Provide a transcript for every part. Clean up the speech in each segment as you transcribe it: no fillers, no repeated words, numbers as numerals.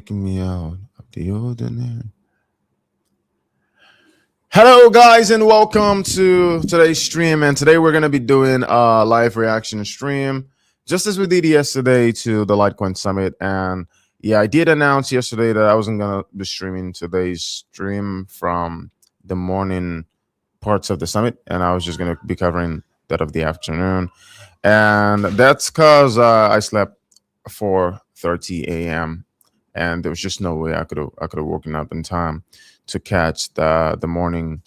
taking me out of the ordinary. Hello, guys, and welcome to today's stream. And today we're going to be doing a live reaction stream, just as we did yesterday to the Litecoin Summit. And yeah, I did announce yesterday that I wasn't going to be streaming today's stream from the morning parts of the summit, and I was just going to be covering that of the afternoon. And that's because I slept 4:30 a.m. and there was just no way I could have woken up in time to catch the morning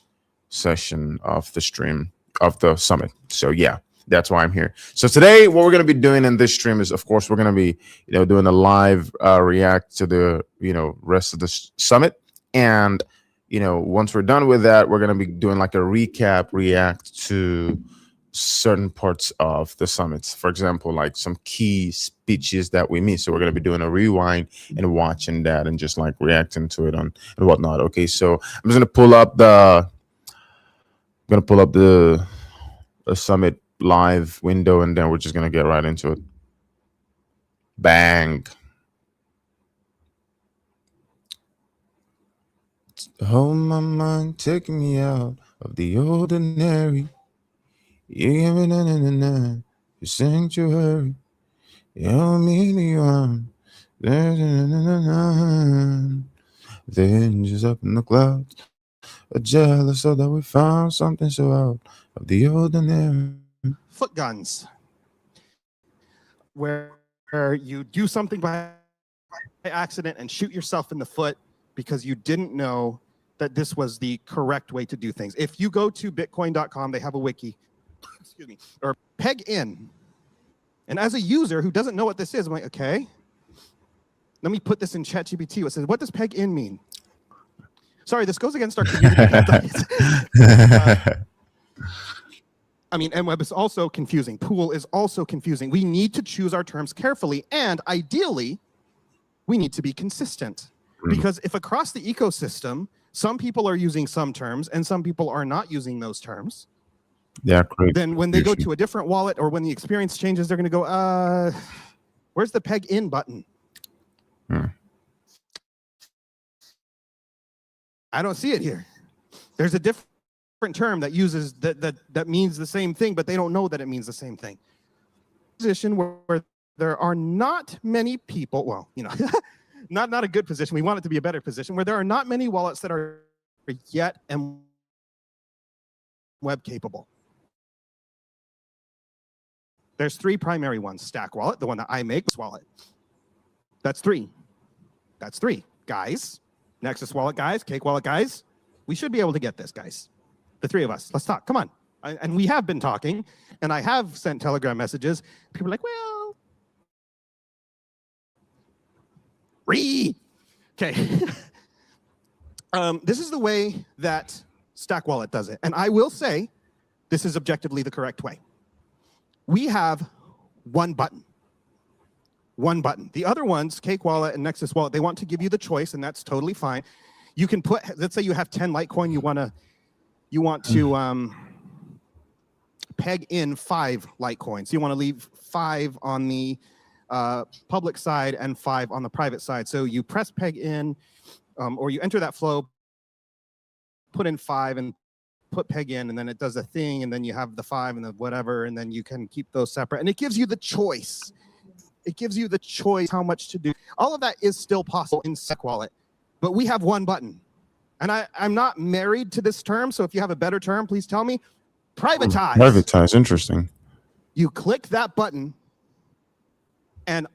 session of the stream of the summit. So yeah, that's why I'm here. So today, what we're going to be doing in this stream is, of course, we're going to be doing a live react to the rest of the summit. And once we're done with that, we're going to be doing like a recap react to certain parts of the summits. For example, like some key speeches that we missed. So we're going to be doing a rewind and watching that and just like reacting to it and whatnot. Okay, so I'm just going to pull up the summit live window, and then we're just going to get right into it. Bang. Hold my mind, taking me out of the ordinary. You give me na your sanctuary. You hold me in your arms. Then just up in the clouds, jealous so that we found something so out of the ordinary. Foot guns, where you do something by accident and shoot yourself in the foot because you didn't know that this was the correct way to do things. If you go to bitcoin.com, they have a wiki, excuse me, or peg in. And as a user who doesn't know what this is, I'm like, okay, let me put this in ChatGPT. It says, what does peg in mean? Sorry, this goes against our community. MWeb is also confusing. Pool is also confusing. We need to choose our terms carefully. And ideally, we need to be consistent. Because if across the ecosystem, some people are using some terms and some people are not using those terms, yeah, great. Then when they go to a different wallet or when the experience changes, they're going to go, where's the peg in button? I don't see it here. There's a different term that uses that means the same thing, but they don't know that it means the same thing. Position where there are not many people, well, not a good position. We want it to be a better position where there are not many wallets that are yet and web capable. There's three primary ones: Stack Wallet, the one that I make, Wallet. That's three. That's three. Guys, Nexus Wallet guys, Cake Wallet guys, we should be able to get this, guys. The three of us. Let's talk. Come on. And we have been talking, and I have sent Telegram messages. People are like, well, okay. This is the way that Stack Wallet does it. And I will say, this is objectively the correct way. We have one button. One button. The other ones, Cake Wallet and Nexus Wallet, they want to give you the choice, and that's totally fine. You can put, let's say you have 10 Litecoin, you want to peg in 5 Litecoins. You want to leave 5 on the public side and 5 on the private side. So you press peg in, or you enter that flow, put in 5 and put peg in, and then it does a thing, and then you have the 5 and the whatever, and then you can keep those separate. And it gives you the choice. It gives you the choice how much to do. All of that is still possible in Stack Wallet, but we have one button. And I'm not married to this term, so if you have a better term, please tell me. Privatize. Privatize, interesting. You click that button, and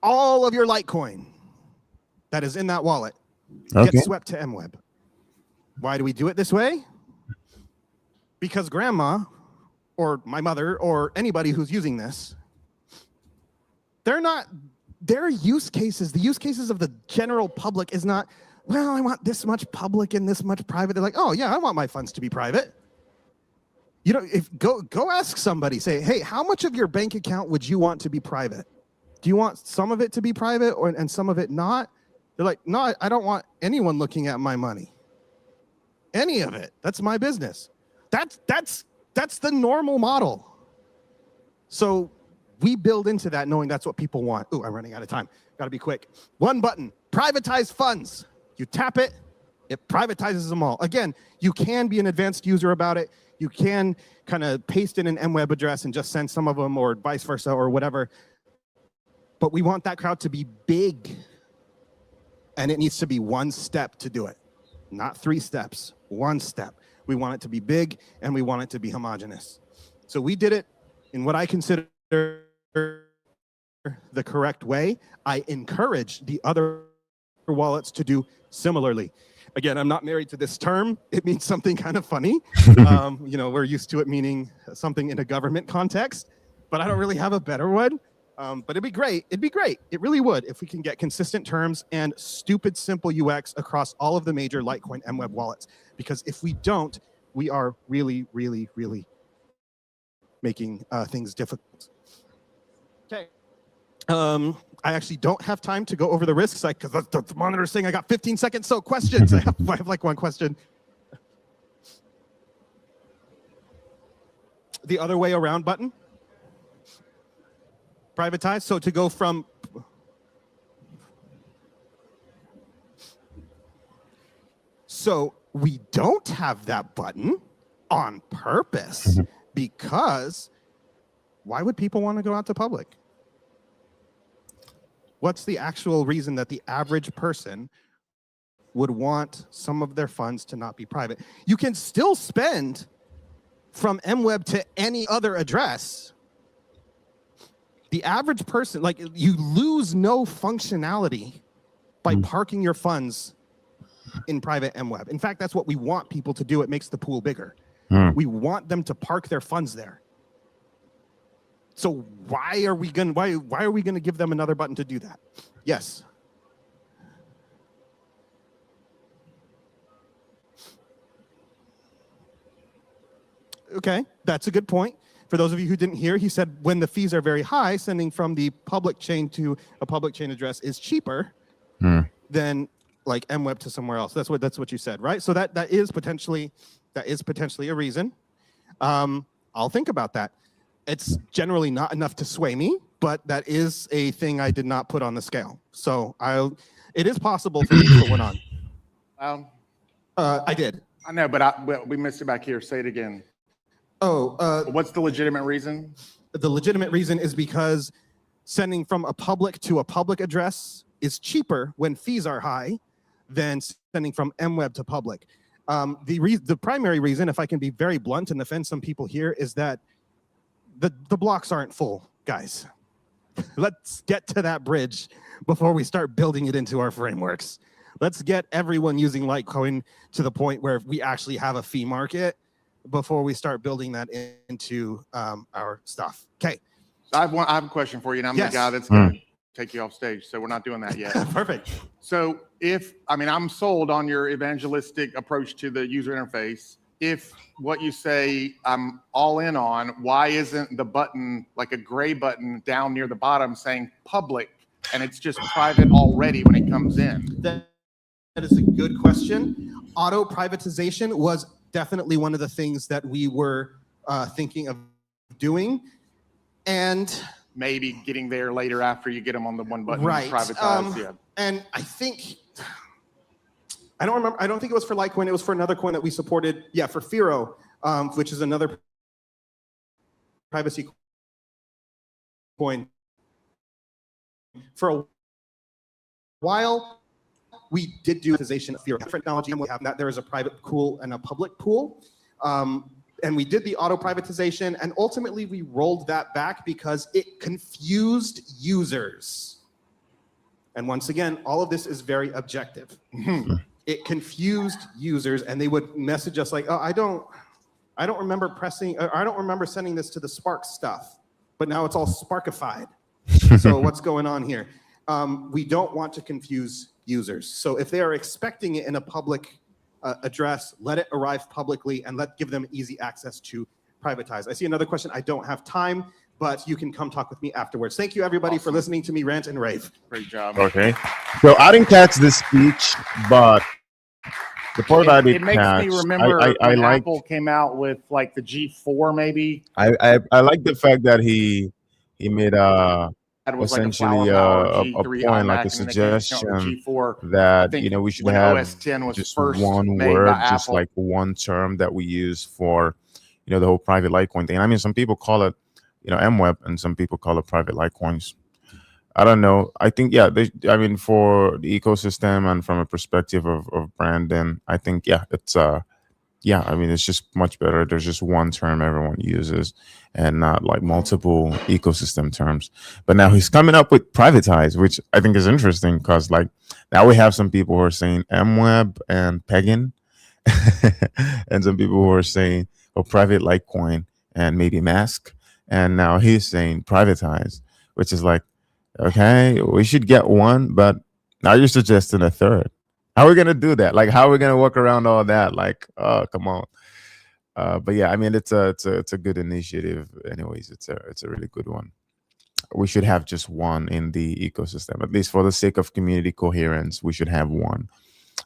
all of your Litecoin that is in that wallet gets swept to MWeb. Why do we do it this way? Because grandma, or my mother, or anybody who's using this, their use cases, the use cases of the general public is not, well, I want this much public and this much private. They're like, oh yeah, I want my funds to be private. Go ask somebody, say, hey, how much of your bank account would you want to be private? Do you want some of it to be private and some of it not? They're like, no, I don't want anyone looking at my money. Any of it. That's my business. That's the normal model. So we build into that knowing that's what people want. Ooh, I'm running out of time. Got to be quick. One button, privatize funds. You tap it, it privatizes them all. Again, you can be an advanced user about it. You can kind of paste in an MWeb address and just send some of them, or vice versa, or whatever. But we want that crowd to be big. And it needs to be one step to do it. Not 3 steps, one step. We want it to be big, and we want it to be homogeneous. So we did it in what I consider the correct way. I encourage the other wallets to do similarly. Again, I'm not married to this term. It means something kind of funny. You know, we're used to it meaning something in a government context, but I don't really have a better one. But it'd be great. It'd be great. It really would if we can get consistent terms and stupid simple UX across all of the major Litecoin MWeb wallets. Because if we don't, we are really, really, really making things difficult. Okay. I actually don't have time to go over the risks because the monitor is saying I got 15 seconds. So questions. I have like one question. The other way around button. Privatize. So to go from we don't have that button on purpose because why would people want to go out to public? What's the actual reason that the average person would want some of their funds to not be private? You can still spend from MWeb to any other address. The average person, like, you lose no functionality by parking your funds in private MWeb. In fact, that's what we want people to do. It makes the pool bigger. We want them to park their funds there. So why are we gonna give them another button to do that? Yes. Okay, that's a good point. For those of you who didn't hear, he said when the fees are very high, sending from the public chain to a public chain address is cheaper than like MWeb to somewhere else. That's what you said, right? So that is potentially a reason. I'll think about that. It's generally not enough to sway me, but that is a thing I did not put on the scale. So it is possible for me to put one on. I did. I know, but we missed it back here. Say it again. What's the legitimate reason? The legitimate reason is because sending from a public to a public address is cheaper when fees are high than sending from MWeb to public. The primary reason, if I can be very blunt and offend some people here, is that the blocks aren't full, guys. Let's get to that bridge before we start building it into our frameworks. Let's get everyone using Litecoin to the point where we actually have a fee market before we start building that into our stuff. Okay. So I have a question for you, and I'm the guy that's going to take you off stage, so we're not doing that yet. Perfect. So I'm sold on your evangelistic approach to the user interface. If what you say I'm all in on, why isn't the button like a gray button down near the bottom saying public, and it's just private already when it comes in? That is a good question. Auto privatization was definitely one of the things that we were thinking of doing, and maybe getting there later after you get them on the one button, right? Privatize. And I think I don't remember. I don't think it was for Litecoin. It was for another coin that we supported. Yeah, for Firo, which is another privacy coin. For a while, we did do privatization of Firo. Different technology, and we have that. There is a private pool and a public pool. And we did the auto privatization, and ultimately we rolled that back because it confused users. And once again, all of this is very objective. It confused users, and they would message us like, "Oh, I don't remember pressing, or I don't remember sending this to the Spark stuff, but now it's all Sparkified. So what's going on here?" We don't want to confuse users. So if they are expecting it in a public address, let it arrive publicly, and give them easy access to privatize. I see another question. I don't have time, but you can come talk with me afterwards. Thank you, everybody, for listening to me rant and rave. Great job. Okay. So I didn't catch this speech, but the part I did catch, it makes me remember I when like Apple came out with like the G4, maybe. I like the fact that he he made That was like a essentially flower power a G3 point, like a iMac, and then they came out with suggestion G4. I that think we should when have OS 10 was just first one made by word, just Apple. like one term that we use for the whole private Litecoin thing. I mean, some people call it MWeb, and some people call it private Litecoins. I don't know. I think I mean, for the ecosystem and from a perspective of branding, I think it's I mean, it's just much better. There's just one term everyone uses and not like multiple ecosystem terms. But now he's coming up with privatize, which I think is interesting because like now we have some people who are saying MWeb and Pagan, and some people who are saying private Litecoin and maybe Mask. And now he's saying privatize, which is like, okay, we should get one, but now you're suggesting a third. How are we gonna do that? Like, how are we gonna work around all that? Like, oh, come on. But yeah, I mean, it's a good initiative. Anyways, it's a really good one. We should have just one in the ecosystem, at least for the sake of community coherence. We should have one.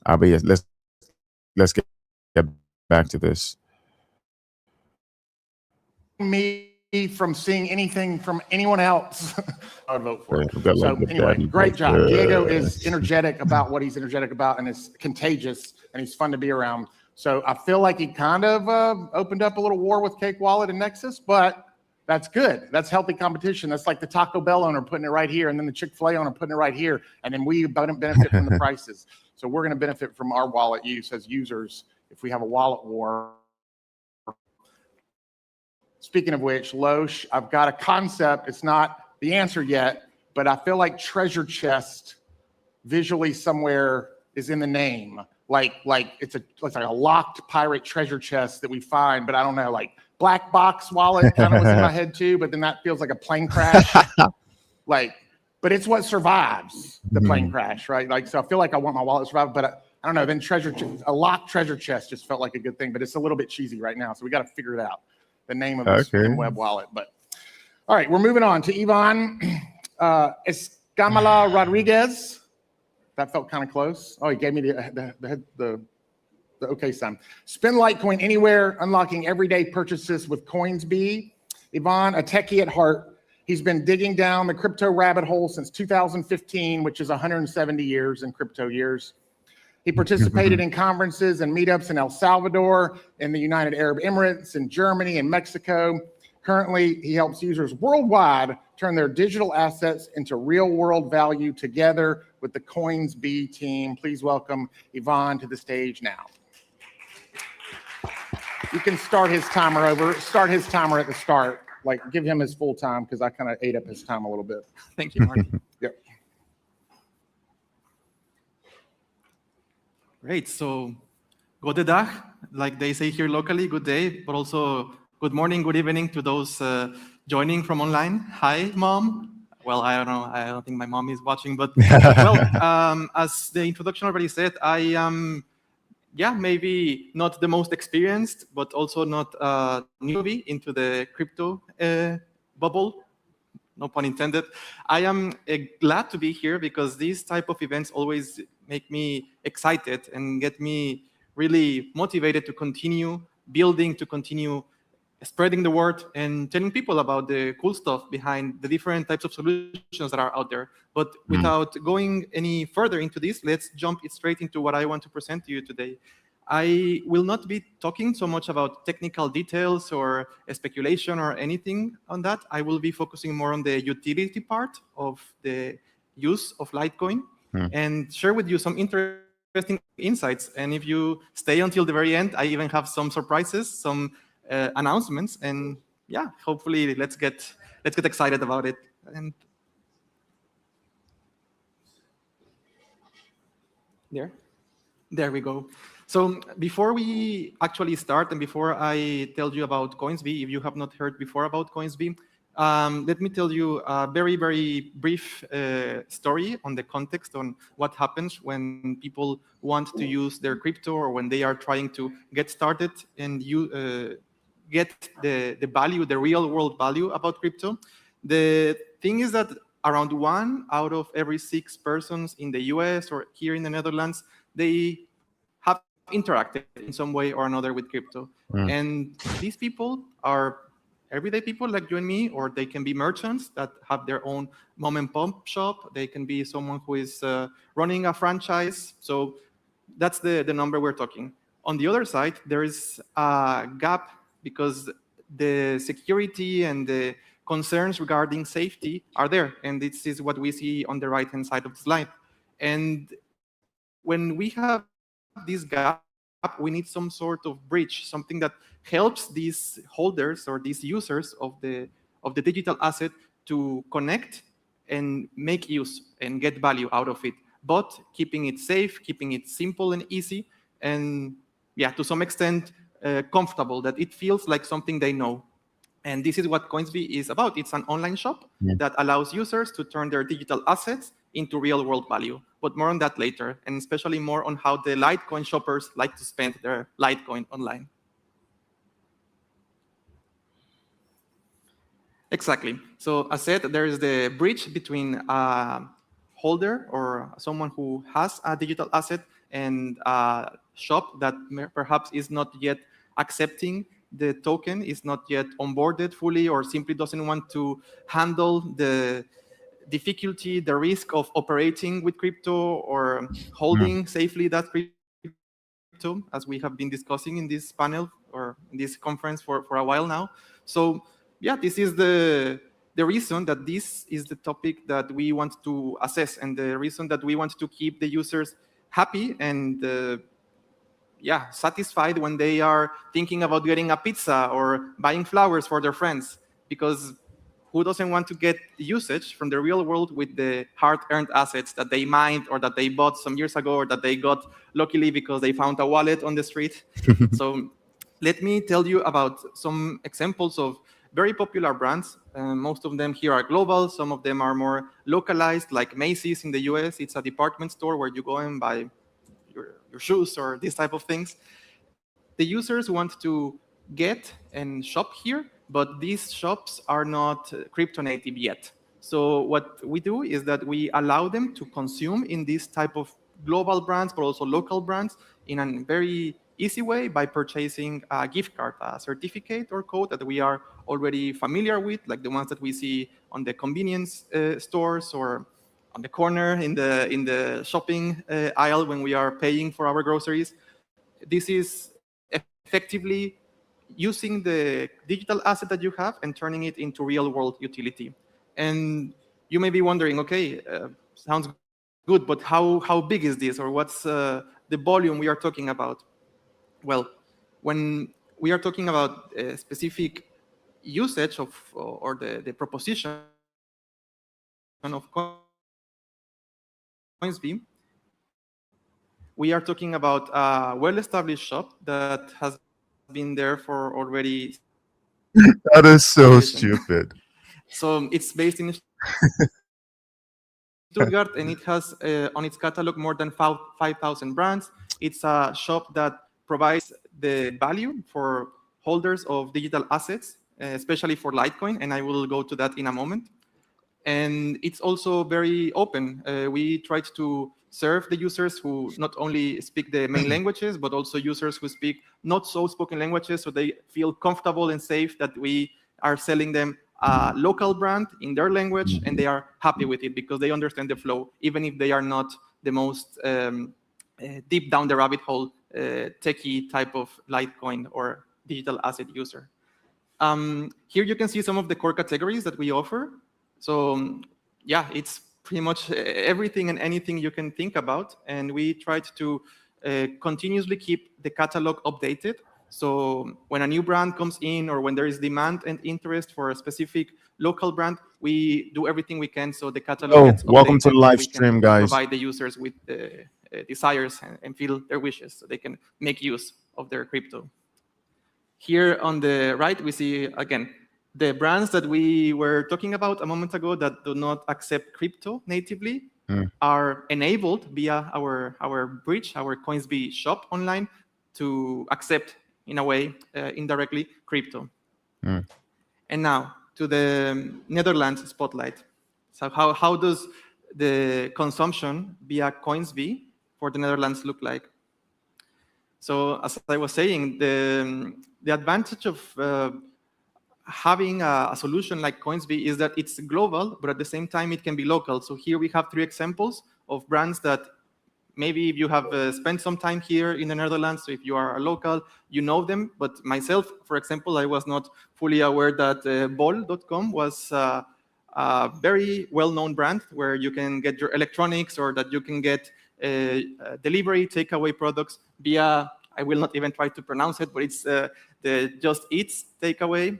But yes, let's get back to this. Me from seeing anything from anyone else, I would vote for it. We've got, So like, the anyway, daddy great vote. job. Diego is energetic about what he's energetic about, and is contagious, and he's fun to be around. So I feel like he kind of opened up a little war with Cake Wallet and Nexus, but that's good. That's healthy competition. That's like the Taco Bell owner putting it right here, and then the Chick-fil-A owner putting it right here, and then we benefit from the prices. So we're going to benefit from our wallet use as users if we have a wallet war. Speaking of which, Loesch, I've got a concept. It's not the answer yet, but I feel like treasure chest visually somewhere is in the name. Like it's like a locked pirate treasure chest that we find, but I don't know, like black box wallet kind of was in my head too, but then that feels like a plane crash. But it's what survives the plane crash, right? Like, so I feel like I want my wallet to survive, but I don't know. Then a locked treasure chest just felt like a good thing, but it's a little bit cheesy right now. So we got to figure it out. The name of this web wallet. But all right, we're moving on to Ivan Escamala Rodriguez. That felt kind of close. Oh, he gave me the okay sign. Spend Litecoin anywhere, unlocking everyday purchases with Coinsbee. Ivan, a techie at heart, he's been digging down the crypto rabbit hole since 2015, which is 170 years in crypto years. He participated in conferences and meetups in El Salvador, in the United Arab Emirates, in Germany, and Mexico. Currently, he helps users worldwide turn their digital assets into real-world value together with the Coinsbee team. Please welcome Ivan to the stage now. You can start his timer at the start. Like, give him his full time, because I kind of ate up his time a little bit. Thank you, Martin. Yep. Great. So, gode dag, like they say here locally, good day, but also good morning, good evening to those joining from online. Hi, Mom. Well, I don't know. I don't think my mom is watching, but well, as the introduction already said, I am, maybe not the most experienced, but also not a newbie into the crypto bubble. No pun intended. I am glad to be here because these type of events always make me excited and get me really motivated to continue building, to continue spreading the word and telling people about the cool stuff behind the different types of solutions that are out there. But without going any further into this, let's jump straight into what I want to present to you today. I will not be talking so much about technical details or speculation or anything on that. I will be focusing more on the utility part of the use of Litecoin and share with you some interesting insights. And if you stay until the very end, I even have some surprises, some announcements, and hopefully let's get excited about it. And there we go. So before we actually start and before I tell you about Coinsbee, if you have not heard before about Coinsbee, let me tell you a very, very brief story on the context on what happens when people want to use their crypto or when they are trying to get started and get the value, the real world value about crypto. The thing is that around 1 out of every 6 persons in the US or here in the Netherlands, they interacted in some way or another with crypto. And these people are everyday people like you and me, or they can be merchants that have their own mom and pop shop. They can be someone who is running a franchise. So that's the number we're talking. On the other side, there is a gap because the security and the concerns regarding safety are there. And this is what we see on the right-hand side of the slide. And when we have this gap, we need some sort of bridge, something that helps these holders or these users of the digital asset to connect and make use and get value out of it, but keeping it safe, keeping it simple and easy, and yeah, to some extent, comfortable, that it feels like something they know. And this is what Coinsbee is about. It's an online shop that allows users to turn their digital assets into real world value. But more on that later, and especially more on how the Litecoin shoppers like to spend their Litecoin online. Exactly. So as said, there is the bridge between a holder or someone who has a digital asset and a shop that perhaps is not yet accepting the token, is not yet onboarded fully, or simply doesn't want to handle the difficulty, the risk of operating with crypto or holding safely that crypto, as we have been discussing in this panel or in this conference for a while now. So yeah, this is the reason that this is the topic that we want to assess, and the reason that we want to keep the users happy and yeah, satisfied when they are thinking about getting a pizza or buying flowers for their friends. Because who doesn't want to get usage from the real world with the hard-earned assets that they mined or that they bought some years ago or that they got luckily because they found a wallet on the street? So let me tell you about some examples of very popular brands. Most of them here are global. Some of them are more localized, like Macy's in the US. It's a department store where you go and buy your shoes or these type of things. The users want to get and shop here, but these shops are not crypto native yet. So what we do is that we allow them to consume in this type of global brands, but also local brands, in a very easy way by purchasing a gift card, a certificate or code that we are already familiar with, like the ones that we see on the convenience stores or on the corner in the shopping aisle when we are paying for our groceries. This is effectively using the digital asset that you have and turning it into real world utility. And you may be wondering, okay, sounds good, but how big is this, or what's the volume we are talking about? Well, when we are talking about specific usage of or the proposition of Coinsbee, we are talking about a well-established shop that has been there for already 6 years. That is so stupid. So it's based in Stuttgart, and it has on its catalog more than 5,000 brands. It's a shop that provides the value for holders of digital assets, especially for Litecoin, and I will go to that in a moment. And it's also very open. We tried to serve the users who not only speak the main languages, but also users who speak not so spoken languages, so they feel comfortable and safe that we are selling them a local brand in their language, and they are happy with it because they understand the flow, even if they are not the most deep down the rabbit hole techie type of Litecoin or digital asset user. Here you can see some of the core categories that we offer. So yeah, it's pretty much everything and anything you can think about. And we tried to continuously keep the catalog updated. So when a new brand comes in, or when there is demand and interest for a specific local brand, we do everything we can so the catalog gets updated. Welcome to the live we stream, can guys. provide the users with the desires and feel their wishes so they can make use of their crypto. Here on the right, we see, again, the brands that we were talking about a moment ago that do not accept crypto natively are enabled via our bridge, our Coinsbee shop online, to accept, in a way, indirectly, crypto. And now, to the Netherlands spotlight. So how does the consumption via Coinsbee for the Netherlands look like? So as I was saying, the advantage of having a solution like Coinsbee is that it's global, but at the same time it can be local. So here we have 3 examples of brands that maybe if you have spent some time here in the Netherlands, so if you are a local, you know them. But myself, for example, I was not fully aware that bol.com was a very well-known brand where you can get your electronics, or that you can get delivery, takeaway products via, I will not even try to pronounce it, but it's the Just Eats takeaway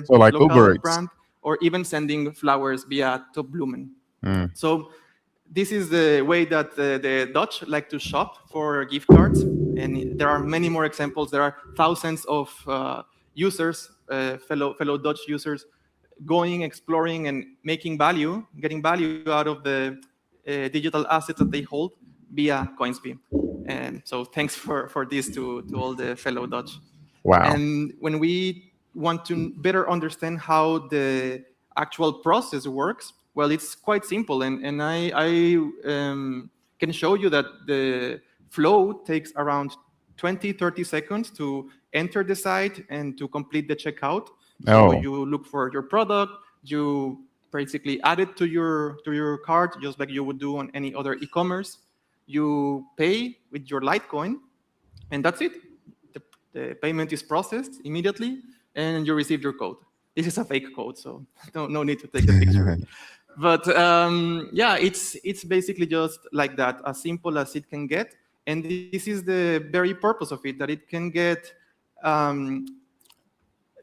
So like local Uber Eats. brand, or even sending flowers via Top Bloemen. Mm. So this is the way that the Dutch like to shop for gift cards, and there are many more examples. There are thousands of users, fellow Dutch users, going, exploring, and making value, getting value out of the digital assets that they hold via Coinsbee. And so thanks for this to all the fellow Dutch. Wow. And when we want to better understand how the actual process works, well, it's quite simple. And I can show you that the flow takes around 20, 30 seconds to enter the site and to complete the checkout. So Oh. you look for your product, you basically add it to your cart, just like you would do on any other e-commerce. You pay with your Litecoin, and that's it. The payment is processed immediately, and you receive your code. This is a fake code, so no need to take the picture. But yeah, it's basically just like that, as simple as it can get. And this is the very purpose of it, that it can get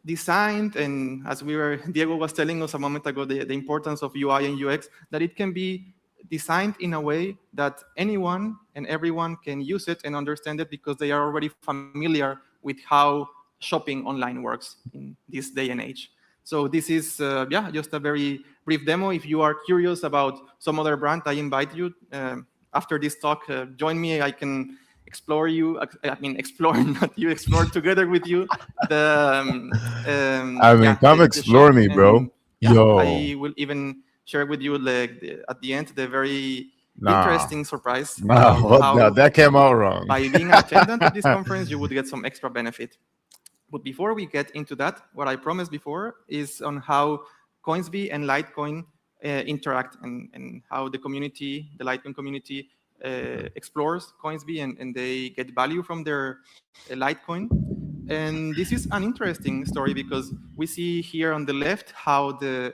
designed, and as Diego was telling us a moment ago, the importance of UI and UX, that it can be designed in a way that anyone and everyone can use it and understand it, because they are already familiar with how shopping online works in this day and age. So this is just a very brief demo. If you are curious about some other brand, I invite you after this talk, join me. I can explore together with you come explore me, bro. And, Yo, I will even share with you at the end the very interesting surprise nah, about how that came out wrong. by being an attendant at this conference you would get some extra benefit. But before we get into that, what I promised before is on how Coinsbee and Litecoin interact, and how the community, the Litecoin community, explores Coinsbee, and they get value from their Litecoin. And this is an interesting story, because we see here on the left how the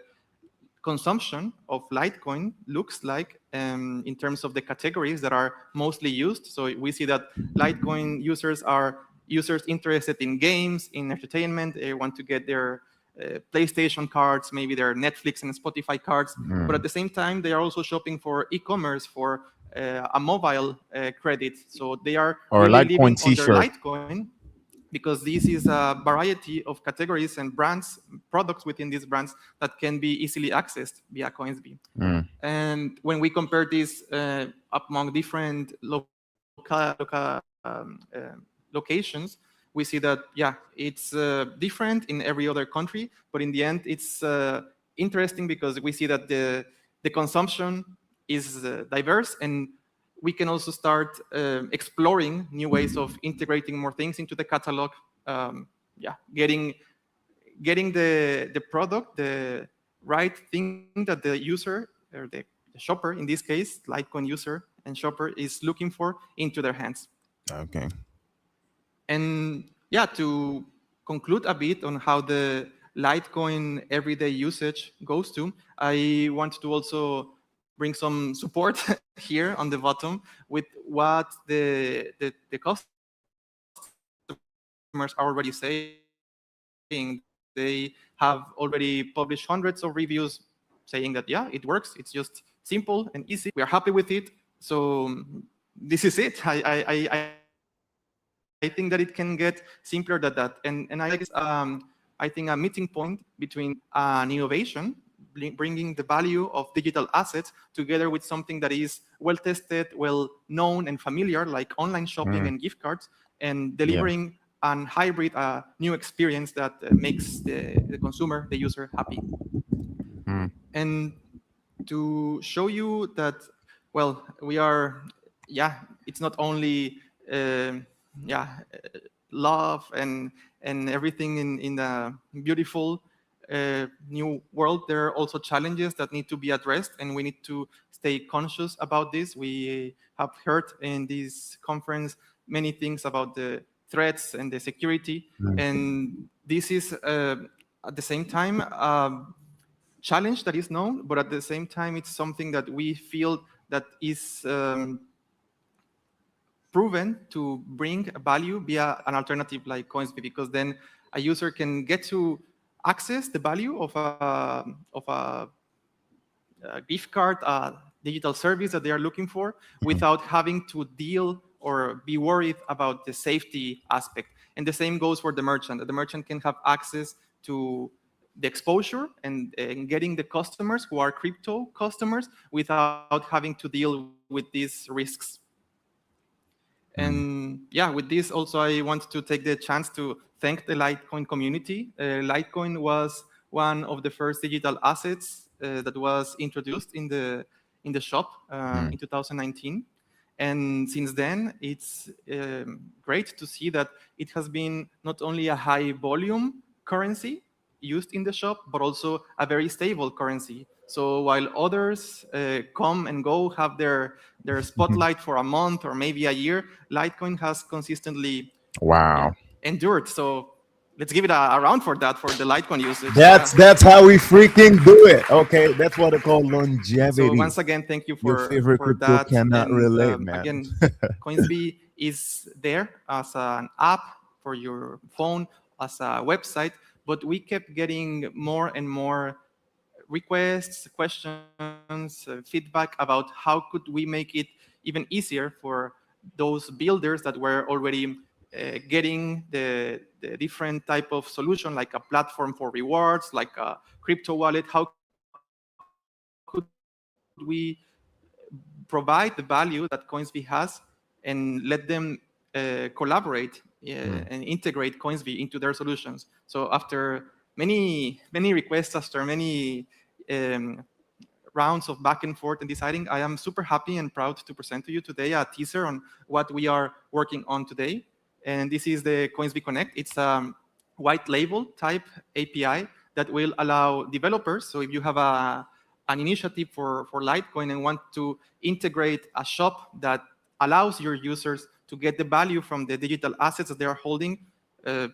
consumption of Litecoin looks like in terms of the categories that are mostly used. So we see that Litecoin users are users interested in games, in entertainment. They want to get their PlayStation cards, maybe their Netflix and Spotify cards. But at the same time, they are also shopping for e-commerce, for a mobile credit. So they are Or really Litecoin living on t-shirt. their Litecoin, because this is a variety of categories and brands, products within these brands that can be easily accessed via Coinsbee. And when we compare this among different locations, we see that, it's different in every other country, but in the end, it's interesting, because we see that the consumption is diverse, and we can also start exploring new ways of integrating more things into the catalog. Getting the product, the right thing that the user, or the shopper, in this case, Litecoin user and shopper, is looking for, into their hands. Okay. And to conclude a bit on how the Litecoin everyday usage goes to, I want to also bring some support here on the bottom with what the customers are already saying. They have already published hundreds of reviews saying that, it works. It's just simple and easy. We are happy with it. So this is it. I think that it can get simpler than that. And I like this, I think, a meeting point between an innovation, bringing the value of digital assets together with something that is well-tested, well-known, and familiar, like online shopping and gift cards, and delivering an hybrid, new experience that makes the consumer, the user, happy. And to show you that, we are, it's not only love and everything in a beautiful new world, there are also challenges that need to be addressed, and we need to stay conscious about this. We have heard in this conference many things about the threats and the security, and this is at the same time challenge that is known, but at the same time it's something that we feel that is proven to bring value via an alternative like Coinsbee, because then a user can get to access the value of a gift card, a digital service that they are looking for, without having to deal or be worried about the safety aspect. And the same goes for the merchant. The merchant can have access to the exposure and getting the customers who are crypto customers without having to deal with these risks. And yeah, with this also, I want to take the chance to thank the Litecoin community. Litecoin was one of the first digital assets that was introduced in the shop in 2019. And since then, it's great to see that it has been not only a high volume currency used in the shop, but also a very stable currency. So while others come and go, have their spotlight for a month or maybe a year, Litecoin has consistently endured. So let's give it a round for that, for the Litecoin usage. That's how we freaking do it. Okay, that's what they call longevity. So once again, thank you Your favorite for crypto that. cannot And, relate, man. Again, Coinsbee is there as an app for your phone, as a website, but we kept getting more and more requests, questions, feedback about how could we make it even easier for those builders that were already getting the different type of solution, like a platform for rewards, like a crypto wallet. How could we provide the value that Coinsbee has and let them collaborate and integrate Coinsbee into their solutions? So after many requests, after many rounds of back and forth and deciding, I am super happy and proud to present to you today a teaser on what we are working on today. And this is the Coinsbee Connect. It's a white label type API that will allow developers. So if you have an initiative for Litecoin and want to integrate a shop that allows your users to get the value from the digital assets that they are holding,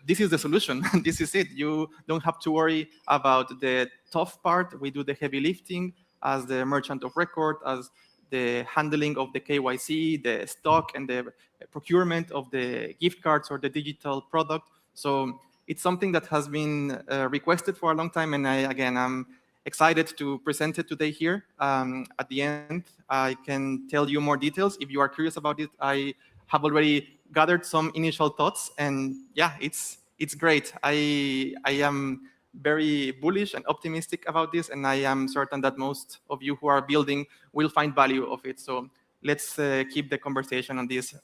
this is the solution. This is it. You don't have to worry about the tough part. We do the heavy lifting as the merchant of record, as the handling of the KYC, the stock, and the procurement of the gift cards or the digital product. So it's something that has been requested for a long time. And I'm excited to present it today here. At the end, I can tell you more details. If you are curious about it, I have already gathered some initial thoughts, and yeah, it's great. I am very bullish and optimistic about this, and I am certain that most of you who are building will find value of it. So let's keep the conversation on this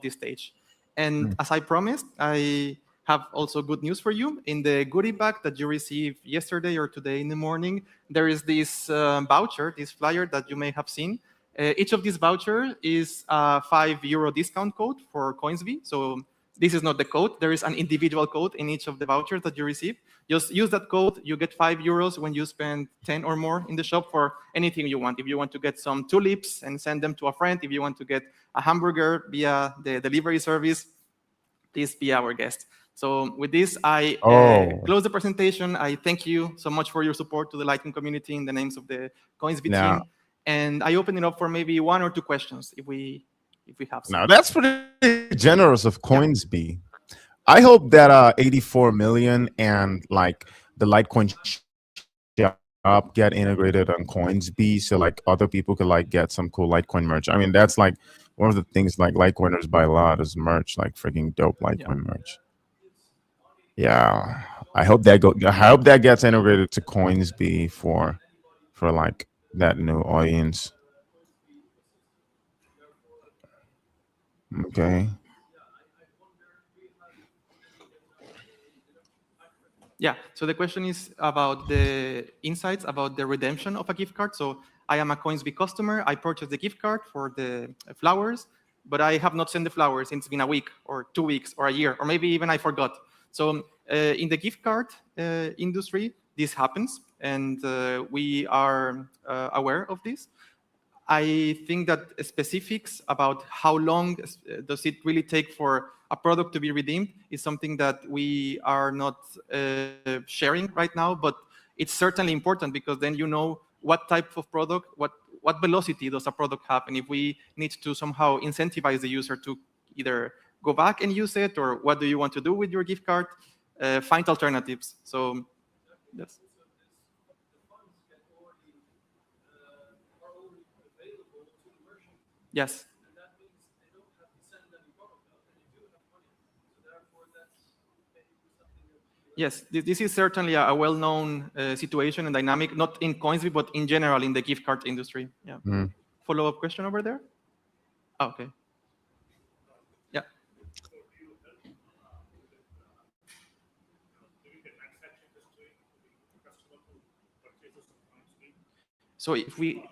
stage. And as I promised, I have also good news for you. In the goodie bag that you received yesterday or today in the morning, there is this voucher, this flyer that you may have seen. Each of these vouchers is a €5 discount code for Coinsbee. So this is not the code. There is an individual code in each of the vouchers that you receive. Just use that code. You get €5 when you spend 10 or more in the shop for anything you want. If you want to get some tulips and send them to a friend, if you want to get a hamburger via the delivery service, please be our guest. So with this, I close the presentation. I thank you so much for your support to the Litecoin community in the names of the Coinsbee team. And I open it up for maybe 1 or 2 questions if we have some. Now that's pretty generous of Coinsbee. I hope that 84 million and like the Litecoin shop get integrated on Coinsbee, so like other people could like get some cool Litecoin merch. I mean, that's like one of the things like Litecoiners buy a lot is merch, like freaking dope Litecoin merch. Yeah, I hope that gets integrated to Coinsbee for like that new audience. Okay. Yeah, so the question is about the insights about the redemption of a gift card. So I am a Coinsbee customer. I purchased the gift card for the flowers, but I have not sent the flowers since it's been a week or 2 weeks or a year, or maybe even I forgot. So in the gift card industry, this happens, and we are aware of this. I think that specifics about how long does it really take for a product to be redeemed is something that we are not sharing right now, but it's certainly important because then you know what type of product, what velocity does a product have, and if we need to somehow incentivize the user to either go back and use it, or what do you want to do with your gift card, find alternatives. So that's... Yes. And that means they don't have to send any product out, and you do have money. So therefore, that's maybe something. Yes, this is certainly a well-known situation and dynamic, not in Coinsbee, but in general in the gift card industry. Yeah. Follow-up question over there? Oh, okay. Yeah. So if we...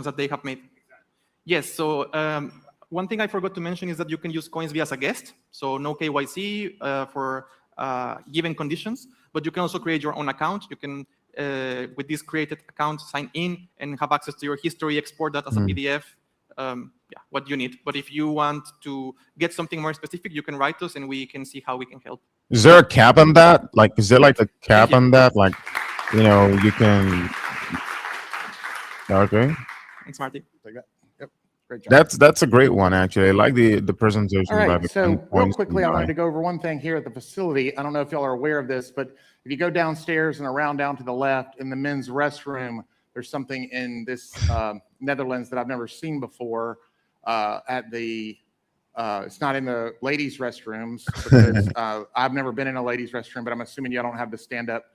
that they have made. Yes, so one thing I forgot to mention is that you can use Coinsbee as a guest, so no KYC for given conditions, but you can also create your own account. You can, with this created account, sign in and have access to your history, export that as a PDF, what you need. But if you want to get something more specific, you can write us and we can see how we can help. Is there a cap on that? Like, is there like a cap on that? Like, you know, you can... Okay. Thanks, Marty. Take that. Yep. Great job. That's a great one, actually. I like the presentation. All right. by So real quickly, I by- wanted to go over one thing here at the facility. I don't know if y'all are aware of this, but if you go downstairs and around down to the left in the men's restroom, there's something in this Netherlands that I've never seen before. At the it's not in the ladies' restrooms because I've never been in a ladies' restroom, but I'm assuming y'all don't have the stand-up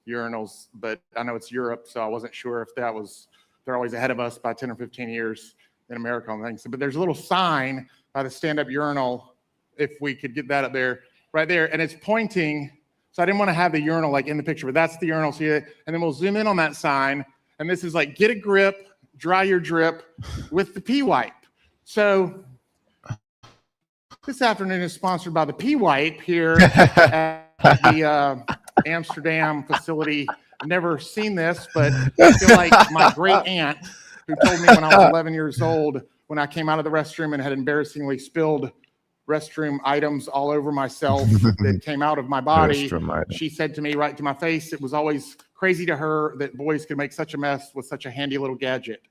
urinals. But I know it's Europe, so I wasn't sure if that was. They're always ahead of us by 10 or 15 years in America on things. But there's a little sign by the stand-up urinal, if we could get that up there, right there, and it's pointing. So I didn't want to have the urinal like in the picture, but that's the urinal. See it? And then we'll zoom in on that sign, and this is like, get a grip, dry your drip with the pee wipe. So this afternoon is sponsored by the pee wipe here at the Amsterdam facility. I've never seen this, but I feel like my great aunt, who told me when I was 11 years old, when I came out of the restroom and had embarrassingly spilled restroom items all over myself that came out of my body, she said to me right to my face, it was always crazy to her that boys could make such a mess with such a handy little gadget.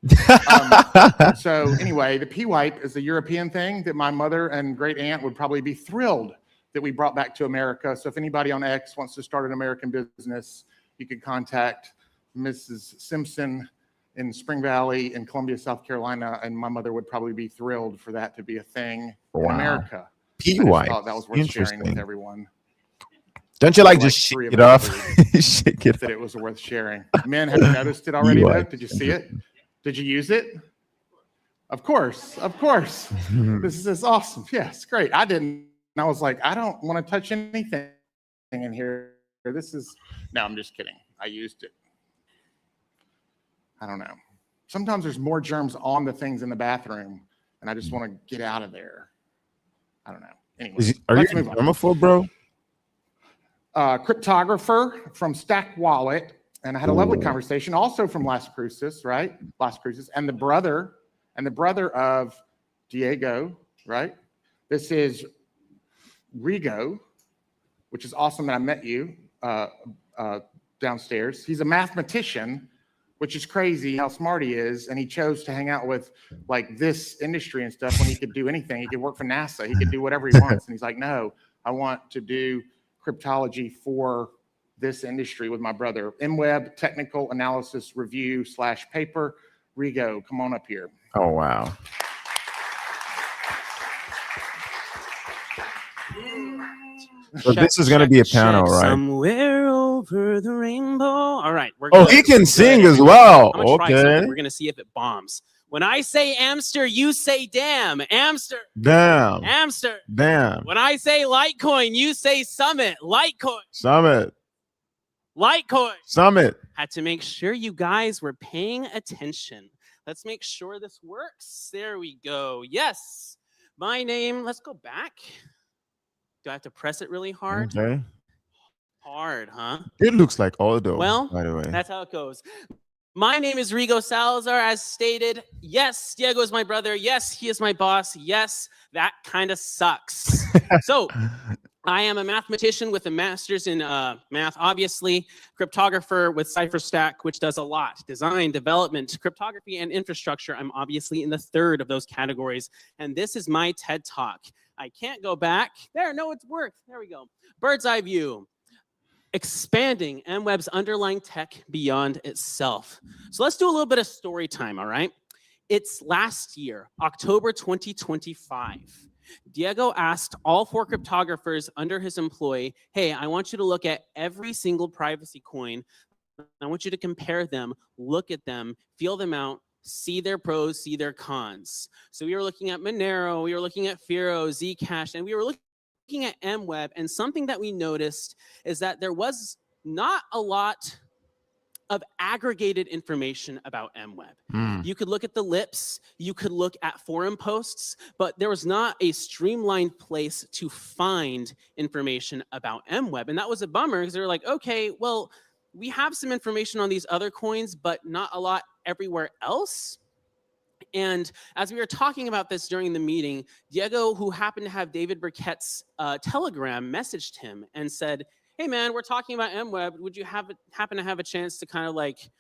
So anyway, the pee wipe is a European thing that my mother and great aunt would probably be thrilled that we brought back to America. So if anybody on X wants to start an American business, you could contact Mrs. Simpson in Spring Valley in Columbia, South Carolina, and my mother would probably be thrilled for that to be a thing in America. Pee wipe. I thought that was worth sharing with everyone. Don't you like just shake it off? Shake it. That it was worth sharing. Men, have you noticed it already? Though? Did you see it? Did you use it? Of course, of course. This is awesome. Yes, great. I didn't. I was like, I don't want to touch anything in here. This is, no, I'm just kidding. I used it. I don't know. Sometimes there's more germs on the things in the bathroom, and I just want to get out of there. I don't know. Anyway, are you a germaphobe, bro? Cryptographer from Stack Wallet, and I had a lovely conversation also from Las Cruces, right? Las Cruces, and the brother of Diego, right? This is Rigo, which is awesome that I met you downstairs. He's a mathematician, which is crazy how smart he is, and he chose to hang out with like this industry and stuff when he could do anything. He could work for NASA. He could do whatever he wants, and he's like, no, I want to do cryptology for this industry with my brother. MWeb Technical Analysis Review / paper. Rigo, come on up here. Oh, wow. So this is going to be a panel, right? Somewhere over the rainbow. All right. He can sing as well. Okay. We're going to see if it bombs. When I say Amster, you say damn. Amster. Damn. Litecoin. Summit. Had to make sure you guys were paying attention. Let's make sure this works. There we go. Yes. My name, let's go back. Do I have to press it really hard? Okay. Hard, huh? It looks like Aldo, Well, by the way. that's how it goes. My name is Rigo Salazar, as stated. Yes, Diego is my brother. Yes, he is my boss. Yes, that kind of sucks. So, I am a mathematician with a master's in math, obviously, cryptographer with CipherStack, which does a lot. Design, development, cryptography, and infrastructure. I'm obviously in the third of those categories. And this is my TED Talk. I can't go back. There, no, it's worked. There we go. Bird's eye view. Expanding MWeb's underlying tech beyond itself. So let's do a little bit of story time, all right? It's last year, October 2025. Diego asked all 4 cryptographers under his employ, hey, I want you to look at every single privacy coin. I want you to compare them, look at them, feel them out, see their pros, see their cons. So we were looking at Monero, we were looking at Firo, Zcash, and we were looking at MWeb. And something that we noticed is that there was not a lot of aggregated information about MWeb. You could look at the lips, you could look at forum posts, but there was not a streamlined place to find information about MWeb. And that was a bummer because they were like, okay, well, we have some information on these other coins, but not a lot everywhere else. And as we were talking about this during the meeting, Diego, who happened to have David Burkett's Telegram, messaged him and said, hey man, we're talking about MWeb. Would you happen to have a chance to kind of like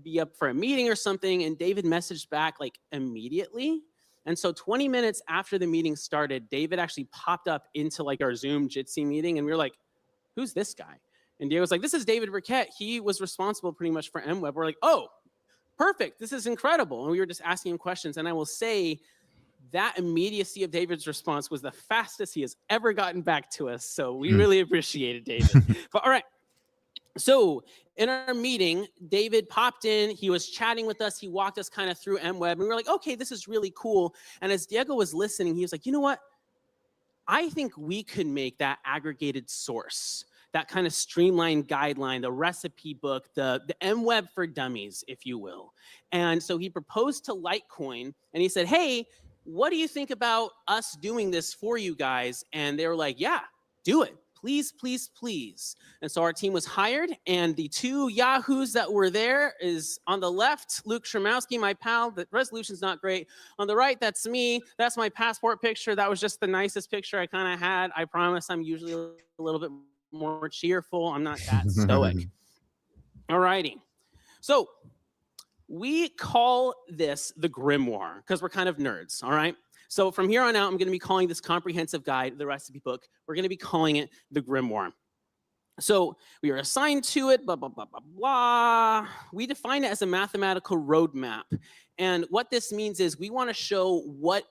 be up for a meeting or something? And David messaged back like immediately. And so 20 minutes after the meeting started, David actually popped up into like our Zoom Jitsi meeting. And we were like, who's this guy? And Diego was like, this is David Burkett. He was responsible pretty much for MWeb. We're like, oh, perfect. This is incredible. And we were just asking him questions. And I will say, that immediacy of David's response was the fastest he has ever gotten back to us. So we really appreciated David. But all right. So in our meeting, David popped in. He was chatting with us. He walked us kind of through MWeb. And we were like, okay, this is really cool. And as Diego was listening, he was like, you know what? I think we could make that aggregated source, that kind of streamlined guideline, the recipe book, the MWeb for dummies, if you will. And so he proposed to Litecoin. And he said, hey, what do you think about us doing this for you guys? And they were like, yeah, do it. Please, please, please. And so our team was hired, and the 2 yahoos that were there is on the left, Luke Shermowski, my pal. The resolution's not great. On the right, that's me. That's my passport picture. That was just the nicest picture I kind of had. I promise I'm usually a little bit more cheerful. I'm not that stoic. All righty. So we call this the grimoire because we're kind of nerds, all right? So from here on out, I'm going to be calling this comprehensive guide, the recipe book, we're going to be calling it the grimoire. So we are assigned to it, blah, blah, blah, blah, blah. We define it as a mathematical roadmap. And what this means is we want to show what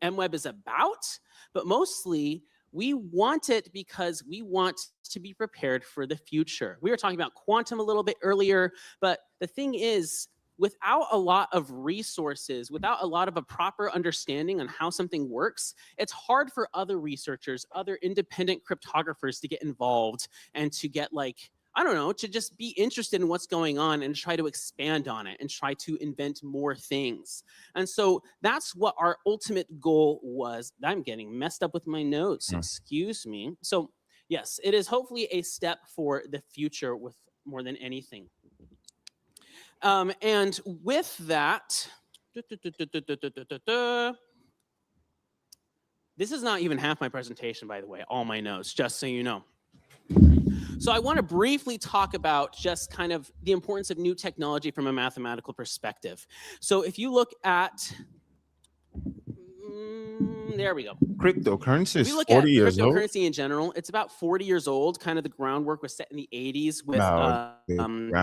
MWeb is about, but mostly we want it because we want to be prepared for the future. We were talking about quantum a little bit earlier, but the thing is, without a lot of resources, without a lot of a proper understanding on how something works, it's hard for other researchers, other independent cryptographers to get involved and to get like, I don't know, to just be interested in what's going on and try to expand on it and try to invent more things. And so that's what our ultimate goal was. I'm getting messed up with my notes, excuse me. So yes, it is hopefully a step for the future with more than anything. And with that, this is not even half my presentation, by the way, all my notes, just so you know. So I want to briefly talk about just kind of the importance of new technology from a mathematical perspective. So if you look at, there we go. Cryptocurrency is If we look 40 at years old. cryptocurrency in general, it's about 40 years old. Kind of the groundwork was set in the 80s with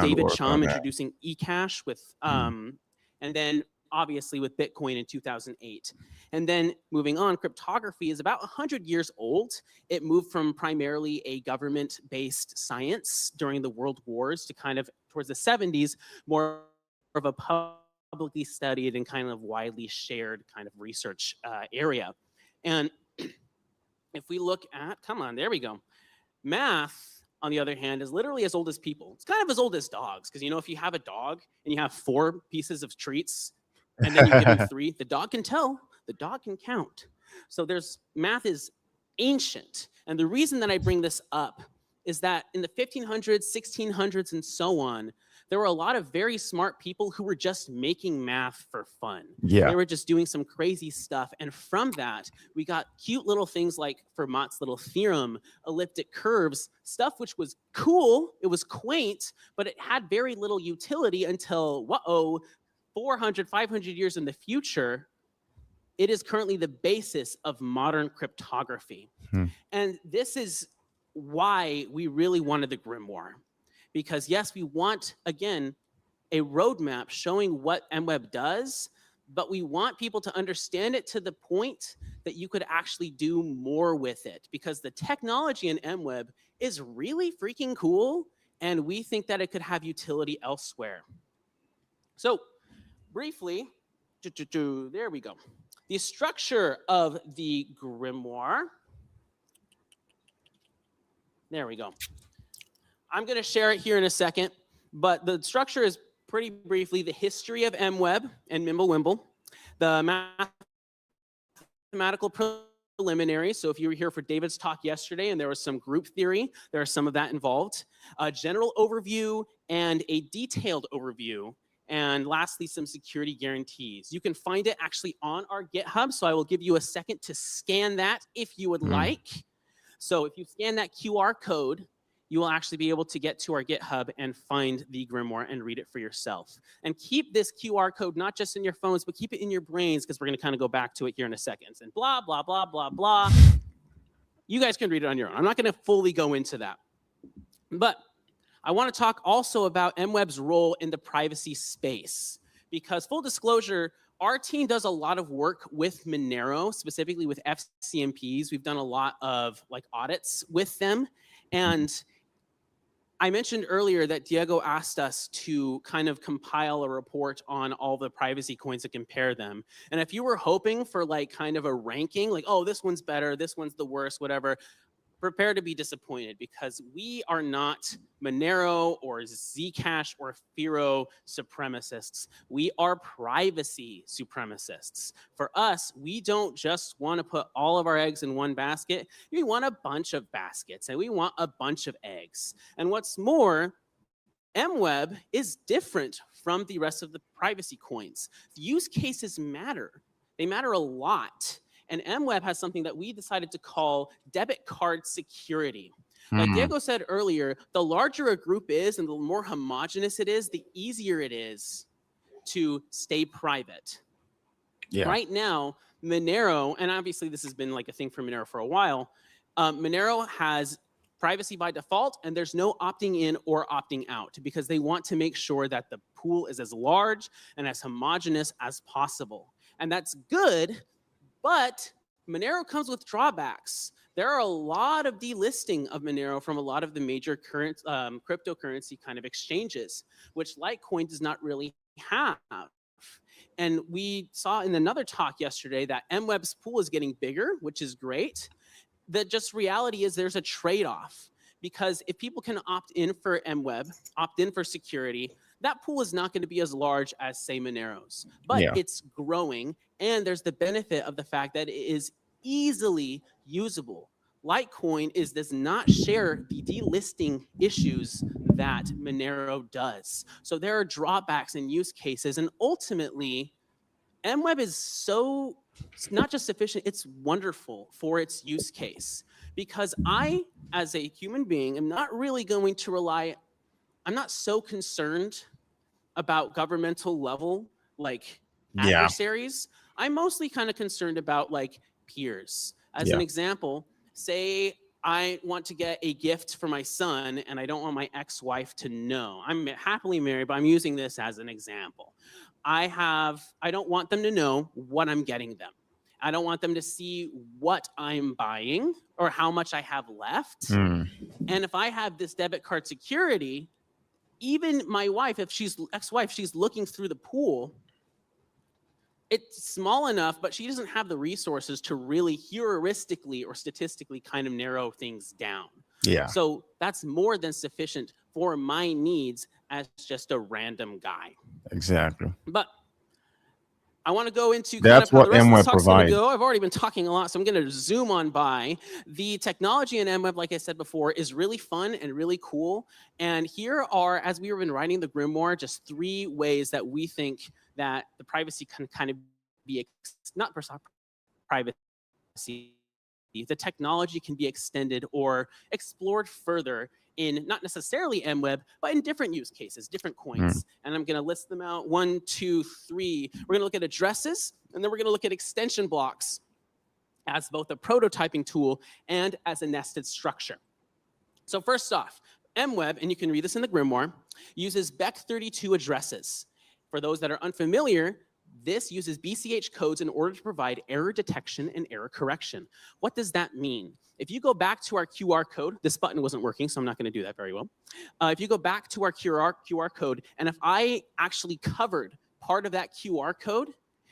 David Chum introducing eCash with, and then obviously with Bitcoin in 2008. And then moving on, cryptography is about 100 years old. It moved from primarily a government-based science during the World Wars to kind of towards the 70s, more of a publicly studied and kind of widely shared kind of research area. And if we look at, come on, there we go. Math on the other hand, is literally as old as people. It's kind of as old as dogs, because if you have a dog and you have 4 pieces of treats and then you give him 3, the dog can tell, the dog can count. So math is ancient. And the reason that I bring this up is that in the 1500s, 1600s, and so on, there were a lot of very smart people who were just making math for fun. Yeah. They were just doing some crazy stuff. And from that, we got cute little things like Fermat's little theorem, elliptic curves, stuff which was cool, it was quaint, but it had very little utility until, 400, 500 years in the future, it is currently the basis of modern cryptography. And this is why we really wanted the grimoire. Because yes, we want, again, a roadmap showing what MWeb does, but we want people to understand it to the point that you could actually do more with it. Because the technology in MWeb is really freaking cool, and we think that it could have utility elsewhere. So briefly, there we go. The structure of the grimoire. There we go. I'm going to share it here in a second, but the structure is pretty briefly the history of MWeb and Mimblewimble, the mathematical preliminaries. So if you were here for David's talk yesterday and there was some group theory, there are some of that involved, a general overview and a detailed overview, and lastly, some security guarantees. You can find it actually on our GitHub, so I will give you a second to scan that if you would like. So if you scan that QR code, you will actually be able to get to our GitHub and find the grimoire and read it for yourself. And keep this QR code not just in your phones, but keep it in your brains, because we're going to kind of go back to it here in a second. And blah, blah, blah, blah, blah. You guys can read it on your own. I'm not going to fully go into that. But I want to talk also about MWeb's role in the privacy space. Because full disclosure, our team does a lot of work with Monero, specifically with FCMPs. We've done a lot of audits with them. And I mentioned earlier that Diego asked us to kind of compile a report on all the privacy coins and compare them. And if you were hoping for kind of a ranking, oh, this one's better, this one's the worst, whatever, prepare to be disappointed, because we are not Monero or Zcash or Firo supremacists. We are privacy supremacists. For us, we don't just want to put all of our eggs in one basket. We want a bunch of baskets, and we want a bunch of eggs. And what's more, MWeb is different from the rest of the privacy coins. The use cases matter. They matter a lot. And MWeb has something that we decided to call debit card security. Like Diego said earlier, the larger a group is and the more homogenous it is, the easier it is to stay private. Yeah. Right now, Monero, and obviously this has been a thing for Monero for a while, Monero has privacy by default, and there's no opting in or opting out, because they want to make sure that the pool is as large and as homogenous as possible. And that's good. But Monero comes with drawbacks. There are a lot of delisting of Monero from a lot of the major current cryptocurrency kind of exchanges, which Litecoin does not really have. And we saw in another talk yesterday that MWeb's pool is getting bigger, which is great. The just reality is there's a trade-off, because if people can opt in for MWeb, opt in for security, that pool is not going to be as large as, say, Monero's, but it's growing, and there's the benefit of the fact that it is easily usable. Litecoin does not share the delisting issues that Monero does. So there are drawbacks in use cases, and ultimately, MWeb is it's not just sufficient, it's wonderful for its use case. Because I, as a human being, am not really going to rely, I'm not so concerned about governmental level, adversaries. I'm mostly kind of concerned about peers. As an example, say I want to get a gift for my son and I don't want my ex-wife to know. I'm happily married, but I'm using this as an example. I don't want them to know what I'm getting them. I don't want them to see what I'm buying or how much I have left. And if I have this debit card security, even my wife, if she's ex-wife, she's looking through the pool, it's small enough, but she doesn't have the resources to really heuristically or statistically kind of narrow things down. Yeah, So that's more than sufficient for my needs as just a random guy. exactly. But I want to go into kind That's of how what the rest of this MWeb talk's going to provides. go. I've already been talking a lot, so I'm going to zoom on by. The technology in MWeb, like I said before, is really fun and really cool. And here are, as we have been writing the Grimoire, just 3 ways that we think that the privacy can kind of be, not privacy, the technology can be extended or explored further in not necessarily MWeb, but in different use cases, different coins. And I'm going to list them out 1, 2, 3. We're going to look at addresses, and then we're going to look at extension blocks as both a prototyping tool and as a nested structure. So first off, MWeb, and you can read this in the Grimoire, uses Bech32 addresses. For those that are unfamiliar, this uses BCH codes in order to provide error detection and error correction. What does that mean? If you go back to our QR code, this button wasn't working, so I'm not going to do that very well. If you go back to our QR code, and if I actually covered part of that QR code,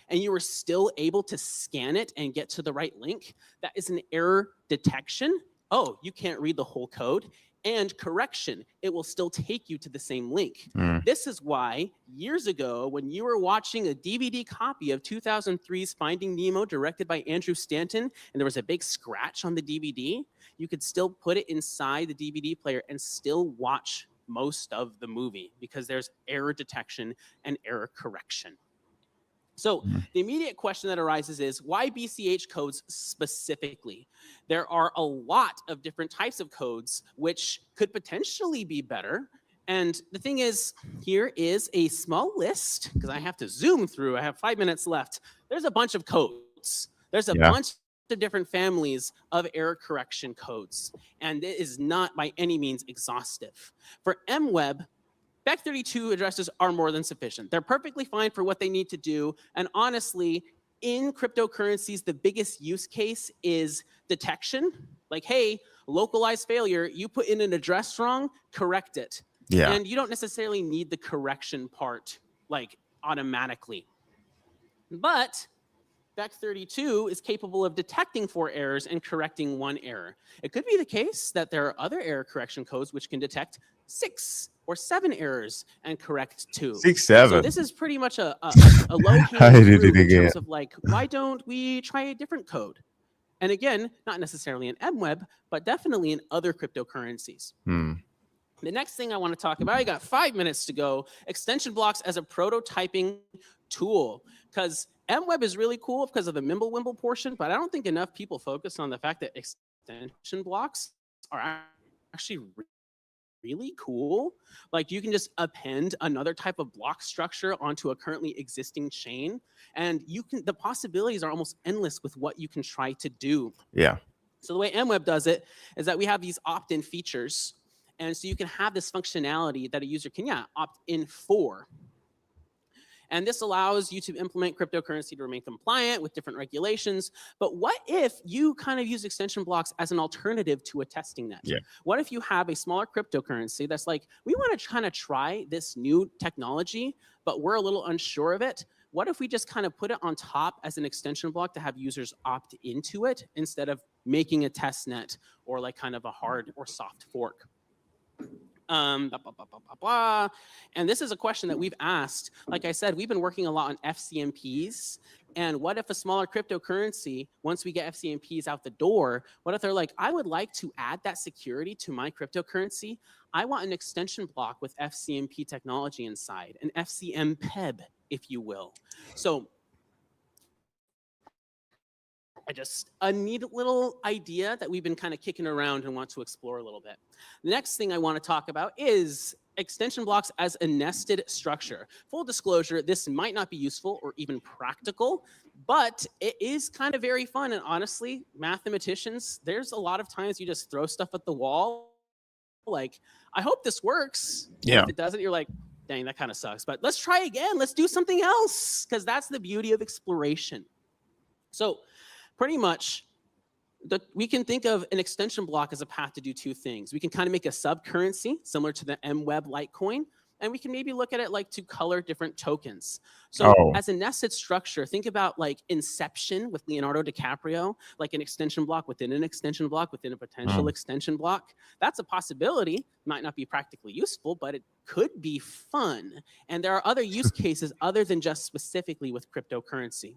and you were still able to scan it and get to the right link, that is an error detection. Oh, you can't read the whole code. And correction, it will still take you to the same link. This is why years ago, when you were watching a DVD copy of 2003's Finding Nemo directed by Andrew Stanton, and there was a big scratch on the DVD, you could still put it inside the DVD player and still watch most of the movie because there's error detection and error correction. So the immediate question that arises is, why BCH codes specifically? There are a lot of different types of codes which could potentially be better. And the thing is, here is a small list, because I have to zoom through. I have 5 minutes left. There's a bunch of codes. There's a bunch of different families of error correction codes. And it is not by any means exhaustive. For MWeb, Bech32 addresses are more than sufficient. They're perfectly fine for what they need to do. And honestly, in cryptocurrencies, the biggest use case is detection. Like, hey, localized failure, you put in an address wrong, correct it. Yeah. And you don't necessarily need the correction part, like, automatically. But Bech32 is capable of detecting 4 errors and correcting 1 error. It could be the case that there are other error correction codes which can detect 6 or 7 errors and correct 2. 6, 7. So this is pretty much a low-hanging fruit in terms of like, why don't we try a different code? And again, not necessarily in MWeb, but definitely in other cryptocurrencies. The next thing I want to talk about, I got 5 minutes to go, extension blocks as a prototyping tool. Because MWeb is really cool because of the Mimblewimble portion, but I don't think enough people focus on the fact that extension blocks are actually really cool. Like, you can just append another type of block structure onto a currently existing chain, and the possibilities are almost endless with what you can try to do. Yeah. So the way MWeb does it is that we have these opt-in features, and so you can have this functionality that a user can opt in for. And this allows you to implement cryptocurrency to remain compliant with different regulations. But what if you kind of use extension blocks as an alternative to a testing net? Yeah. What if you have a smaller cryptocurrency that's like, we want to kind of try this new technology, but we're a little unsure of it? What if we just kind of put it on top as an extension block to have users opt into it instead of making a test net or like kind of a hard or soft fork? And this is a question that we've asked. Like I said, we've been working a lot on FCMPs. And what if a smaller cryptocurrency, once we get FCMPs out the door, what if they're like, I would like to add that security to my cryptocurrency? I want an extension block with FCMP technology inside, an FCMPEB, if you will. So a neat little idea that we've been kind of kicking around and want to explore a little bit. The next thing I want to talk about is extension blocks as a nested structure. Full disclosure, this might not be useful or even practical, but it is kind of very fun. And honestly, mathematicians, there's a lot of times you just throw stuff at the wall. Like, I hope this works. Yeah. If it doesn't, you're like, dang, that kind of sucks. But let's try again. Let's do something else, because that's the beauty of exploration. So pretty much, we can think of an extension block as a path to do 2 things. We can kind of make a sub-currency similar to the MWeb Litecoin, And we can maybe look at it like to color different tokens. So as a nested structure, think about like Inception with Leonardo DiCaprio, like an extension block within an extension block within a potential extension block. That's a possibility. Might not be practically useful, but it could be fun. And there are other use cases other than just specifically with cryptocurrency.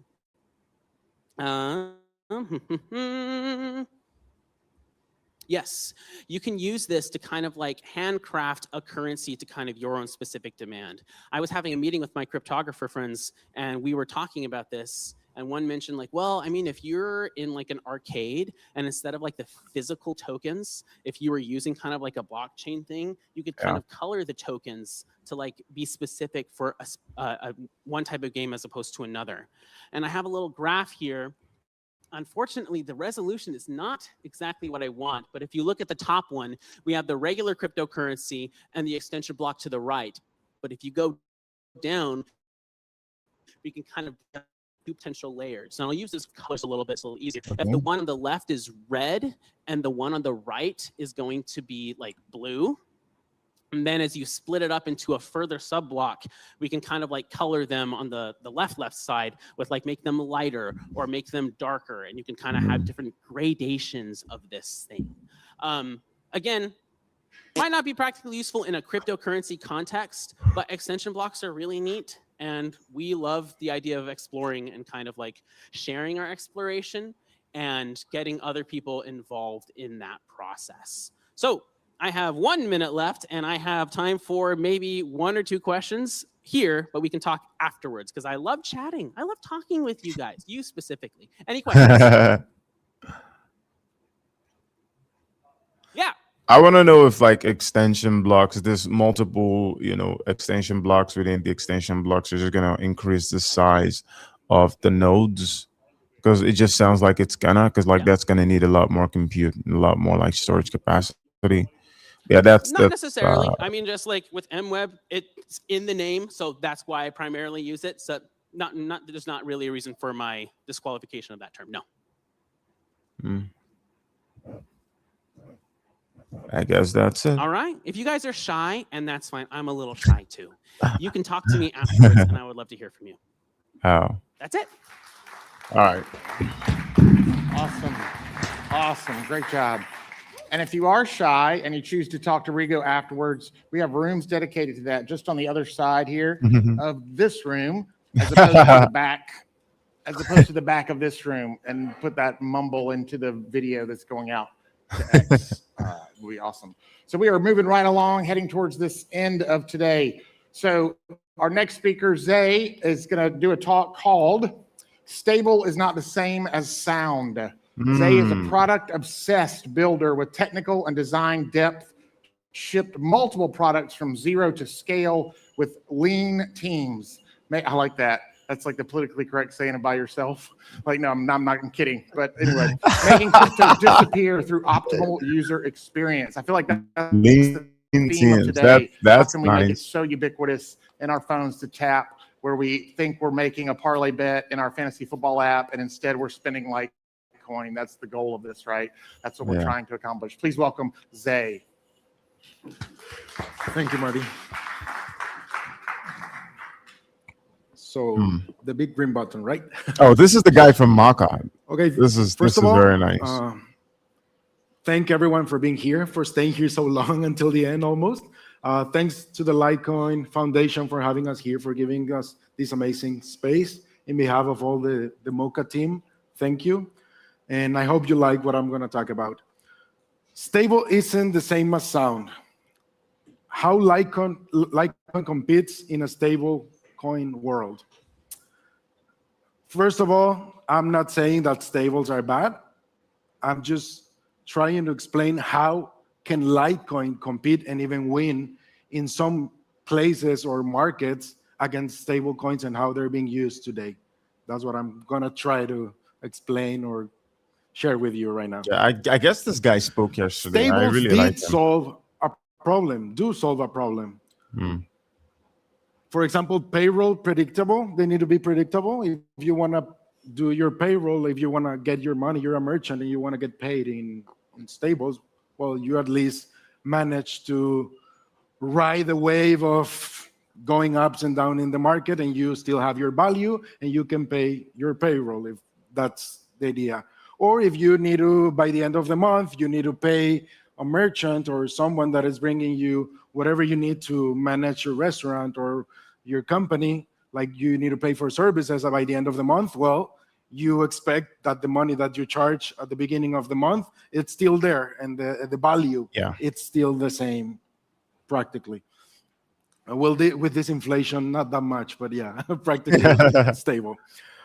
Yes, you can use this to kind of like handcraft a currency to kind of your own specific demand. I was having a meeting with my cryptographer friends and we were talking about this. And one mentioned like, well, I mean, if you're in like an arcade and instead of like the physical tokens, if you were using kind of like a blockchain thing, you could kind of color the tokens to like be specific for a one type of game as opposed to another. And I have a little graph here. Unfortunately, the resolution is not exactly what I want, but if you look at the top one, we have the regular cryptocurrency and the extension block to the right. But if you go down, we can kind of have two potential layers. And I'll use this colors a little bit, so a little easier. If the one on the left is red and the one on the right is going to be like blue, and then as you split it up into a further sub-block, we can kind of like color them on the left side with like make them lighter or make them darker. And you can kind of have different gradations of this thing. Again, might not be practically useful in a cryptocurrency context, but extension blocks are really neat. And we love the idea of exploring and kind of like sharing our exploration and getting other people involved in that process. So I have 1 minute left and I have time for maybe 1 or 2 questions here, but we can talk afterwards because I love chatting. I love talking with you guys, you specifically. Any questions? Yeah. I want to know if like extension blocks, there's multiple, extension blocks within the extension blocks are just going to increase the size of the nodes, because it just sounds like it's because that's going to need a lot more compute, a lot more like storage capacity. Yeah, that's not necessarily. I mean, just like with MWeb, it's in the name, so that's why I primarily use it. So there's not really a reason for my disqualification of that term. No. I guess that's it. All right. If you guys are shy, and that's fine, I'm a little shy too. You can talk to me afterwards, and I would love to hear from you. Oh. That's it. All right. Awesome. Great job. And if you are shy and you choose to talk to Rigo afterwards, we have rooms dedicated to that just on the other side here of this room, as opposed to the back of this room, and put that mumble into the video that's going out to X. It'll be awesome. So we are moving right along, heading towards this end of today. So our next speaker, Zay, is going to do a talk called "Stable is Not the Same as Sound." Zay is a product-obsessed builder with technical and design depth, shipped multiple products from zero to scale with lean teams. I like that. That's like the politically correct saying it by yourself. Like, no, I'm not kidding. But anyway, making crypto disappear through optimal user experience. I feel like that's the theme of today. That's How can we make it so ubiquitous in our phones to tap, where we think we're making a parlay bet in our fantasy football app, and instead we're spending like coin. That's the goal of this, right? That's what we're trying to accomplish. Please welcome Zay. Thank you, Marty. So the big green button, right? Oh, this is the guy from Maka. Okay. This is very nice. Thank everyone for being here, for staying here so long until the end almost. Thanks to the Litecoin Foundation for having us here, for giving us this amazing space. In behalf of all the Mocha team, thank you. And I hope you like what I'm going to talk about. Stable isn't the same as sound. How Litecoin competes in a stable coin world. First of all, I'm not saying that stables are bad. I'm just trying to explain how can Litecoin compete and even win in some places or markets against stable coins and how they're being used today. That's what I'm going to try to explain or share with you right now. Yeah, I guess this guy spoke yesterday. Stables I really like him. solve a problem. For example, payroll predictable. They need to be predictable. If you want to do your payroll, if you want to get your money, you're a merchant and you want to get paid in stables, well, you at least manage to ride the wave of going ups and down in the market, and you still have your value and you can pay your payroll, if that's the idea. Or if you need to, by the end of the month, you need to pay a merchant or someone that is bringing you whatever you need to manage your restaurant or your company, like you need to pay for services by the end of the month. Well, you expect that the money that you charge at the beginning of the month, it's still there, and the value, it's still the same practically. Well, with this inflation, not that much, but yeah, practically stable.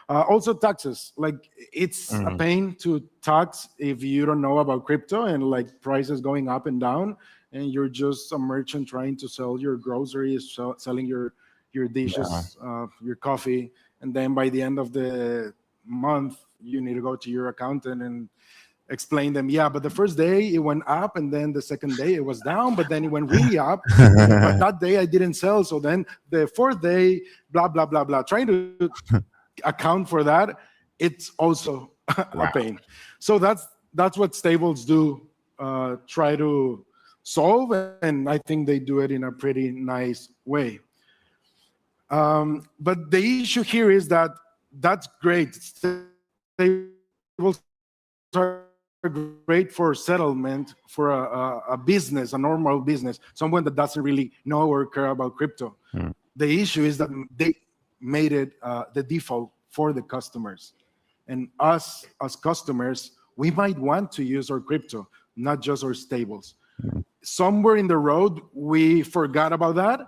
Also taxes, like it's a pain to tax if you don't know about crypto and like prices going up and down, and you're just a merchant trying to sell your groceries, selling your dishes, your coffee, and then by the end of the month, you need to go to your accountant and explain them, yeah, but the first day it went up, and then the second day it was down, but then it went really up. But that day I didn't sell, so then the fourth day, blah, blah, blah, blah. Trying to account for that, it's also a pain. So that's what stables do, try to solve, and I think they do it in a pretty nice way. But the issue here is that that's great. Stables are great for settlement for a business, a normal business, someone that doesn't really know or care about crypto. The issue is that they made it the default for the customers. And us as customers, we might want to use our crypto, not just our stables. Somewhere in the road, we forgot about that.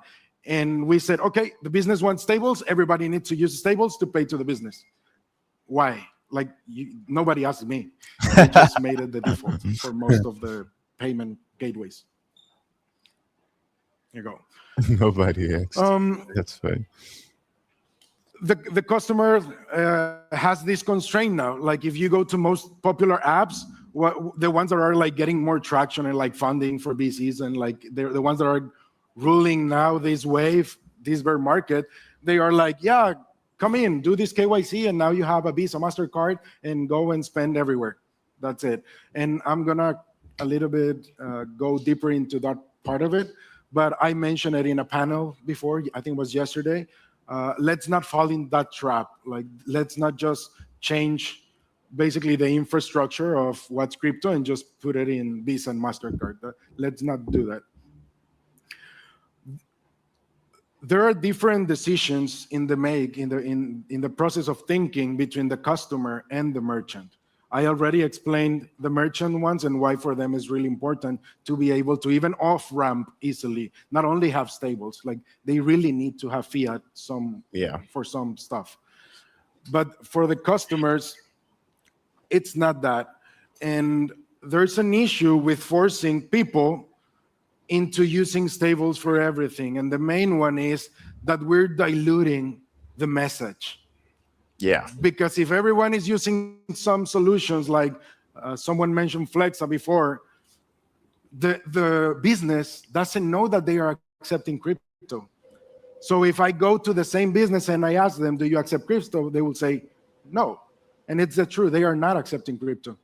And we said, okay, the business wants stables. Everybody needs to use stables to pay to the business. Why? Like, nobody asked me. I just made it the default for most of the payment gateways. Here you go. Nobody asked. That's fine. The customer has this constraint now. Like, if you go to most popular apps, the ones that are like getting more traction and like funding for VCs, and like they're the ones that are ruling now this wave, this bear market, they are like, yeah, come in, do this KYC, and now you have a Visa, MasterCard, and go and spend everywhere. That's it. And I'm gonna a little bit go deeper into that part of it, but I mentioned it in a panel before, I think it was yesterday. Let's not fall in that trap. Like, let's not just change basically the infrastructure of what's crypto and just put it in Visa and MasterCard. Let's not do that. There are different decisions in the process of thinking between the customer and the merchant. I already explained the merchant ones and why for them is really important to be able to even off-ramp easily, not only have stables, like they really need to have fiat for some stuff. But for the customers, it's not that. And there's an issue with forcing people into using stables for everything. And the main one is that we're diluting the message. Yeah. Because if everyone is using some solutions, like someone mentioned Flexa before, the business doesn't know that they are accepting crypto. So if I go to the same business and I ask them, do you accept crypto? They will say no. And it's the truth. They are not accepting crypto.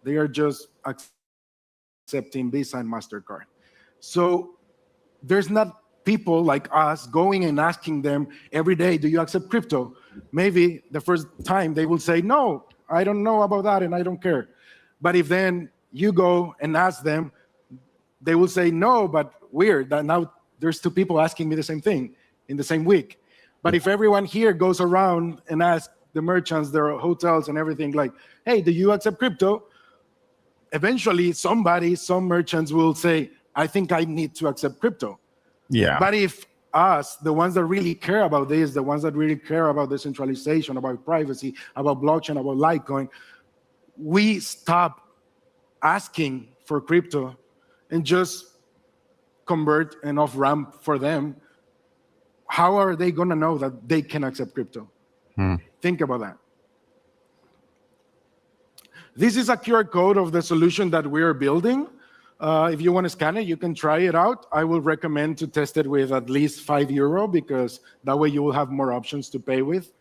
They are just accepting Visa and MasterCard. So there's not people like us going and asking them every day, do you accept crypto? Maybe the first time they will say, no, I don't know about that and I don't care. But if then you go and ask them, they will say, no, but weird, that now there's two people asking me the same thing in the same week. But if everyone here goes around and asks the merchants, their hotels and everything, like, hey, do you accept crypto? Eventually some merchants will say, I think I need to accept crypto. Yeah. But if us, the ones that really care about this, the ones that really care about decentralization, about privacy, about blockchain, about Litecoin, we stop asking for crypto and just convert an off-ramp for them, how are they going to know that they can accept crypto? Think about that. This is a QR code of the solution that we are building. If you want to scan it, you can try it out. I will recommend to test it with at least €5 because that way you will have more options to pay with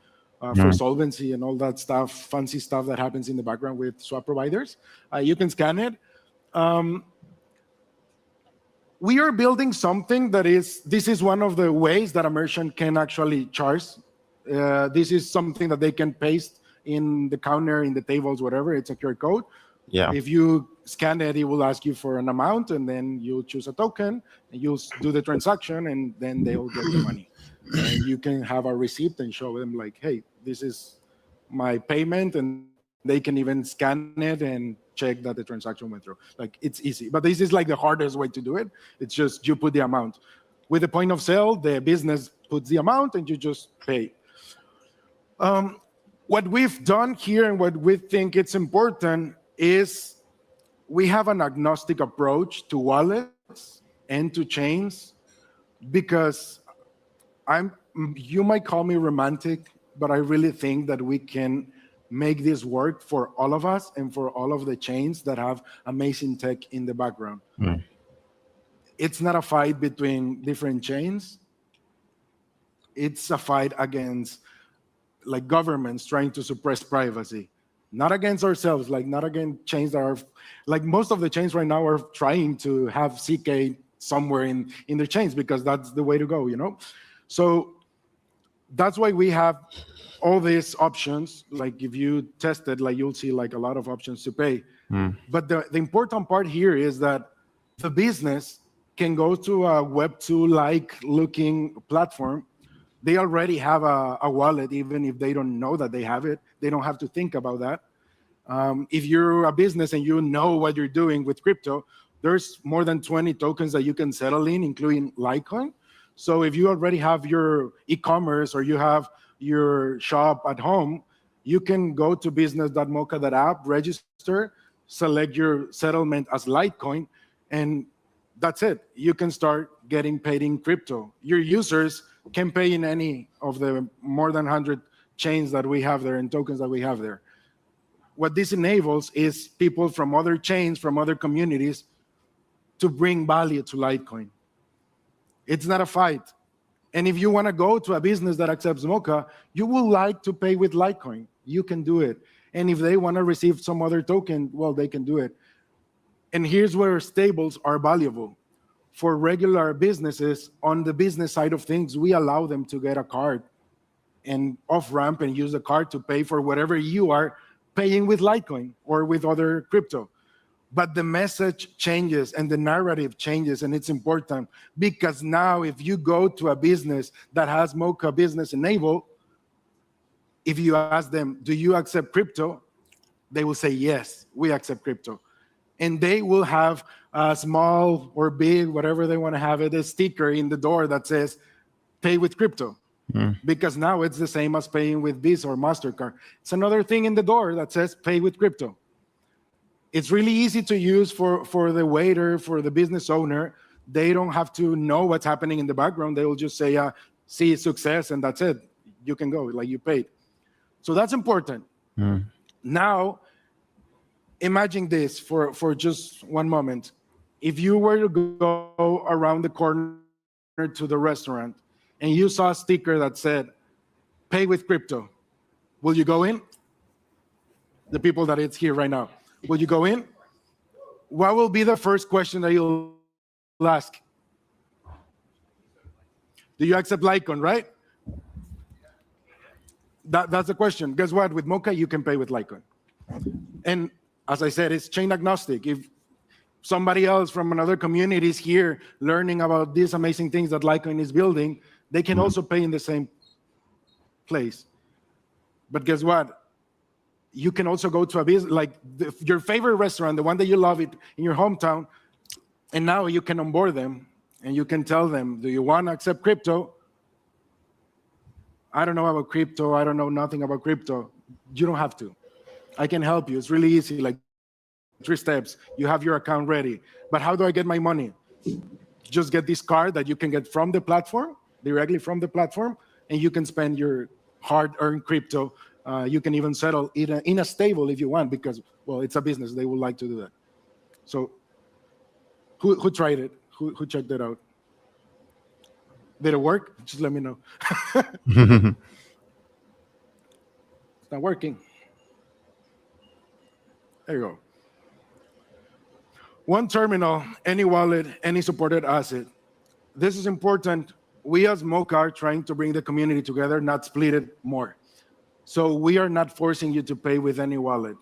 for solvency and all that stuff, fancy stuff that happens in the background with swap providers. You can scan it. we are building something this is one of the ways that a merchant can actually charge. This is something that they can paste in the counter, in the tables, whatever. It's a QR code. Yeah. If you scan it, it will ask you for an amount, and then you choose a token, and you do the transaction, and then they'll get the money. And you can have a receipt and show them like, hey, this is my payment, and they can even scan it and check that the transaction went through. Like, it's easy. But this is like the hardest way to do it. It's just you put the amount. With the point of sale, the business puts the amount and you just pay. What we've done here and what we think it's important is we have an agnostic approach to wallets and to chains, because you might call me romantic, but I really think that we can make this work for all of us and for all of the chains that have amazing tech in the background. It's not a fight between different chains. It's a fight against like governments trying to suppress privacy, not against ourselves, like not against chains that are like most of the chains right now are trying to have CK somewhere in their chains, because that's the way to go, you know? So that's why we have all these options. Like if you test it, like you'll see like a lot of options to pay. But the important part here is that the business can go to a Web2-like looking platform. They already have a wallet, even if they don't know that they have it. They don't have to think about that. If you're a business and you know what you're doing with crypto, there's more than 20 tokens that you can settle in, including Litecoin. So if you already have your e-commerce or you have your shop at home, you can go to business.mocha.app, register, select your settlement as Litecoin, and that's it. You can start getting paid in crypto. Your users can pay in any of the more than 100 chains that we have there and tokens that we have there. What this enables is people from other chains, from other communities, to bring value to Litecoin. It's not a fight. And if you want to go to a business that accepts Mocha, you will like to pay with Litecoin. You can do it. And if they want to receive some other token, well, they can do it. And here's where stables are valuable. For regular businesses, on the business side of things, we allow them to get a card and off-ramp and use the card to pay for whatever you are paying with Litecoin or with other crypto. But the message changes and the narrative changes, and it's important because now if you go to a business that has Mocha Business enabled, if you ask them, do you accept crypto? They will say, yes, we accept crypto. And they will have a small or big, whatever they want to have it, a sticker in the door that says, pay with crypto. Because now it's the same as paying with Visa or MasterCard. It's another thing in the door that says, pay with crypto. It's really easy to use for the waiter, for the business owner. They don't have to know what's happening in the background. They will just say, see success, and that's it. You can go, like you paid. So that's important. Now, imagine this for just one moment. If you were to go around the corner to the restaurant and you saw a sticker that said, pay with crypto, will you go in? The people that it's here right now, will you go in? What will be the first question that you'll ask? Do you accept Litecoin, right? That's the question. Guess what? With Mocha, you can pay with Litecoin. And as I said, it's chain agnostic. If somebody else from another community is here learning about these amazing things that Litecoin is building, they can also pay in the same place. But guess what? You can also go to a business, like your favorite restaurant, the one that you love it in your hometown, and now you can onboard them and you can tell them, do you want to accept crypto? I don't know about crypto. I don't know nothing about crypto. You don't have to. I can help you. It's really easy, like 3 steps. You have your account ready. But how do I get my money? Just get this card that you can get from the platform, directly from the platform, and you can spend your hard-earned crypto. You can even settle in a stable if you want, because, well, it's a business. They would like to do that. So who tried it? Who checked it out? Did it work? Just let me know. It's not working. There you go. One terminal, any wallet, any supported asset. This is important. We as Mocha are trying to bring the community together, not split it more. So we are not forcing you to pay with any wallet.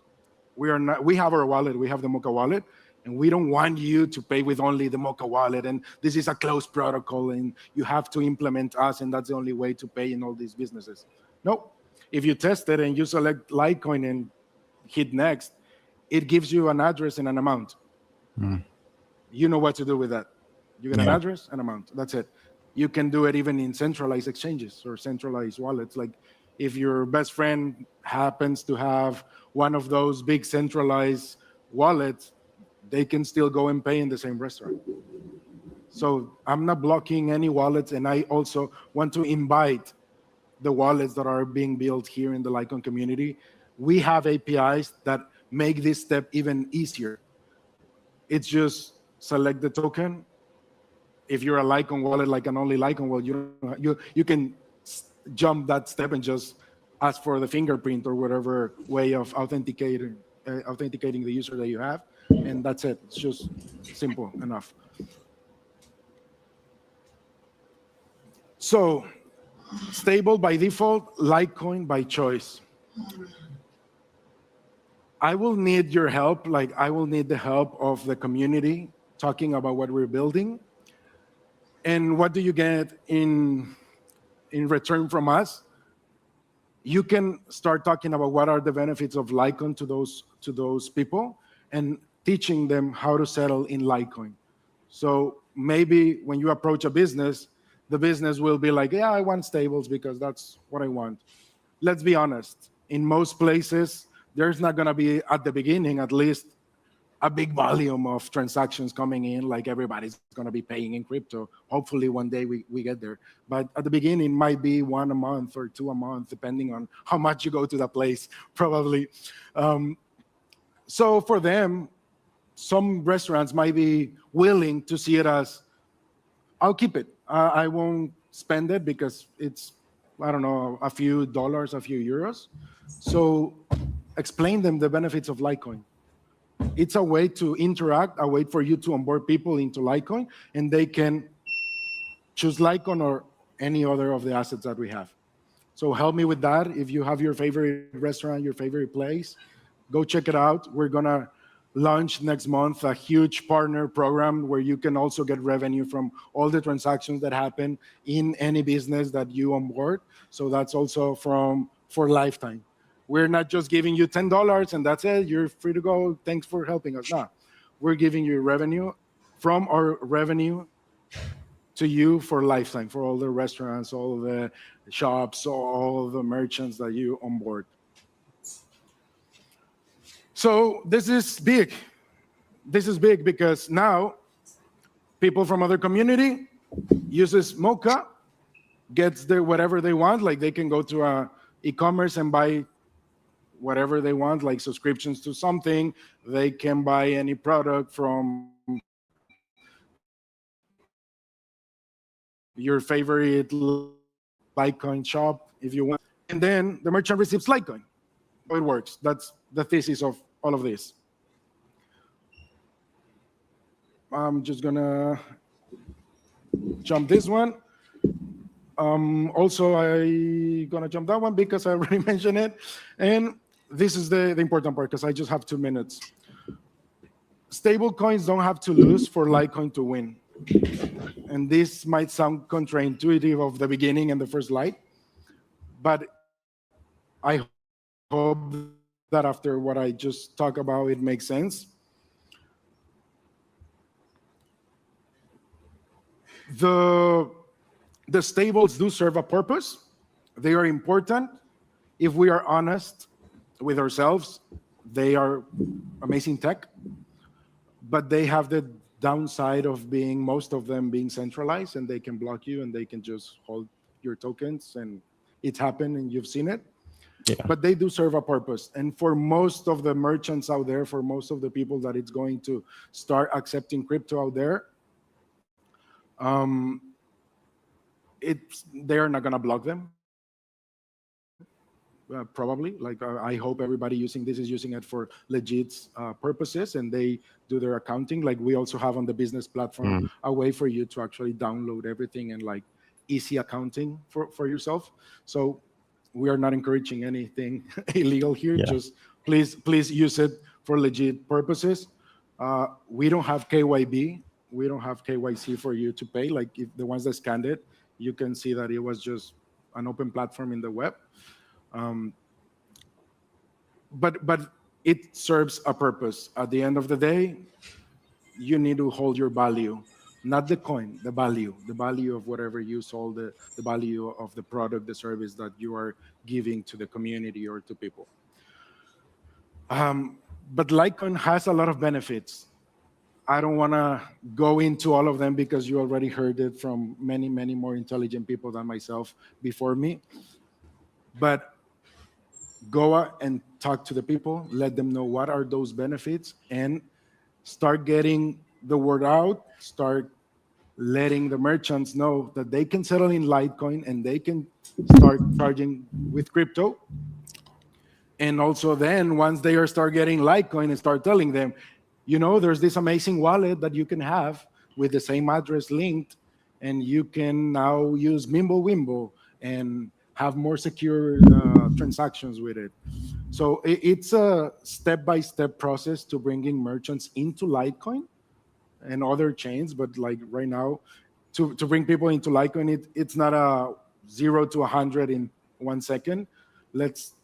We are not. We have our wallet. We have the Mocha wallet, and we don't want you to pay with only the Mocha wallet. And this is a closed protocol, and you have to implement us, and that's the only way to pay in all these businesses. No. If you test it and you select Litecoin and hit next, it gives you an address and an amount. You know what to do with that. You get an address, an amount. That's it. You can do it even in centralized exchanges or centralized wallets. Like if your best friend happens to have one of those big centralized wallets, they can still go and pay in the same restaurant. So I'm not blocking any wallets, and I also want to invite the wallets that are being built here in the Litecoin community. We have APIs that make this step even easier. It's just select the token. If you're a Litecoin wallet, like an only Litecoin wallet, you can jump that step and just ask for the fingerprint or whatever way of authenticating the user that you have, and that's it. It's just simple enough. So, stable by default, Litecoin by choice. I will need your help, like I will need the help of the community talking about what we're building. And what do you get in return from us? You can start talking about what are the benefits of Litecoin to those people and teaching them how to settle in Litecoin. So maybe when you approach a business, the business will be like, yeah, I want stables because that's what I want. Let's be honest. In most places, there's not going to be, at the beginning at least, a big volume of transactions coming in, like everybody's going to be paying in crypto. Hopefully one day we get there. But at the beginning, it might be one a month or two a month, depending on how much you go to the place, probably. So for them, some restaurants might be willing to see it as, I'll keep it. I won't spend it because it's, I don't know, a few dollars, a few euros. So explain them the benefits of Litecoin. It's a way to interact, a way for you to onboard people into Litecoin, and they can choose Litecoin or any other of the assets that we have. So help me with that. If you have your favorite restaurant, your favorite place, go check it out. We're going to launch next month a huge partner program where you can also get revenue from all the transactions that happen in any business that you onboard. So that's also for lifetime. We're not just giving you $10 and that's it. You're free to go. Thanks for helping us. No, we're giving you revenue from our revenue to you for lifetime, for all the restaurants, all the shops, all the merchants that you onboard. So this is big. This is big because now people from other community uses Mocha, gets whatever they want. Like they can go to a e-commerce and buy whatever they want, like subscriptions to something. They can buy any product from your favorite Litecoin shop if you want. And then the merchant receives Litecoin. How it works. That's the thesis of all of this. I'm just gonna jump this one. Also, I'm gonna jump that one because I already mentioned it. And this is the important part because I just have 2 minutes. Stable coins don't have to lose for Litecoin to win. And this might sound counterintuitive of the beginning and the first slide, but I hope that after what I just talked about, it makes sense. The stables do serve a purpose. They are important. If we are honest with ourselves, they are amazing tech, but they have the downside of being, most of them being centralized, and they can block you and they can just hold your tokens, and it's happened and you've seen it. Yeah. But they do serve a purpose. And for most of the merchants out there, for most of the people that it's going to start accepting crypto out there, they are not going to block them. probably. Like I hope everybody using this is using it for legit purposes, and they do their accounting. Like we also have on the business platform a way for you to actually download everything and like easy accounting for yourself. So we are not encouraging anything illegal here. Yeah. Just please use it for legit purposes. We don't have KYB. We don't have KYC for you to pay. Like if the ones that scanned it, you can see that it was just an open platform in the web. But it serves a purpose. At the end of the day, you need to hold your value, not the coin, the value of whatever you sold, the value of the product, the service that you are giving to the community or to people. But Litecoin has a lot of benefits. I don't want to go into all of them because you already heard it from many more intelligent people than myself before me. But go out and talk to the people, let them know what are those benefits, and start getting the word out, start letting the merchants know that they can settle in Litecoin and they can start charging with crypto. And also then once they start getting Litecoin and start telling them, you know, there's this amazing wallet that you can have with the same address linked, and you can now use Mimblewimble and have more secure transactions with it. So it's a step-by-step process to bringing merchants into Litecoin and other chains. But like right now, to bring people into Litecoin, it's not a 0 to 100 in 1 second. Let's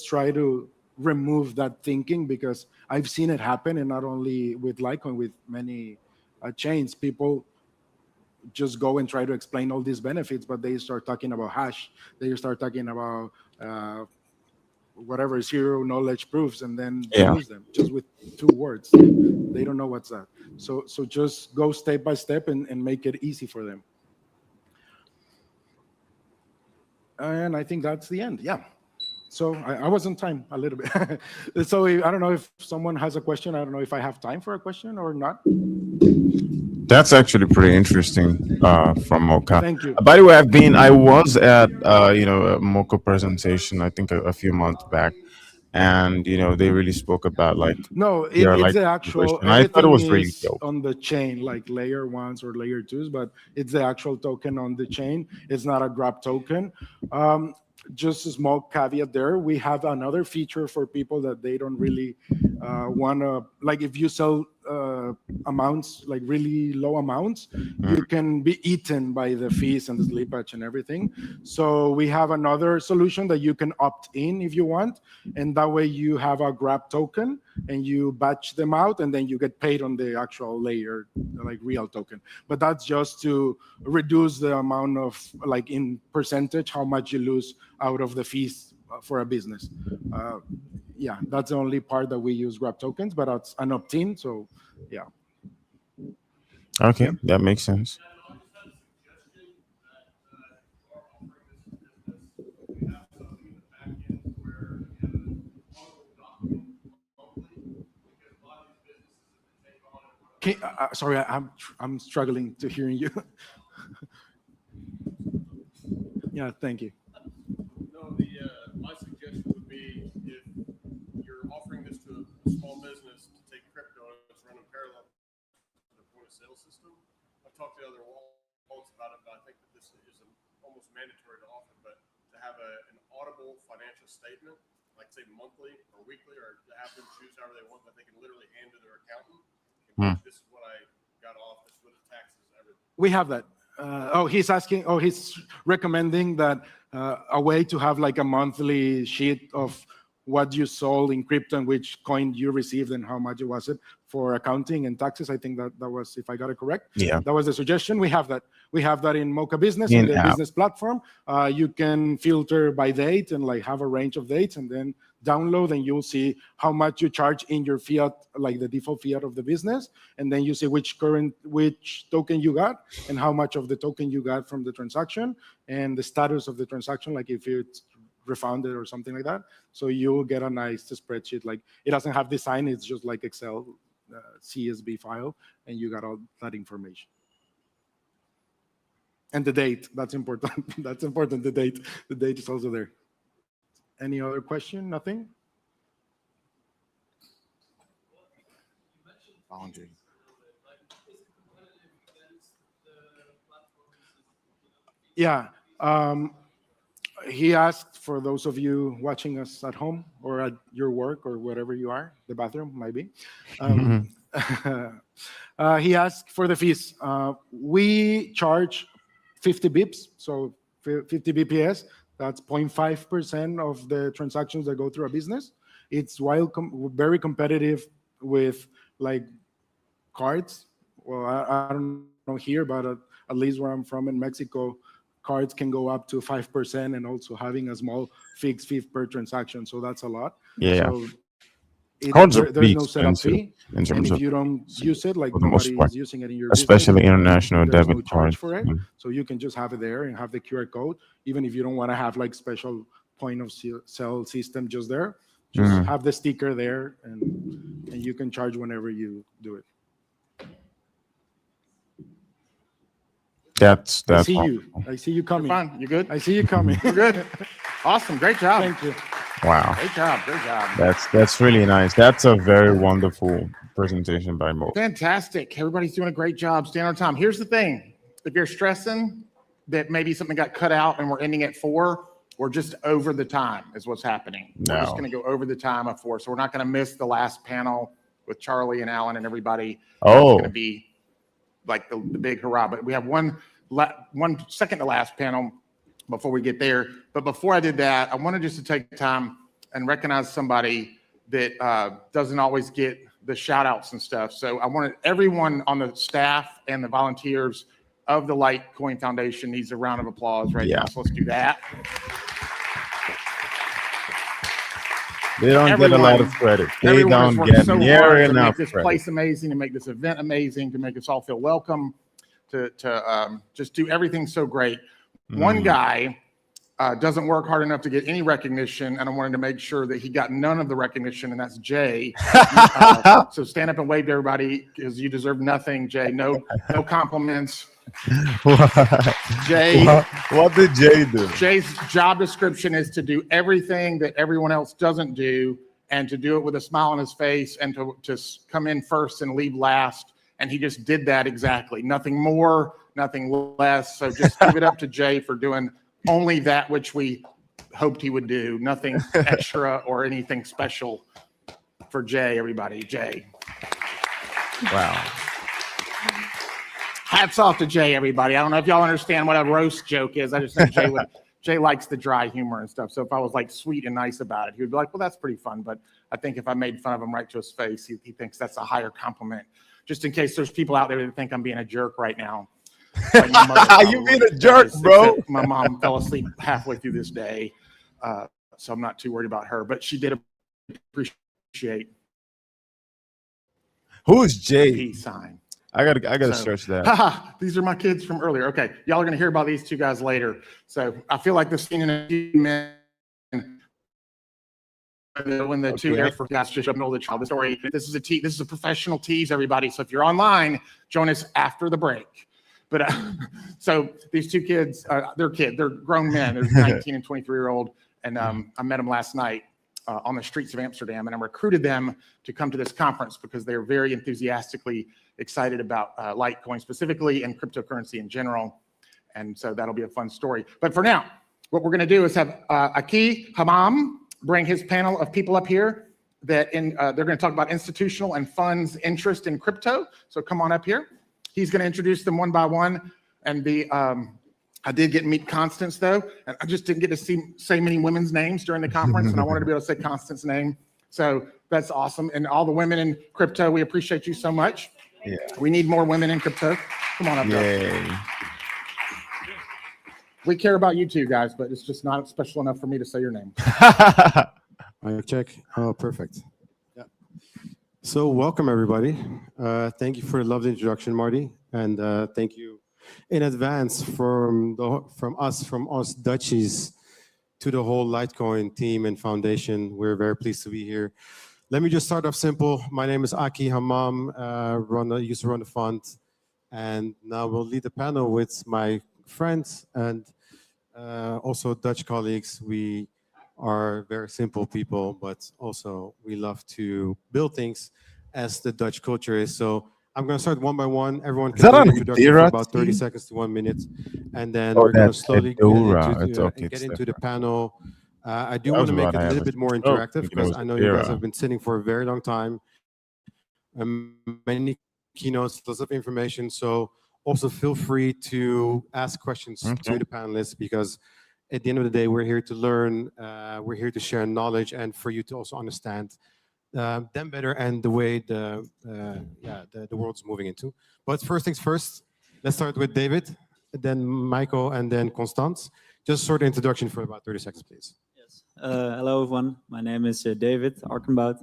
try to remove that thinking, because I've seen it happen, and not only with Litecoin, with many chains. People just go and try to explain all these benefits, but they start talking about hash, they start talking about whatever zero knowledge proofs, and then they lose them just with 2 words. They don't know what's that. So just go step by step and make it easy for them. And I think that's the end. Yeah. So I was on time a little bit. So I don't know if someone has a question. I don't know if I have time for a question or not. That's actually pretty interesting from Mocha. Thank you. By the way, I was at a Mocha presentation, I think a few months back, and they really spoke about like No, their it's like the actual, situation. I thought it everything was really is dope. on the chain, like layer 1s or layer 2s, but it's the actual token on the chain. It's not a grab token. Just a small caveat there. We have another feature for people that they don't really want to, like if you sell amounts, like really low amounts, you can be eaten by the fees and the slippage and everything. So we have another solution that you can opt in if you want, and that way you have a grab token and you batch them out, and then you get paid on the actual layer, like real token. But that's just to reduce the amount of, like in percentage, how much you lose out of the fees for a business. Yeah, that's the only part that we use grab tokens, but it's an opt-in. So yeah. Okay, that makes sense. Sorry, I'm struggling to hearing you. Yeah, thank you. No, my suggestion would be if you're offering this to a small business to take crypto and it's running parallel to the point of sale system. I've talked to other wallets about it, but I think that this is almost mandatory to offer. But to have an audible financial statement, like say monthly or weekly, or to have them choose however they want, but they can literally hand to their accountant. This is what I got off. This is what the taxes, everything. We have that. He's recommending that a way to have like a monthly sheet of what you sold in crypto and which coin you received and how much it was it for accounting and taxes. I think that was, if I got it correct. Yeah. That was the suggestion. We have that. We have that in Mocha Business, In in the app. business platform. You can filter by date and like have a range of dates, and then download, and you'll see how much you charge in your fiat, like the default fiat of the business. And then you see which token you got and how much of the token you got from the transaction and the status of the transaction, like if it's refunded or something like that. So you'll get a nice spreadsheet. Like it doesn't have design, it's just like Excel CSV file, and you got all that information. And the date, that's important. That's important, the date is also there. Any other question? Nothing? Volunteer. Yeah. He asked for those of you watching us at home or at your work or wherever you are, the bathroom might be. He asked for the fees. We charge 50 bips, so 50 BPS. That's 0.5% of the transactions that go through a business. It's very competitive with like cards. Well, I don't know here, but at least where I'm from in Mexico, cards can go up to 5% and also having a small fixed fee per transaction. So that's a lot. Yeah. So Cards are there's pretty no setup expensive fee. in And terms if of, you don't use it, like for the most nobody part, is using it in your especially business, international there's no debit charge cards. for it. So you can just have it there and have the QR code, even if you don't want to have like special point of sale system just there. Just have the sticker there, and you can charge whenever you do it. That's I see awesome. you. I see you coming. Fine. You good? I see you coming. You're good. Awesome. Great job. Thank you. Wow. Great job. Great job. That's really nice. That's a very wonderful presentation by Mo. Fantastic. Everybody's doing a great job. Stand on time. Here's the thing. If you're stressing that maybe something got cut out and we're ending at 4, we're just over the time is what's happening. We're just No. going to go over the time of 4. So we're not going to miss the last panel with Charlie and Alan and everybody. Oh. It's going to be like the big hurrah. But we have one second to last panel before we get there. But before I did that, I wanted just to take time and recognize somebody that doesn't always get the shout outs and stuff. So I wanted everyone on the staff and the volunteers of the Litecoin Foundation needs a round of applause right now. So let's do that. They don't get a lot of credit. They Everyone has don't worked get so near hard to enough make this credit. place amazing, to make this event amazing, to make us all feel welcome, to just do everything so great. One guy doesn't work hard enough to get any recognition, and I wanted to make sure that he got none of the recognition, and that's Jay. So stand up and wave to everybody, because you deserve nothing, Jay. No compliments. Jay. What did Jay do? Jay's job description is to do everything that everyone else doesn't do, and to do it with a smile on his face, and to come in first and leave last. And he just did that exactly. Nothing more, nothing less. So just give it up to Jay for doing only that which we hoped he would do. Nothing extra or anything special for Jay, everybody. Jay. Wow. Hats off to Jay, everybody. I don't know if y'all understand what a roast joke is. I just think Jay likes the dry humor and stuff. So if I was like sweet and nice about it, he would be like, well, that's pretty fun. But I think if I made fun of him right to his face, he thinks that's a higher compliment. Just in case there's people out there that think I'm being a jerk right now. Like my mother You being a jerk, bro. My mom fell asleep halfway through this day. So I'm not too worried about her, but she did appreciate Who's Jay? peace sign. I gotta search that. Haha, these are my kids from earlier. Okay, y'all are gonna hear about these two guys later. So I feel like the scene in a few minutes when the two Air Force guys just know the story. This is a professional tease, everybody. So if you're online, join us after the break. But so these two kids, they're grown men. They're 19 and 23-year-old, and I met them last night on the streets of Amsterdam, and I recruited them to come to this conference because they're very enthusiastically excited about Litecoin specifically and cryptocurrency in general. And so that'll be a fun story. But for now, what we're going to do is have Aki Hammam bring his panel of people up here that they're going to talk about institutional and funds interest in crypto. So come on up here. He's going to introduce them one by one. And I did get to meet Constance, though, and I just didn't get to say many women's names during the conference, and I wanted to be able to say Constance's name. So that's awesome. And all the women in crypto, we appreciate you so much. Yeah. We need more women in crypto. Come on up. Yay. We care about you too, guys, but it's just not special enough for me to say your name. Mic check. Oh, perfect. Yeah. So welcome, everybody. Thank you for the lovely introduction, Marty, and thank you in advance from us Dutchies to the whole Litecoin team and foundation. We're very pleased to be here. Let me just start off simple. My name is Aki Hammam. Used to run the fund, and now we'll lead the panel with my friends and also Dutch colleagues. We are very simple people, but also we love to build things as the Dutch culture is. So I'm going to start one by one. Everyone Is can that do an an introduction for Idira about 30 tea? seconds to 1 minute, and then Oh, we're going to that's slowly Edora. It's okay. get It's into the different. panel. I do I want was to make about it to a have little a bit more stroke interactive thinking it because was I know you guys Idira. have been sitting for a very long time. Many keynotes, lots of information. So also feel free to ask questions Okay. to the panelists because at the end of the day, we're here to learn, we're here to share knowledge, and for you to also understand them better and the way the world's moving into. But first things first, let's start with David, then Michael, and then Constance. Just sort of introduction for about 30 seconds, please. Yes. Hello, everyone. My name is David Arkenbout,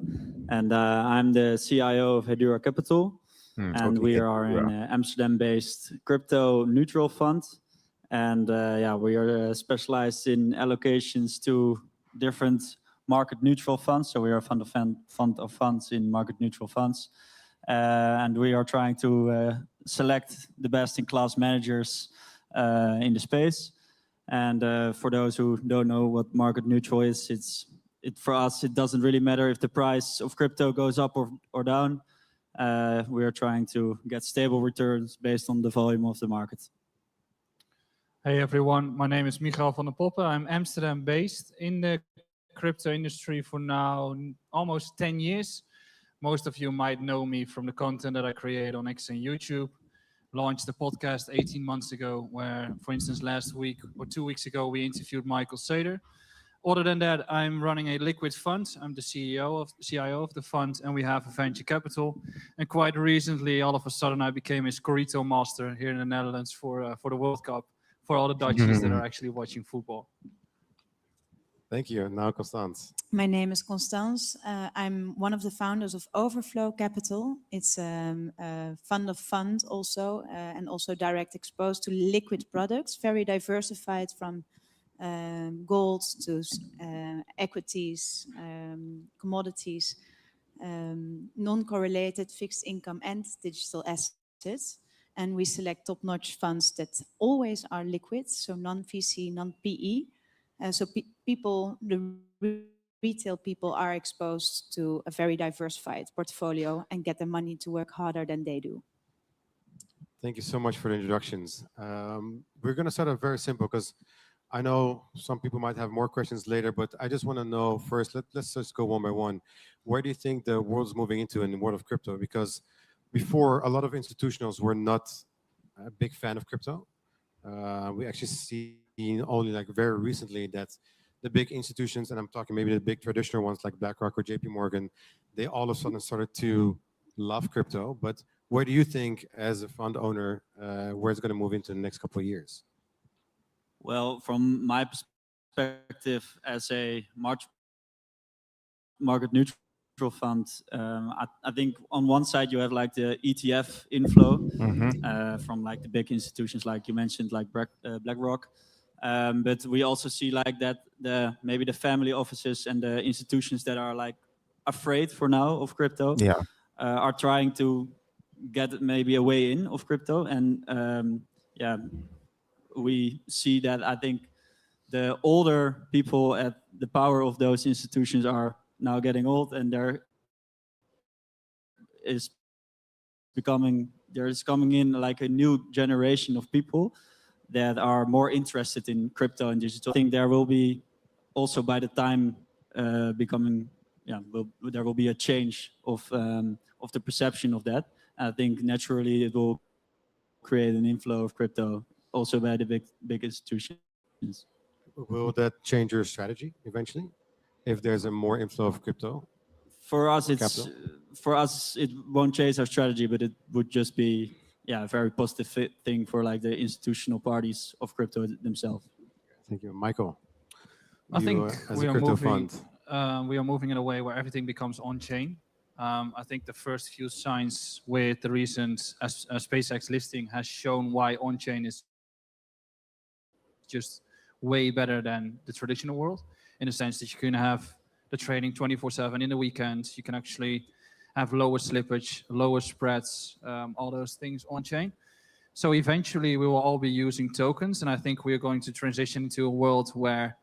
and I'm the CIO of Hedura Capital. And Okay, we are an Edora. Amsterdam-based crypto neutral fund. And yeah, we are specialized in allocations to different market neutral funds. So we are a fund of funds in market neutral funds. And we are trying to select the best in class managers in the space. And for those who don't know what market neutral is, for us, it doesn't really matter if the price of crypto goes up or down. We are trying to get stable returns based on the volume of the market. Hey everyone, my name is Michael van der Poppen. I'm Amsterdam based in the crypto industry for now almost 10 years. Most of you might know me from the content that I create on X and YouTube. Launched the podcast 18 months ago where, for instance, last week or 2 weeks ago, we interviewed Michael Sater. Other than that, I'm running a liquid fund. I'm the CIO of the fund, and we have a venture capital. And quite recently, all of a sudden, I became a Scorito master here in the Netherlands for the World Cup for all the Dutchies that are actually watching football. Thank you. Now, Constance. My name is Constance. I'm one of the founders of Overflow Capital. It's a fund of funds also, and also direct exposed to liquid products, very diversified from gold to equities, commodities, non-correlated fixed income and digital assets. And we select top-notch funds that always are liquid, so non-VC, non-PE. So people, the retail people are exposed to a very diversified portfolio and get the money to work harder than they do. Thank you so much for the introductions. We're going to start off very simple because I know some people might have more questions later, but I just want to know first, let's just go one by one. Where do you think the world's moving into in the world of crypto? Because before, a lot of institutionals were not a big fan of crypto. We actually seen only like very recently that the big institutions, and I'm talking maybe the big traditional ones like BlackRock or JP Morgan, they all of a sudden started to love crypto. But where do you think, as a fund owner, where it's going to move into the next couple of years? Well, from my perspective as a market neutral fund, I think on one side you have like the ETF inflow from like the big institutions like you mentioned, like BlackRock. But we also see like that maybe the family offices and the institutions that are like afraid for now of crypto are trying to get maybe a way in of crypto. And yeah, we see that I think the older people at the power of those institutions are now getting old, and there is coming in like a new generation of people that are more interested in crypto and digital. I think there will be also by the time there will be a change of the perception of that. I think naturally it will create an inflow of crypto also by the big institutions. Will that change your strategy eventually, if there's a more inflow of crypto? For us, it won't change our strategy, but it would just be a very positive thing for like the institutional parties of crypto themselves. Thank you, Michael. I think we are moving in a way where everything becomes on-chain. I think the first few signs with the recent SpaceX listing has shown why on-chain is just way better than the traditional world, in the sense that you can have the trading 24/7 in the weekends. You can actually have lower slippage, lower spreads, all those things on-chain. So eventually we will all be using tokens, and I think we are going to transition into a world where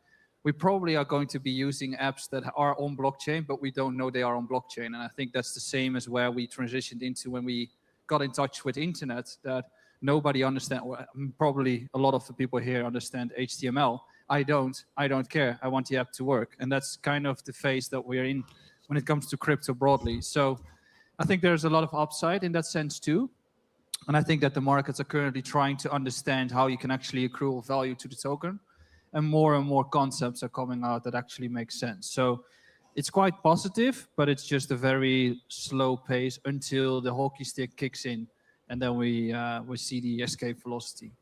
we probably are going to be using apps that are on blockchain, but we don't know they are on blockchain. And I think that's the same as where we transitioned into when we got in touch with internet, that nobody understand, well, probably a lot of the people here understand HTML. I don't care. I want the app to work. And that's kind of the phase that we're in when it comes to crypto broadly. So I think there's a lot of upside in that sense too. And I think that the markets are currently trying to understand how you can actually accrue value to the token. And more concepts are coming out that actually make sense. So it's quite positive, but it's just a very slow pace until the hockey stick kicks in. And then we see the escape velocity.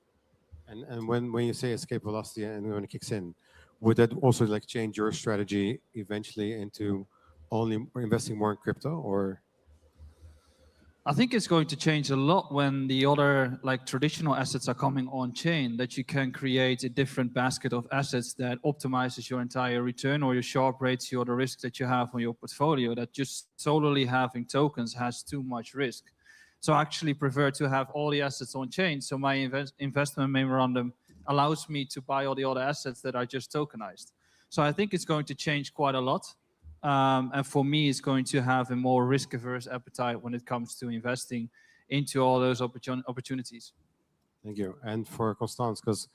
And when you say escape velocity and when it kicks in, would that also like change your strategy eventually into only investing more in crypto, or? I think it's going to change a lot when the other like traditional assets are coming on chain, that you can create a different basket of assets that optimizes your entire return or your Sharpe ratio or the risk that you have on your portfolio, that just solely having tokens has too much risk. So I actually prefer to have all the assets on chain. So my investment memorandum allows me to buy all the other assets that are just tokenized. So I think it's going to change quite a lot. And for me, it's going to have a more risk-averse appetite when it comes to investing into all those opportunities. Thank you. And for Constance, because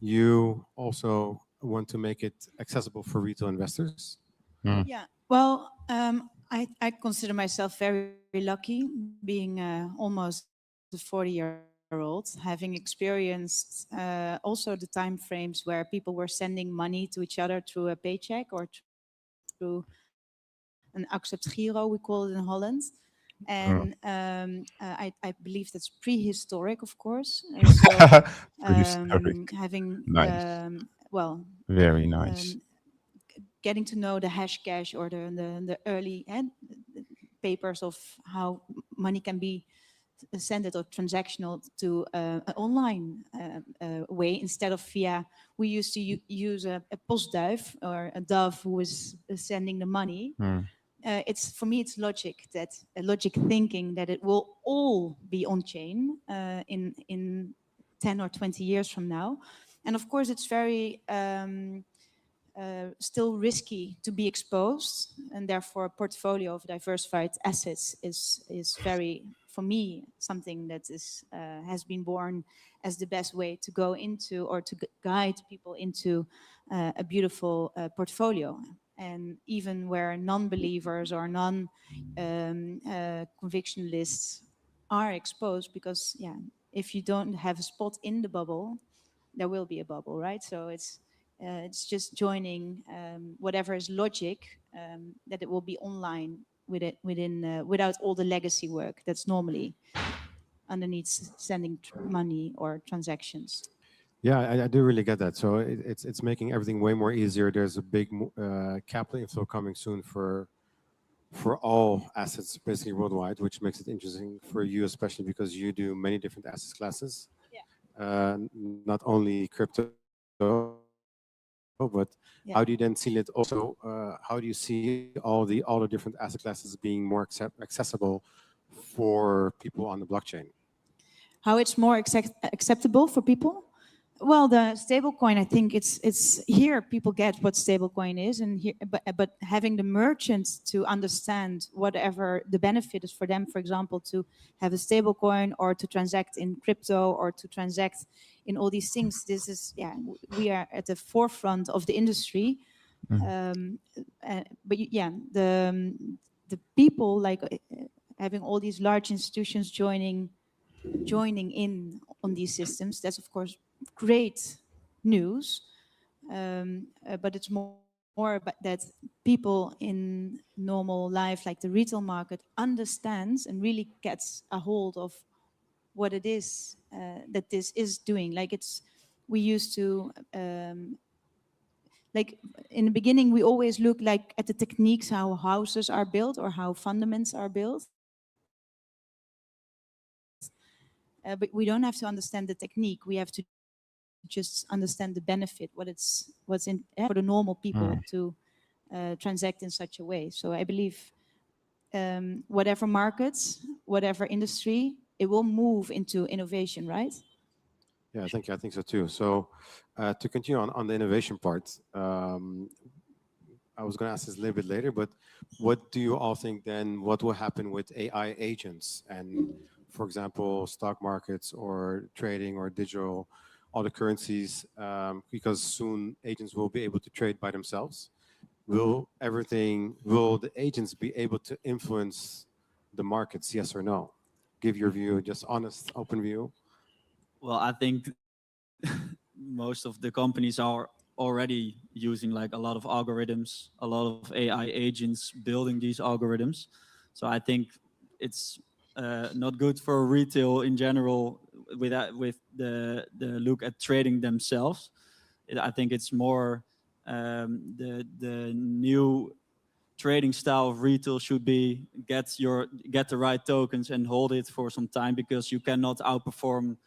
you also want to make it accessible for retail investors. Yeah, well, I consider myself very lucky, being almost a 40-year-old, having experienced also the time frames where people were sending money to each other through a paycheck or through an accept giro, we call it in Holland. And I believe that's prehistoric, of course. So having, nice. well, Very nice. getting to know the hash cash or the early papers of how money can be sent it or transactional to an online way instead of via, we used to use a postduif or a dove who was sending the money. It's, for me, it's logic thinking that it will all be on chain in 10 or 20 years from now. And of course, it's very still risky to be exposed, and therefore a portfolio of diversified assets is very, for me, something that is has been born as the best way to go into or to guide people into a beautiful portfolio. And even where non-believers or non-conviction lists are exposed, because if you don't have a spot in the bubble, there will be a bubble, right? So it's just joining whatever is logic, that it will be online without all the legacy work that's normally underneath sending money or transactions. Yeah, I do really get that. So it's making everything way more easier. There's a big capital inflow coming soon for all assets basically worldwide, which makes it interesting for you, especially because you do many different asset classes. Yeah. Not only crypto, but how do you then see it also? How do you see all the different asset classes being more accessible for people on the blockchain? How it's more acceptable for people? Well, the stablecoin, I think it's here people get what stablecoin is, and here, but having the merchants to understand whatever the benefit is for them, for example, to have a stablecoin or to transact in crypto or to transact in all these things. This is, we are at the forefront of the industry. But the people, like having all these large institutions joining in on these systems, that's of course great news, but it's more about that people in normal life, like the retail market, understands and really gets a hold of what it is that this is doing. Like we used to, like in the beginning, we always look like at the techniques, how houses are built or how fundaments are built. But we don't have to understand the technique. We have to just understand the benefit, what's in for the normal people to transact in such a way. So I believe whatever markets, whatever industry, it will move into innovation, right? Yeah, thank you. I think so too. So to continue on the innovation part, I was going to ask this a little bit later, but what do you all think then? What will happen with AI agents and, for example, stock markets or trading or digital, all the currencies? Because soon agents will be able to trade by themselves. Will the agents be able to influence the markets? Yes or no? Give your view, just honest, open view. Well, I think most of the companies are already using like a lot of algorithms, a lot of AI agents building these algorithms. So I think it's not good for retail in general with the look at trading themselves. I think it's more the new trading style of retail should be get the right tokens and hold it for some time, because you cannot outperform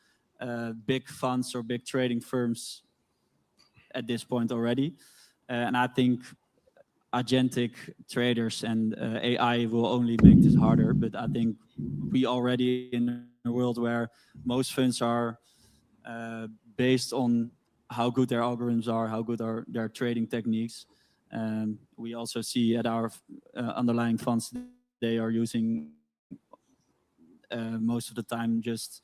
big funds or big trading firms at this point already. And I think agentic traders and AI will only make this harder. But I think we already in a world where most funds are based on how good their algorithms are, how good are their trading techniques. We also see at our underlying funds, they are using most of the time just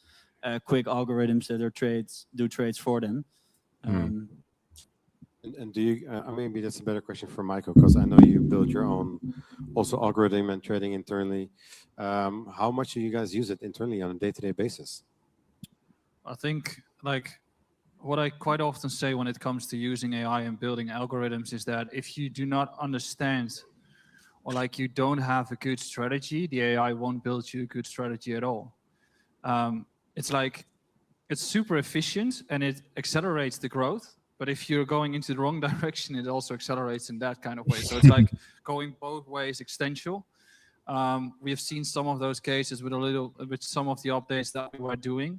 quick algorithms that do trades for them. And do you, maybe that's a better question for Michael, because I know you build your own also algorithm and trading internally. How much do you guys use it internally on a day-to-day basis? I think like what I quite often say when it comes to using AI and building algorithms is that if you do not understand or like you don't have a good strategy, the AI won't build you a good strategy at all. It's like it's super efficient and it accelerates the growth. But if you're going into the wrong direction, it also accelerates in that kind of way. So it's like going both ways exponential. We have seen some of those cases with some of the updates that we were doing.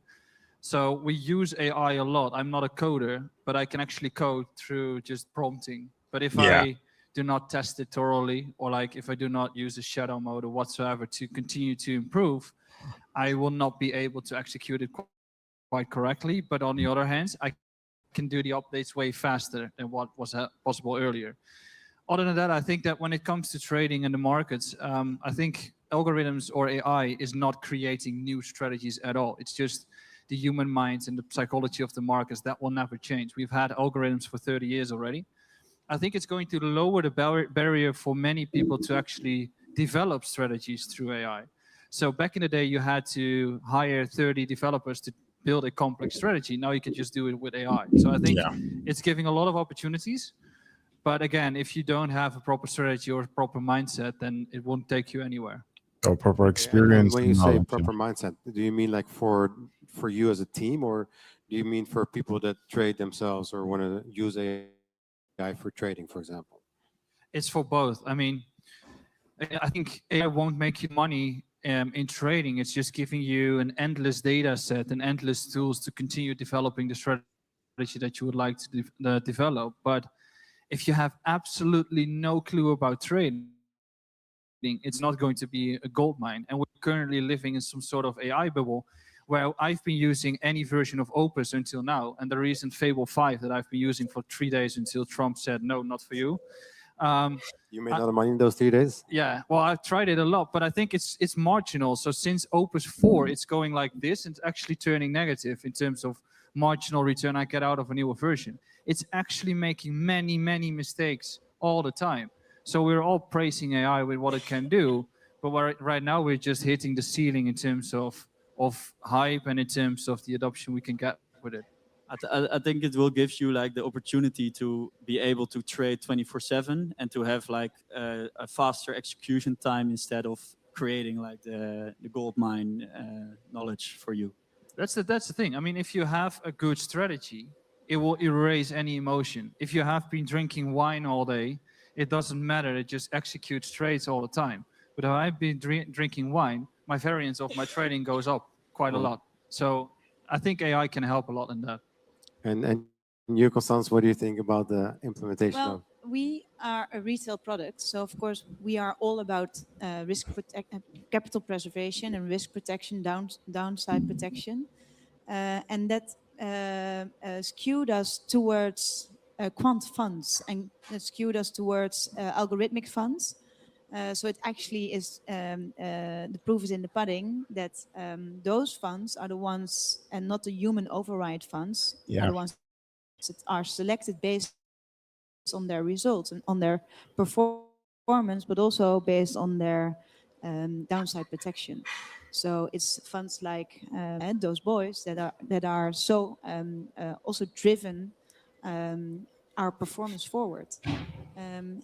So we use AI a lot. I'm not a coder, but I can actually code through just prompting. But if I do not test it thoroughly, or like if I do not use a shadow mode or whatsoever to continue to improve, I will not be able to execute it quite correctly. But on the other hand, I can do the updates way faster than what was possible earlier. Other than that, I think that when it comes to trading in the markets, I think algorithms or AI is not creating new strategies at all. It's just the human minds and the psychology of the markets that will never change. We've had algorithms for 30 years already. I think it's going to lower the barrier for many people to actually develop strategies through AI. So back in the day, you had to hire 30 developers to build a complex strategy. Now you can just do it with AI. So I think it's giving a lot of opportunities. But again, if you don't have a proper strategy or a proper mindset, then it won't take you anywhere. So proper experience. And when you say proper mindset, do you mean like for you as a team, or do you mean for people that trade themselves or want to use AI for trading, for example? It's for both. I mean, I think AI won't make you money in trading. It's just giving you an endless data set and endless tools to continue developing the strategy that you would like to develop. But if you have absolutely no clue about trading, it's not going to be a gold mine. And we're currently living in some sort of AI bubble where I've been using any version of Opus until now. And the recent Fable 5 that I've been using for 3 days until Trump said, no, not for you. You made a lot of money in those 3 days? Yeah, well, I've tried it a lot, but I think it's marginal. So since Opus 4, it's going like this, and it's actually turning negative in terms of marginal return I get out of a newer version. It's actually making many, many mistakes all the time. So we're all praising AI with what it can do, but right now we're just hitting the ceiling in terms of hype and in terms of the adoption we can get with it. I think it will give you like the opportunity to be able to trade 24/7 and to have like a faster execution time instead of creating like the gold mine knowledge for you. That's the thing. I mean, if you have a good strategy, it will erase any emotion. If you have been drinking wine all day, it doesn't matter. It just executes trades all the time. But if I've been drinking wine, my variance of my trading goes up quite a lot. So I think AI can help a lot in that. And you, Constance, what do you think about the implementation of? Well, we are a retail product, so of course we are all about capital preservation and risk protection, downside protection, and that skewed us towards quant funds and skewed us towards algorithmic funds. So it actually is, the proof is in the pudding that those funds are the ones, and not the human override funds, are the ones that are selected based on their results and on their performance, but also based on their downside protection. So it's funds like and those boys that are so also driven our performance forward.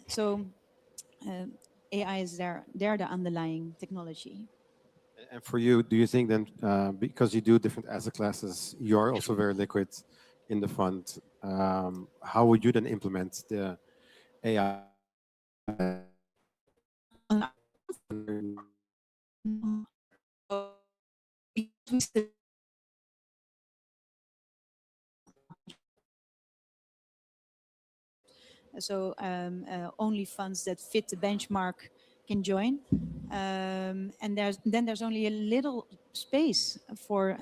So AI is they're the underlying technology. And for you, do you think then, because you do different asset classes, you're also very liquid in the fund, how would you then implement the AI? So only funds that fit the benchmark can join, and there's only a little space for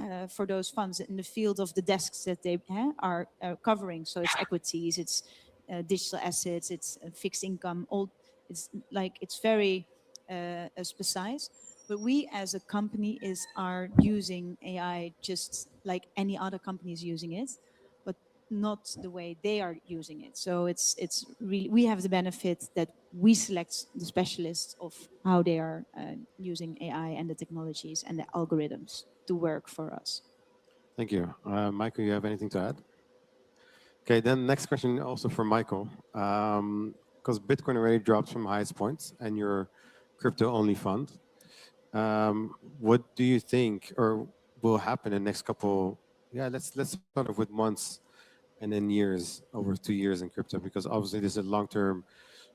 those funds in the field of the desks that they are covering. So it's equities, it's digital assets, it's fixed income. It's very precise. But we as a company are using AI just like any other company is using it, but not the way they are using it. So it's really, we have the benefit that we select the specialists of how they are using AI and the technologies and the algorithms to work for us. Thank you. Michael, you have anything to add? Okay, then next question also for Michael. Because Bitcoin already dropped from highest points and your crypto-only fund. What do you think or will happen in the next couple, let's start off with months and then years, over 2 years in crypto, because obviously this is a long-term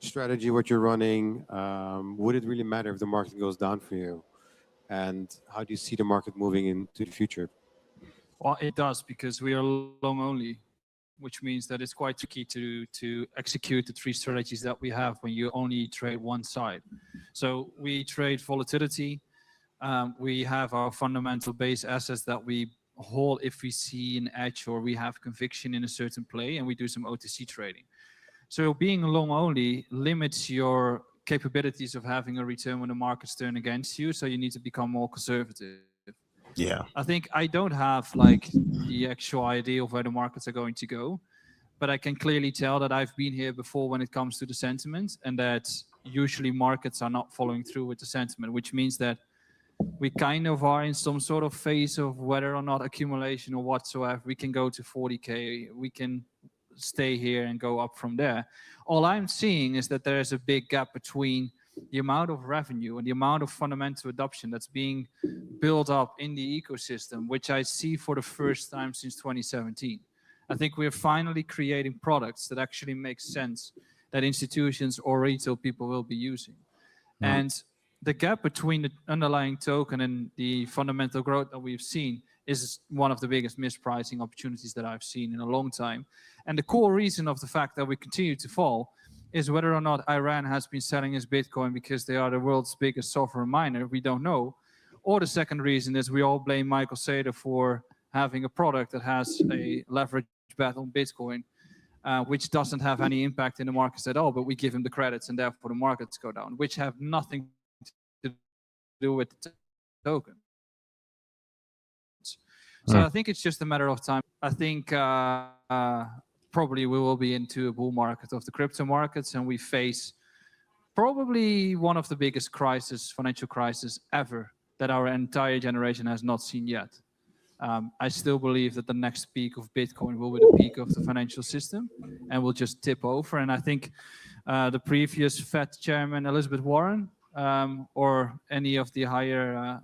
strategy, what you're running. Would it really matter if the market goes down for you? And how do you see the market moving into the future? Well, it does, because we are long only, which means that it's quite tricky to execute the three strategies that we have when you only trade one side. So we trade volatility. We have our fundamental base assets that we hold if we see an edge or we have conviction in a certain play, and we do some OTC trading. So being long only limits your capabilities of having a return when the markets turn against you, so you need to become more conservative. Yeah. I think I don't have like the actual idea of where the markets are going to go, but I can clearly tell that I've been here before when it comes to the sentiment, and that usually markets are not following through with the sentiment, which means that we kind of are in some sort of phase of whether or not accumulation or whatsoever. We can go to 40K, we can stay here and go up from there. All I'm seeing is that there is a big gap between the amount of revenue and the amount of fundamental adoption that's being built up in the ecosystem, which I see for the first time since 2017. I think we're finally creating products that actually make sense, that institutions or retail people will be using. And the gap between the underlying token and the fundamental growth that we've seen is one of the biggest mispricing opportunities that I've seen in a long time. And the core reason of the fact that we continue to fall is whether or not Iran has been selling his Bitcoin because they are the world's biggest sovereign miner. We don't know. Or the second reason is we all blame Michael Saylor for having a product that has a leverage bet on Bitcoin, which doesn't have any impact in the markets at all, but we give him the credits and therefore the markets go down, which have nothing to do with the token. So I think it's just a matter of time. I think probably we will be into a bull market of the crypto markets, and we face probably one of the biggest financial crises ever that our entire generation has not seen yet. I still believe that the next peak of Bitcoin will be the peak of the financial system and will just tip over. And I think the previous Fed chairman, Elizabeth Warren, or any of the higher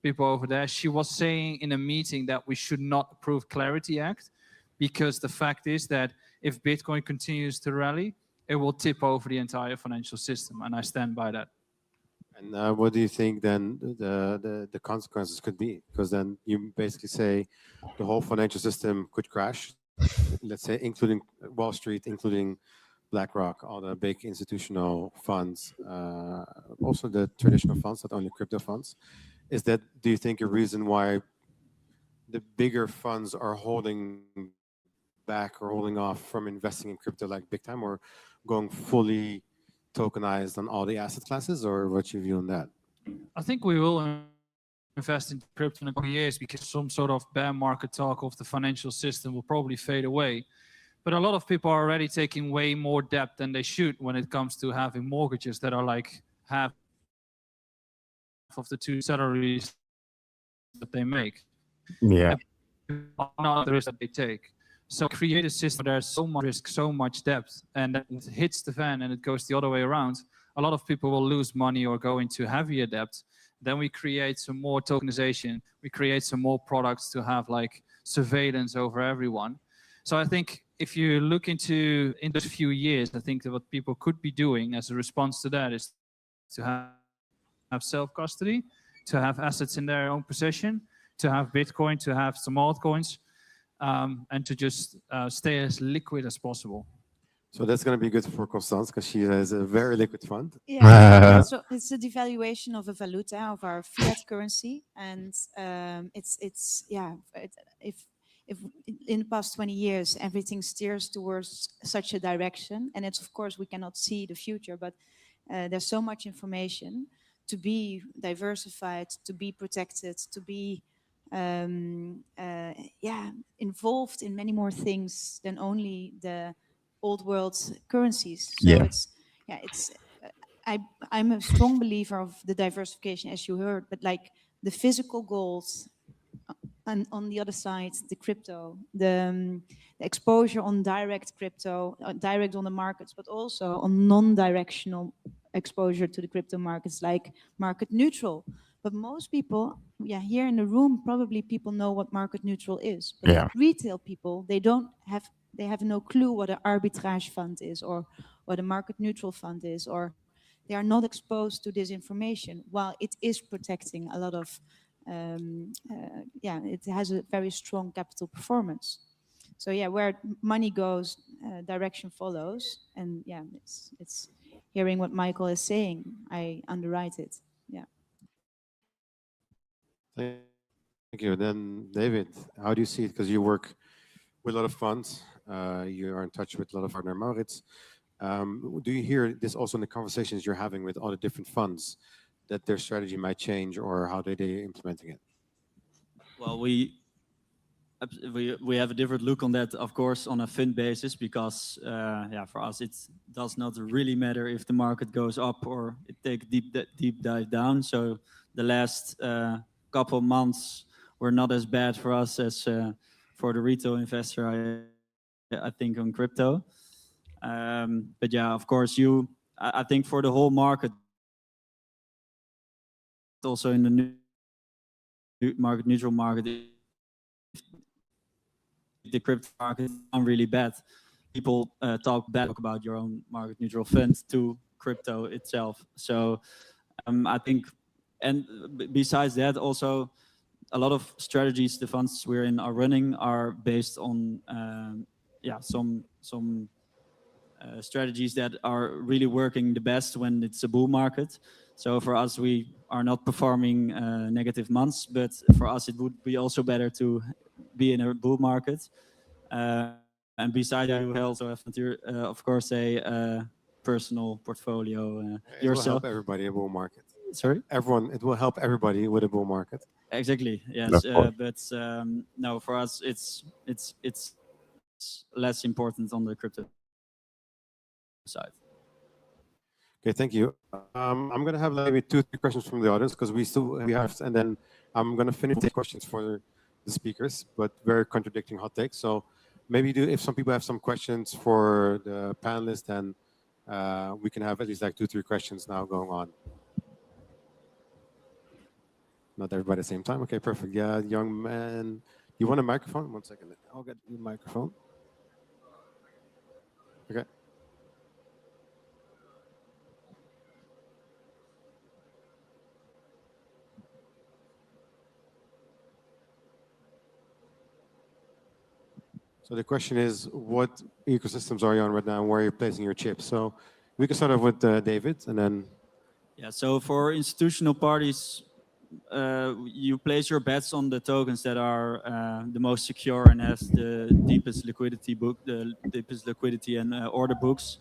people over there, she was saying in a meeting that we should not approve Clarity Act, because the fact is that if Bitcoin continues to rally, it will tip over the entire financial system. And I stand by that. And what do you think then the consequences could be? Because then you basically say the whole financial system could crash, let's say, including Wall Street, including BlackRock, all the big institutional funds, also the traditional funds, not only crypto funds. Is that, do you think, a reason why the bigger funds are holding back or holding off from investing in crypto like big time, or going fully tokenized on all the asset classes, or what's your view on that? I think we will invest in crypto in a couple of years because some sort of bear market talk of the financial system will probably fade away. But a lot of people are already taking way more debt than they should when it comes to having mortgages that are like half of the two salaries that they make. Yeah. Not the risk that they take. So create a system where there's so much risk, so much debt, and then it hits the fan and it goes the other way around. A lot of people will lose money or go into heavier debt. Then we create some more tokenization. We create some more products to have like surveillance over everyone. So I think if you look into in those few years, I think that what people could be doing as a response to that is to have self-custody, to have assets in their own possession, to have Bitcoin, to have some altcoins, and to just stay as liquid as possible. So that's going to be good for Constance because she has a very liquid fund. Yeah, so it's a devaluation of a valuta, of our fiat currency, and if in the past 20 years everything steers towards such a direction, and it's of course we cannot see the future, but there's so much information to be diversified, to be protected, to be involved in many more things than only the old world currencies. So I'm a strong believer of the diversification, as you heard, but like the physical gold, and on the other side, the crypto, the exposure on direct crypto, direct on the markets, but also on non-directional exposure to the crypto markets, like market neutral. But most people, here in the room, probably people know what market neutral is. But retail people, they have no clue what an arbitrage fund is, or what a market neutral fund is, or they are not exposed to this information. While it is protecting a lot of, it has a very strong capital performance. So where money goes, direction follows. And it's hearing what Michael is saying, I underwrite it. Yeah. Thank you. Then David, how do you see it? Because you work with a lot of funds, you are in touch with a lot of partner Maurits. Do you hear this also in the conversations you're having with all the different funds, that their strategy might change, or how they implementing it? Well, we have a different look on that, of course, on a fund basis, because for us it does not really matter if the market goes up or it takes deep dive down. So the last couple of months were not as bad for us as for the retail investor, I think, on crypto. But of course, I think for the whole market, also in the market neutral market, the crypto market is not really bad. People talk bad about your own market neutral fund to crypto itself. So I think, and besides that, also a lot of strategies the funds we're in are running are based on some strategies that are really working the best when it's a bull market. So for us, we are not performing negative months, but for us it would be also better to be in a bull market. And besides that, you also have to, of course, a personal portfolio It will help everybody a bull market. Sorry? It will help everybody with a bull market. Exactly, yes. But no, for us, it's less important on the crypto side. Okay, thank you. I'm going to have maybe 2-3 questions from the audience, because we have, and then I'm going to finish the questions for the speakers, but very contradicting hot takes. So maybe if some people have some questions for the panelists, then we can have at least like 2-3 questions now going on. Not everybody at the same time. Okay, perfect. Yeah, young man. You want a microphone? 1 second. I'll get you a microphone. Okay. So the question is, what ecosystems are you on right now, and where are you placing your chips? So we can start off with David, and then... Yeah, so for institutional parties, you place your bets on the tokens that are the most secure and has the deepest liquidity and order books.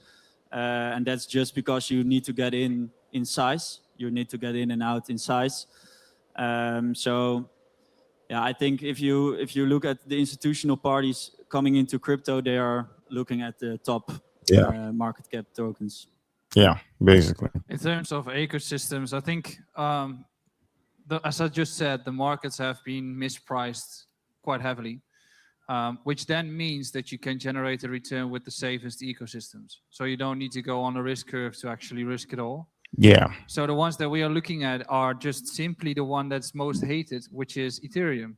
And that's just because you need to get in size. You need to get in and out in size. So yeah, I think if you look at the institutional parties coming into crypto, they are looking at the top market cap tokens. Yeah, basically. In terms of ecosystems, I think, as I just said, the markets have been mispriced quite heavily, which then means that you can generate a return with the safest ecosystems. So you don't need to go on a risk curve to actually risk it all. Yeah. So the ones that we are looking at are just simply the one that's most hated, which is Ethereum.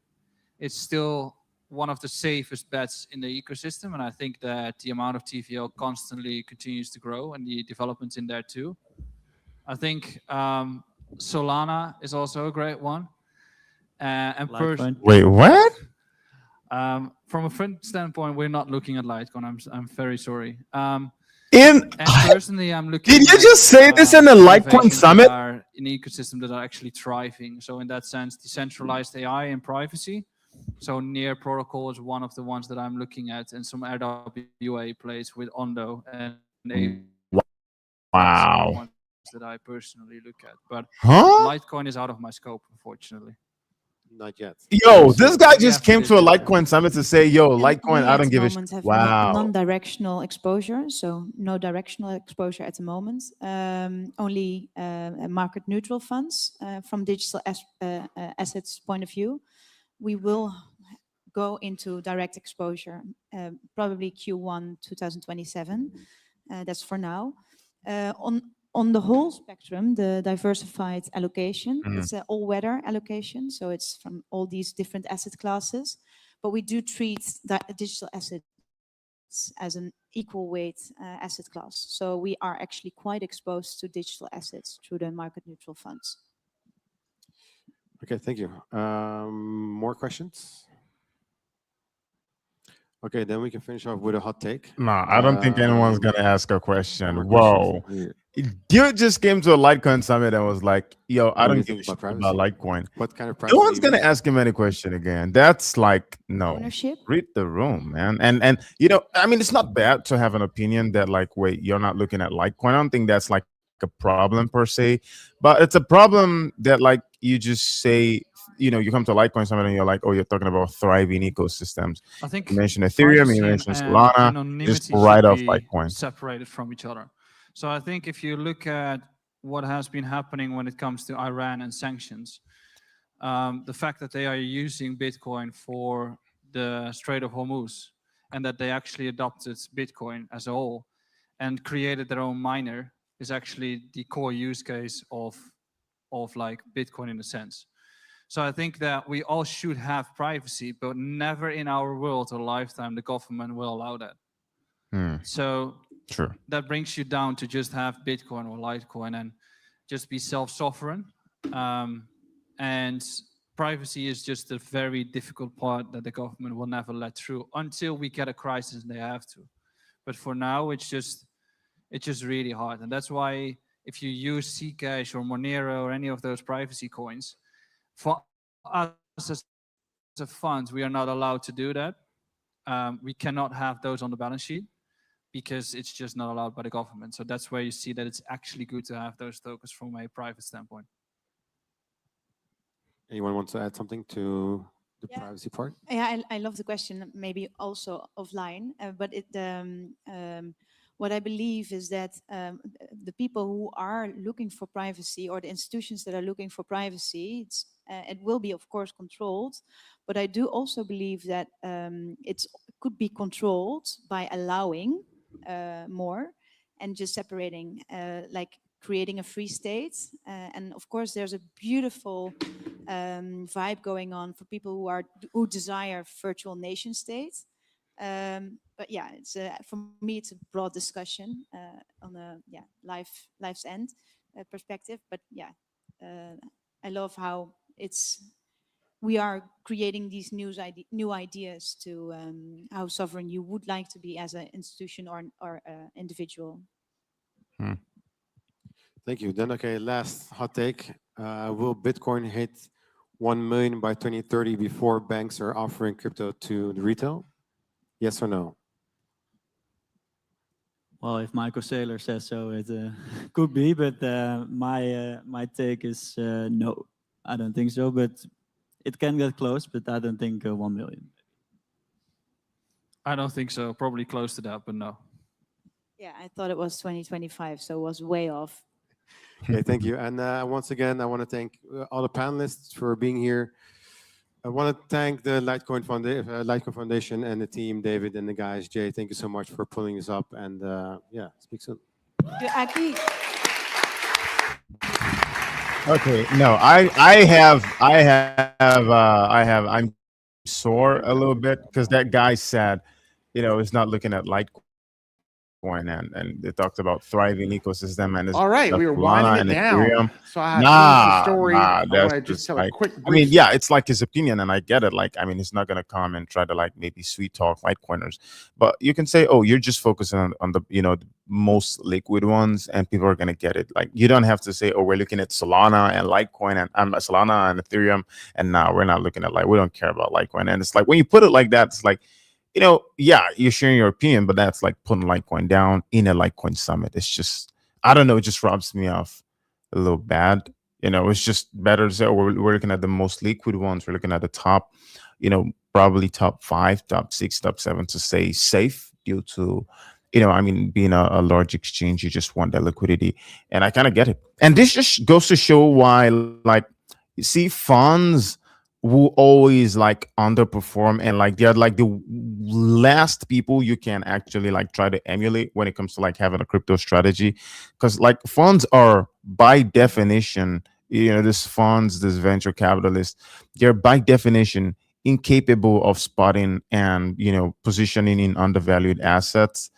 It's still one of the safest bets in the ecosystem, and I think that the amount of TVL constantly continues to grow and the developments in there too. I think Solana is also a great one. And Wait, what? From a friend standpoint, we're not looking at Litecoin. I'm very sorry. And personally, I'm looking. Did you at, just say this in the Litecoin innovations Summit? that are in ecosystem that are actually thriving. So in that sense, decentralized AI and privacy. So Near Protocol is one of the ones that I'm looking at, and some RWA plays with Ondo and Wow. ones that I personally look at. But Huh? Litecoin is out of my scope, unfortunately. Not yet. Yo, this guy just came to a Litecoin Summit to say, yo, Litecoin, We I at don't the give a moment shit. have Wow. non-directional exposure, so no directional exposure at the moment. Only market neutral funds from digital assets point of view. We will go into direct exposure, probably Q1 2027. That's for now. On the whole spectrum, the diversified allocation, it's an all-weather allocation, so it's from all these different asset classes. But we do treat digital assets as an equal weight asset class. So we are actually quite exposed to digital assets through the market neutral funds. Okay, thank you. More questions? Okay, then we can finish off with a hot take. No, I don't think anyone's going to ask a question. more Whoa. questions Dude just came to a Litecoin Summit and was like, yo, I What do you don't give think a shit about about privacy? Litecoin. What kind of privacy No do one's you going to mean? ask him any question again. That's like, no. Ownership? Read the room, man. And you know, I mean, it's not bad to have an opinion that like, wait, you're not looking at Litecoin. I don't think that's like a problem per se, but it's a problem that like you just say, you know, you come to a Litecoin Summit and you're like, oh, you're talking about thriving ecosystems. I think You mentioned Ethereum, privacy you and mentioned Solana, anonymity just right should off be Litecoin. separated from each other. So I think if you look at what has been happening when it comes to Iran and sanctions, the fact that they are using Bitcoin for the Strait of Hormuz, and that they actually adopted Bitcoin as a whole and created their own miner is actually the core use case of like Bitcoin in a sense. So I think that we all should have privacy, but never in our world or lifetime the government will allow that. So True. that brings you down to just have Bitcoin or Litecoin and just be self-sovereign. And privacy is just a very difficult part that the government will never let through until we get a crisis and they have to. But for now, it's just really hard. And that's why if you use Zcash or Monero or any of those privacy coins, for us as a fund, we are not allowed to do that. We cannot have those on the balance sheet because it's just not allowed by the government. So that's where you see that it's actually good to have those tokens from a private standpoint. Anyone wants to add something to the privacy part? Yeah, I love the question, maybe also offline, but what I believe is that the people who are looking for privacy or the institutions that are looking for privacy, it will be, of course, controlled. But I do also believe that it could be controlled by allowing more and just separating, like creating a free state. And of course, there's a beautiful vibe going on for people who desire virtual nation states. But yeah, it's for me it's a broad discussion on a life's end perspective. But yeah, I love how we are creating these new ideas to how sovereign you would like to be as an institution or individual. Thank you. Then, okay, last hot take. Will Bitcoin hit 1 million by 2030 before banks are offering crypto to the retail? Yes or no? Well, if Michael Saylor says so, it could be, but my take is no. I don't think so, but it can get close, but I don't think 1 million. I don't think so. Probably close to that, but no. Yeah, I thought it was 2025, so it was way off. Okay, thank you. And once again, I want to thank all the panelists for being here. I want to thank the Litecoin Foundation and the team, David and the guys. Jay, thank you so much for pulling this up. And yeah, speak soon. Aki. Okay, no, I'm sore a little bit because that guy said, is not looking at Litecoin and they talked about thriving ecosystem and All right, we were Solana winding and it down. Ethereum. So I finished the story. I want that's to just tell like, a quick. I mean, brief yeah, it's like his opinion, and I get it. Like, I mean, he's not gonna come and try to like maybe sweet talk Litecoiners, but you can say, oh, you're just focusing on the the most liquid ones, and people are gonna get it. Like, you don't have to say, oh, we're looking at Solana and Litecoin and Solana and Ethereum, and now we're not looking at we don't care about Litecoin. And it's like when you put it like that, it's like, yeah, you're sharing your opinion, but that's like putting Litecoin down in a Litecoin summit. It's just, I don't know, it just rubs me off a little bad. It's just better to say, oh, we're looking at the most liquid ones. We're looking at the top, probably top 5, top 6, top 7 to stay safe due to, I mean, being a large exchange, you just want that liquidity. And I kind of get it. And this just goes to show why, like, you see, funds who always like underperform and like they're like the last people you can actually like try to emulate when it comes to like having a crypto strategy, because like funds are by definition, this funds, this venture capitalists, they're by definition incapable of spotting and positioning in undervalued assets,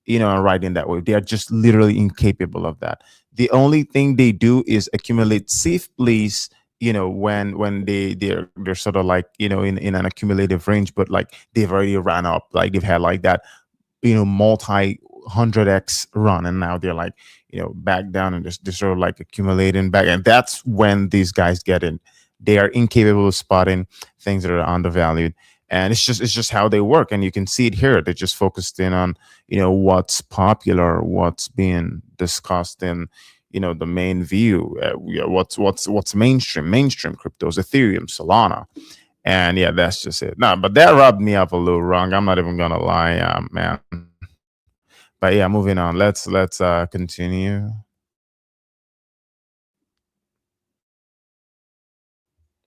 and riding that way. They are just literally incapable of that. The only thing they do is accumulate safe place, when they're sort of like, in an accumulative range, but like they've already ran up, like they've had like that, multi 100x run, and now they're like, back down and just sort of like accumulating back. And that's when these guys get in. They are incapable of spotting things that are undervalued. And it's just how they work. And you can see it here. They're just focused in on, what's popular, what's being discussed in, the main view, what's mainstream cryptos, Ethereum, Solana. And yeah, that's just it. No, but that rubbed me up a little wrong. I'm not even gonna lie, man. But yeah, moving on. Let's continue.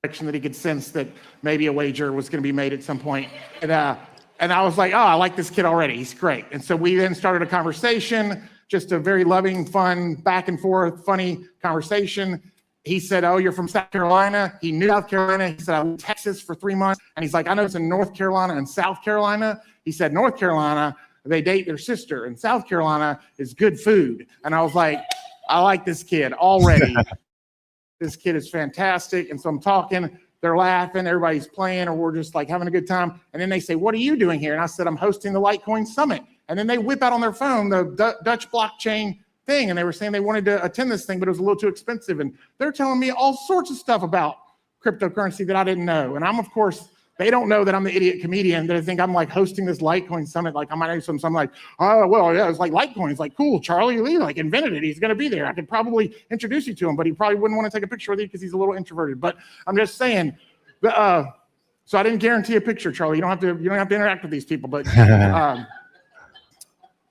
That he could sense that maybe a wager was going to be made at some point. And I was like, oh, I like this kid already. He's great. And so we then started a conversation, just a very loving, fun, back and forth, funny conversation. He said, oh, you're from South Carolina. He knew South Carolina. He said, I lived in Texas for 3 months. And he's like, I know it's in North Carolina and South Carolina. He said, North Carolina, they date their sister. And South Carolina is good food. And I was like, I like this kid already. This kid is fantastic. And so I'm talking, they're laughing, everybody's playing, or we're just like having a good time. And then they say, what are you doing here? And I said, I'm hosting the Litecoin Summit. And then they whip out on their phone the Dutch blockchain thing. And they were saying they wanted to attend this thing, but it was a little too expensive. And they're telling me all sorts of stuff about cryptocurrency that I didn't know. And I'm, of course, they don't know that I'm the idiot comedian. They think I'm like hosting this Litecoin Summit. Like I might do something. I'm like, oh, well, yeah, it's like Litecoin. It's like, cool, Charlie Lee like invented it. He's going to be there. I could probably introduce you to him, but he probably wouldn't want to take a picture with you because he's a little introverted. But I'm just saying, so I didn't guarantee a picture, Charlie. You don't have to interact with these people, but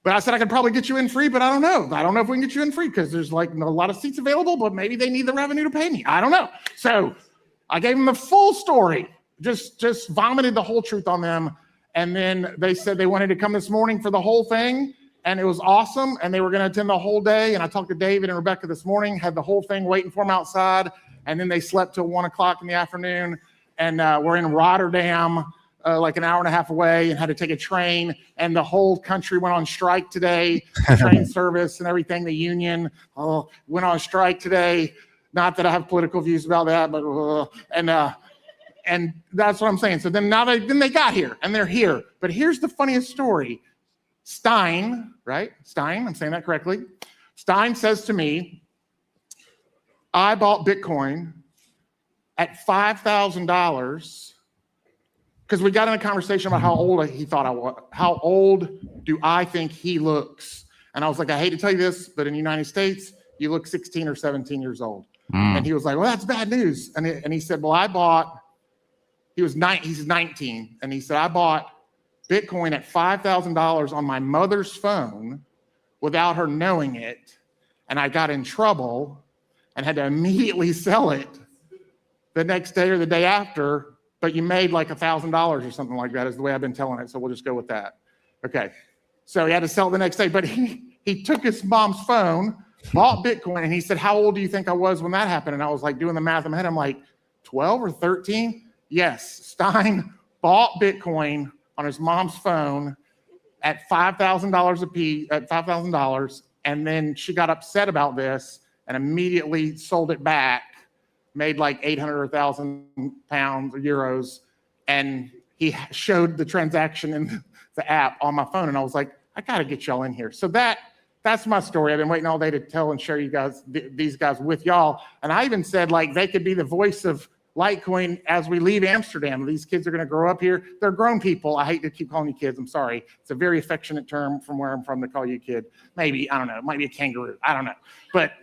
but I said I could probably get you in free, but I don't know. I don't know if we can get you in free because there's like a lot of seats available, but maybe they need the revenue to pay me. I don't know. So I gave them the full story. Just vomited the whole truth on them. And then they said they wanted to come this morning for the whole thing. And it was awesome. And they were going to attend the whole day. And I talked to David and Rebecca this morning, had the whole thing waiting for them outside. And then they slept till 1 o'clock in the afternoon. And we're in Rotterdam, like an hour and a half away, and had to take a train. And the whole country went on strike today. Train service and everything, the union went on strike today. Not that I have political views about that, but and that's what I'm saying. So then they got here and they're here. But here's the funniest story. Stein, right? Stein, I'm saying that correctly. Stein says to me, I bought Bitcoin at $5,000 because we got in a conversation about how old he thought I was. How old do I think he looks? And I was like, I hate to tell you this, but in the United States, you look 16 or 17 years old. And he was like, well, that's bad news. And he said, well, he's 19. And he said, I bought Bitcoin at $5,000 on my mother's phone without her knowing it. And I got in trouble and had to immediately sell it the next day or the day after, but you made like $1,000 or something like that is the way I've been telling it. So we'll just go with that. Okay. So he had to sell it the next day, but he took his mom's phone, bought Bitcoin, and he said, how old do you think I was when that happened? And I was like doing the math in my head. I'm like, 12 or 13? Yes. Stein bought Bitcoin on his mom's phone at $5,000 a piece, at $5,000. And then she got upset about this and immediately sold it back, made like 800 or 1,000 pounds or euros. And he showed the transaction in the app on my phone. And I was like, I got to get y'all in here. So that's my story. I've been waiting all day to tell and share you guys, these guys with y'all. And I even said like they could be the voice of Litecoin as we leave Amsterdam. These kids are going to grow up here. They're grown people. I hate to keep calling you kids. I'm sorry. It's a very affectionate term from where I'm from to call you a kid. Maybe, I don't know. It might be a kangaroo. I don't know. But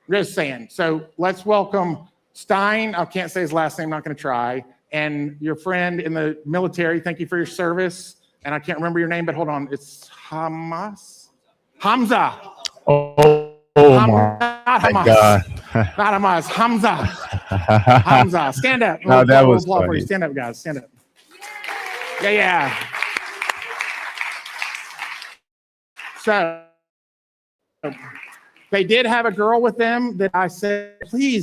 I'm just saying. So let's welcome Stein. I can't say his last name. Not going to try. And your friend in the military. Thank you for your service. And I can't remember your name, but hold on. It's Hamza. My God. Not Hamas. Hamza. Hamza. Stand up. No, that was funny. Stand up, guys. Stand up. Yeah. So they did have a girl with them that I said, please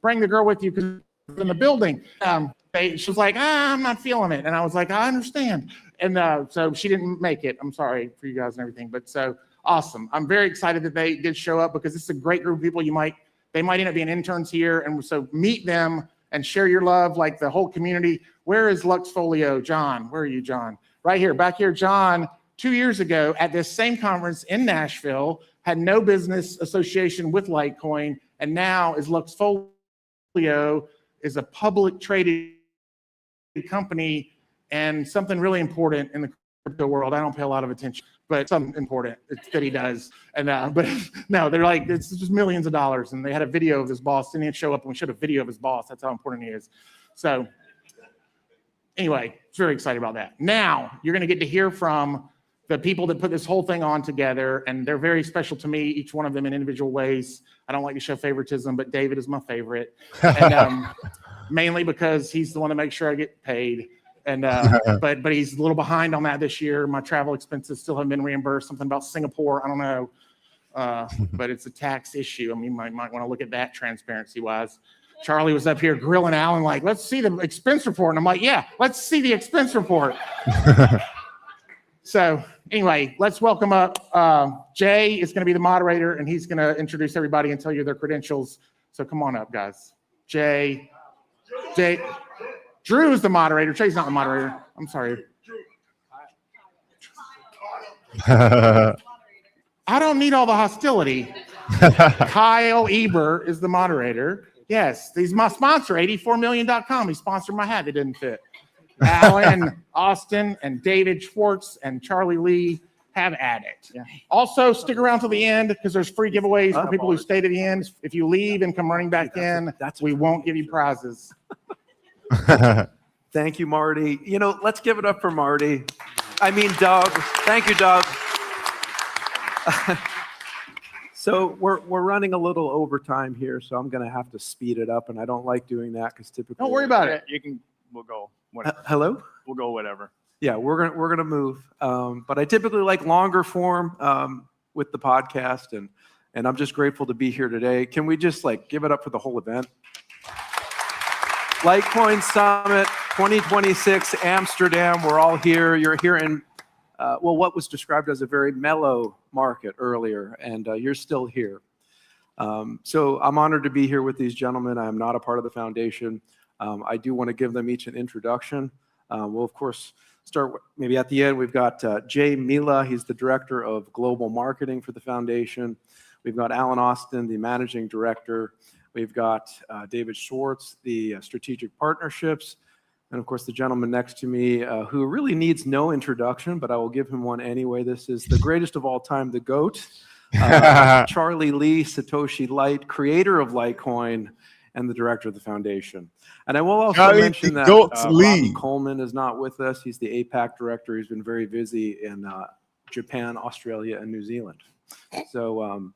bring the girl with you because in the building. She was like, I'm not feeling it. And I was like, I understand. And so she didn't make it. I'm sorry for you guys and everything. But so awesome. I'm very excited that they did show up because this is a great group of people. They might end up being interns here. And so meet them and share your love, like the whole community. Where is Luxfolio? John, where are you, John? Right here, back here. John, 2 years ago at this same conference in Nashville, had no business association with Litecoin. And now is Luxfolio is a public traded company and something really important in the crypto world. I don't pay a lot of attention, but something important that he does. And but no, they're like, it's just millions of dollars. And they had a video of his boss. Didn't even show up and we showed a video of his boss. That's how important he is. So anyway, very excited about that. Now you're going to get to hear from the people that put this whole thing on together, and they're very special to me, each one of them in individual ways. I don't like to show favoritism, but David is my favorite. And mainly because he's the one that makes sure I get paid. And but he's a little behind on that this year. My travel expenses still haven't been reimbursed. Something about Singapore, I don't know, but it's a tax issue. I mean, you might want to look at that transparency-wise. Charlie was up here grilling Alan like, let's see the expense report. And I'm like, yeah, let's see the expense report. So anyway, let's welcome up Jay is going to be the moderator, and he's going to introduce everybody and tell you their credentials. So come on up, guys. Jay. Drew is the moderator. Jay's not the moderator. I'm sorry. I don't need all the hostility. Kyle Eber is the moderator. Yes, he's my sponsor, 84million.com. He sponsored my hat that didn't fit. Alan, Austin, and David Schwartz, and Charlie Lee have at it. Yeah. Also, stick around till the end because there's free giveaways for people who stay to the end. If you leave and come running back in, we won't give you prizes. Thank you, Marty. You know, let's give it up for Marty. I mean, Doug. Thank you, Doug. So we're running a little overtime here, so I'm going to have to speed it up, and I don't like doing that because typically. Don't worry about it. We'll go whatever. Hello? We'll go whatever. Yeah, we're gonna move. But I typically like longer form with the podcast, and I'm just grateful to be here today. Can we just like give it up for the whole event? Litecoin Summit 2026 Amsterdam. We're all here. You're here in what was described as a very mellow market earlier, and you're still here. So I'm honored to be here with these gentlemen. I am not a part of the foundation. I do want to give them each an introduction. We'll of course start maybe at the end. We've got Jay Mila. He's the director of global marketing for the foundation. We've got Alan Austin, the managing director. We've got David Schwartz, the strategic partnerships. And of course, the gentleman next to me, who really needs no introduction, but I will give him one anyway. This is the greatest of all time, the GOAT, Charlie Lee, Satoshi Light, creator of Litecoin, and the director of the foundation. And I will also mention that Robbie Coleman is not with us. He's the APAC director. He's been very busy in Japan, Australia, and New Zealand. So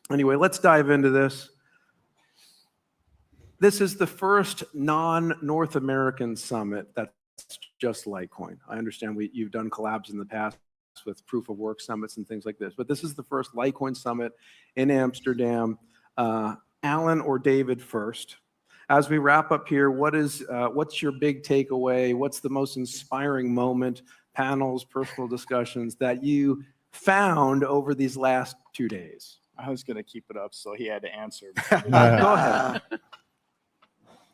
anyway, let's dive into this. This is the first non-North American summit that's just Litecoin. I understand you've done collabs in the past with proof of work summits and things like this, but this is the first Litecoin summit in Amsterdam. Alan or David first. As we wrap up here, what's your big takeaway? What's the most inspiring moment, panels, personal discussions that you found over these last 2 days? I was going to keep it up, so he had to answer. Go ahead.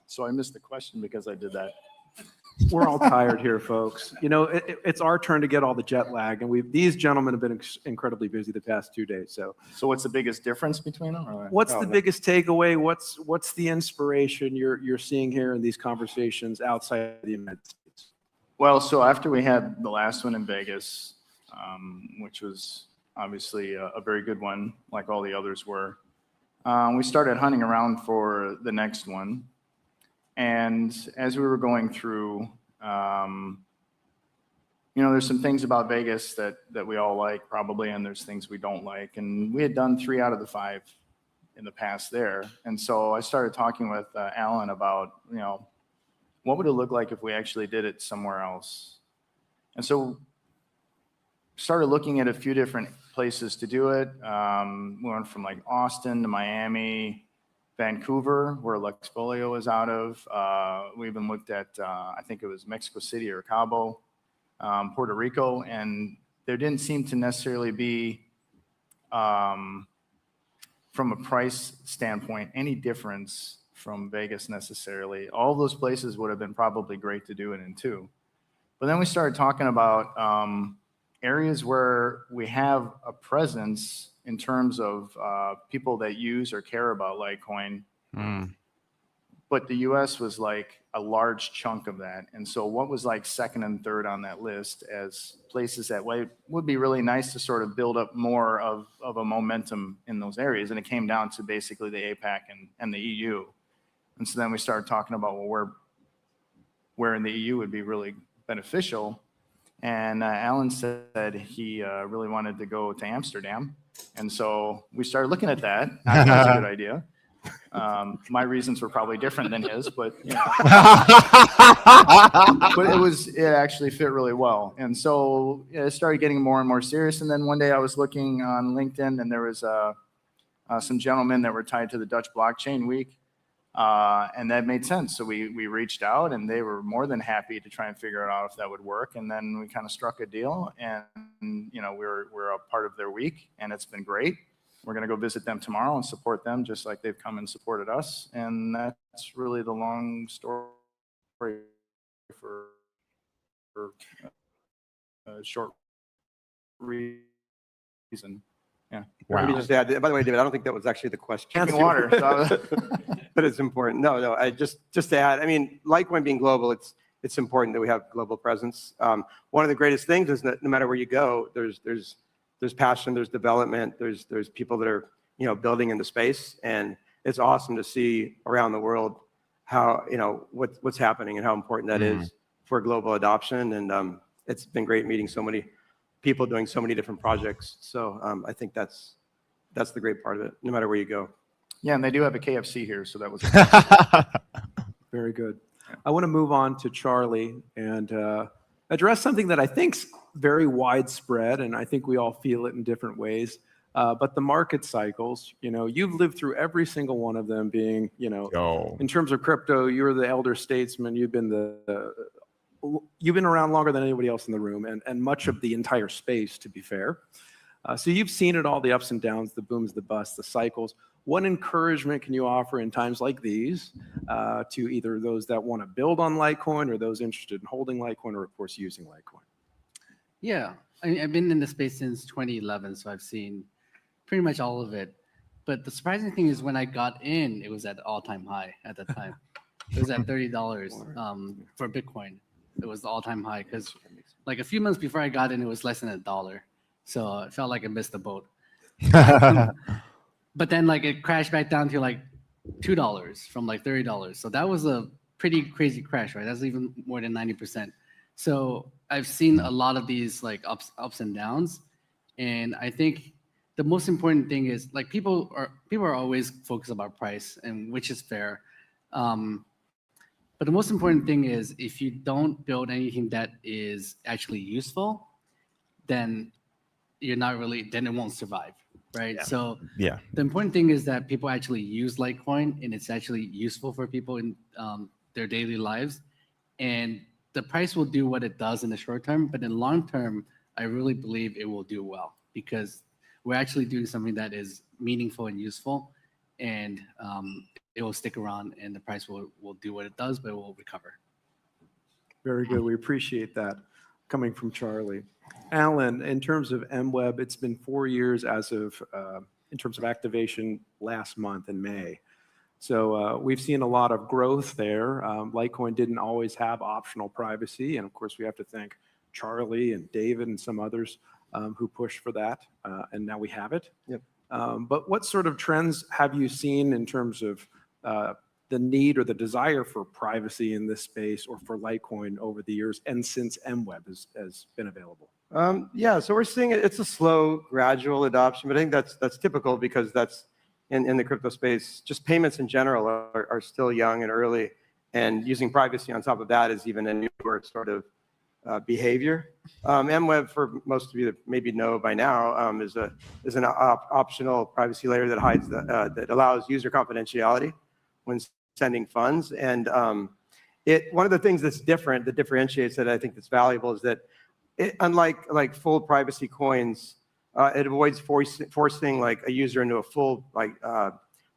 So I missed the question because I did that. We're all tired here, folks. You know, it's our turn to get all the jet lag, and these gentlemen have been incredibly busy the past 2 days. So what's the biggest difference between them? What's the biggest takeaway? What's the inspiration you're seeing here in these conversations outside the United States? Well, so after we had the last one in Vegas, which was obviously a very good one, like all the others were, we started hunting around for the next one. And as we were going through, there's some things about Vegas that we all like probably, and there's things we don't like. And we had done 3 out of the 5 in the past there. And so I started talking with Alan about, what would it look like if we actually did it somewhere else? And so started looking at a few different places to do it. We went from like Austin to Miami, Vancouver, where Luxfolio is out of. We even looked at, I think it was Mexico City or Cabo, Puerto Rico, and there didn't seem to necessarily be, from a price standpoint, any difference from Vegas necessarily. All those places would have been probably great to do it in too. But then we started talking about areas where we have a presence in terms of people that use or care about Litecoin. But the US was like a large chunk of that. And so what was like second and third on that list as places that would be really nice to sort of build up more of a momentum in those areas. And it came down to basically the APAC and the EU. And so then we started talking about, well, where in the EU would be really beneficial. And Alan said he really wanted to go to Amsterdam. And so we started looking at that. I think that's a good idea. My reasons were probably different than his, but but it actually fit really well. And so it started getting more and more serious. And then one day I was looking on LinkedIn, and there was some gentlemen that were tied to the Dutch Blockchain Week. And that made sense. So we reached out, and they were more than happy to try and figure out if that would work. And then we kind of struck a deal, and we're a part of their week, and it's been great. We're going to go visit them tomorrow and support them just like they've come and supported us. And that's really the long story for a short reason. Yeah. Wow. Let me just add, by the way, David, I don't think that was actually the question. Drinking water. But it's important. No, I just to add, I mean, Litecoin being global, it's important that we have global presence. One of the greatest things is that no matter where you go, there's passion, there's development, there's people that are building in the space, and it's awesome to see around the world how what's happening and how important that is for global adoption. And it's been great meeting so many people doing so many different projects. So I think that's the great part of it, no matter where you go. Yeah, and they do have a KFC here, so that was very good. I want to move on to Charlie and address something that I think's very widespread, and I think we all feel it in different ways. But the market cycles, you've lived through every single one of them. Being, in terms of crypto, you're the elder statesman. You've been you've been around longer than anybody else in the room, and much of the entire space, to be fair. So you've seen it all, the ups and downs, the booms, the busts, the cycles. What encouragement can you offer in times like these to either those that want to build on Litecoin or those interested in holding Litecoin or, of course, using Litecoin? Yeah, I mean, I've been in the space since 2011, so I've seen pretty much all of it. But the surprising thing is when I got in, it was at all-time high at that time. It was at $30 for Bitcoin. It was the all-time high because like a few months before I got in, it was less than $1. So it felt like I missed the boat. But then like it crashed back down to like $2 from like $30. So that was a pretty crazy crash, right? That's even more than 90%. So I've seen a lot of these like ups and downs. And I think the most important thing is like people are always focused about price, and which is fair. But the most important thing is if you don't build anything that is actually useful, then then it won't survive, right? Yeah. So Yeah. the important thing is that people actually use Litecoin and it's actually useful for people in their daily lives. And the price will do what it does in the short term, but in long term, I really believe it will do well because we're actually doing something that is meaningful and useful, and it will stick around and the price will do what it does, but it will recover. Very good. We appreciate that coming from Charlie. Alan, in terms of MWeb, it's been 4 years as of, in terms of activation last month in May. So we've seen a lot of growth there. Litecoin didn't always have optional privacy. And of course, we have to thank Charlie and David and some others who pushed for that. And now we have it. Yep. But what sort of trends have you seen in terms of the need or the desire for privacy in this space or for Litecoin over the years and since MWeb has been available? Yeah, so we're seeing it's a slow, gradual adoption, but I think that's typical because that's in the crypto space. Just payments in general are still young and early, and using privacy on top of that is even a newer sort of behavior. MWeb, for most of you that maybe know by now, is an optional privacy layer that hides that allows user confidentiality when sending funds. And one of the things that's different, that differentiates it, I think that's valuable, is that unlike full privacy coins, it avoids forcing like a user into a full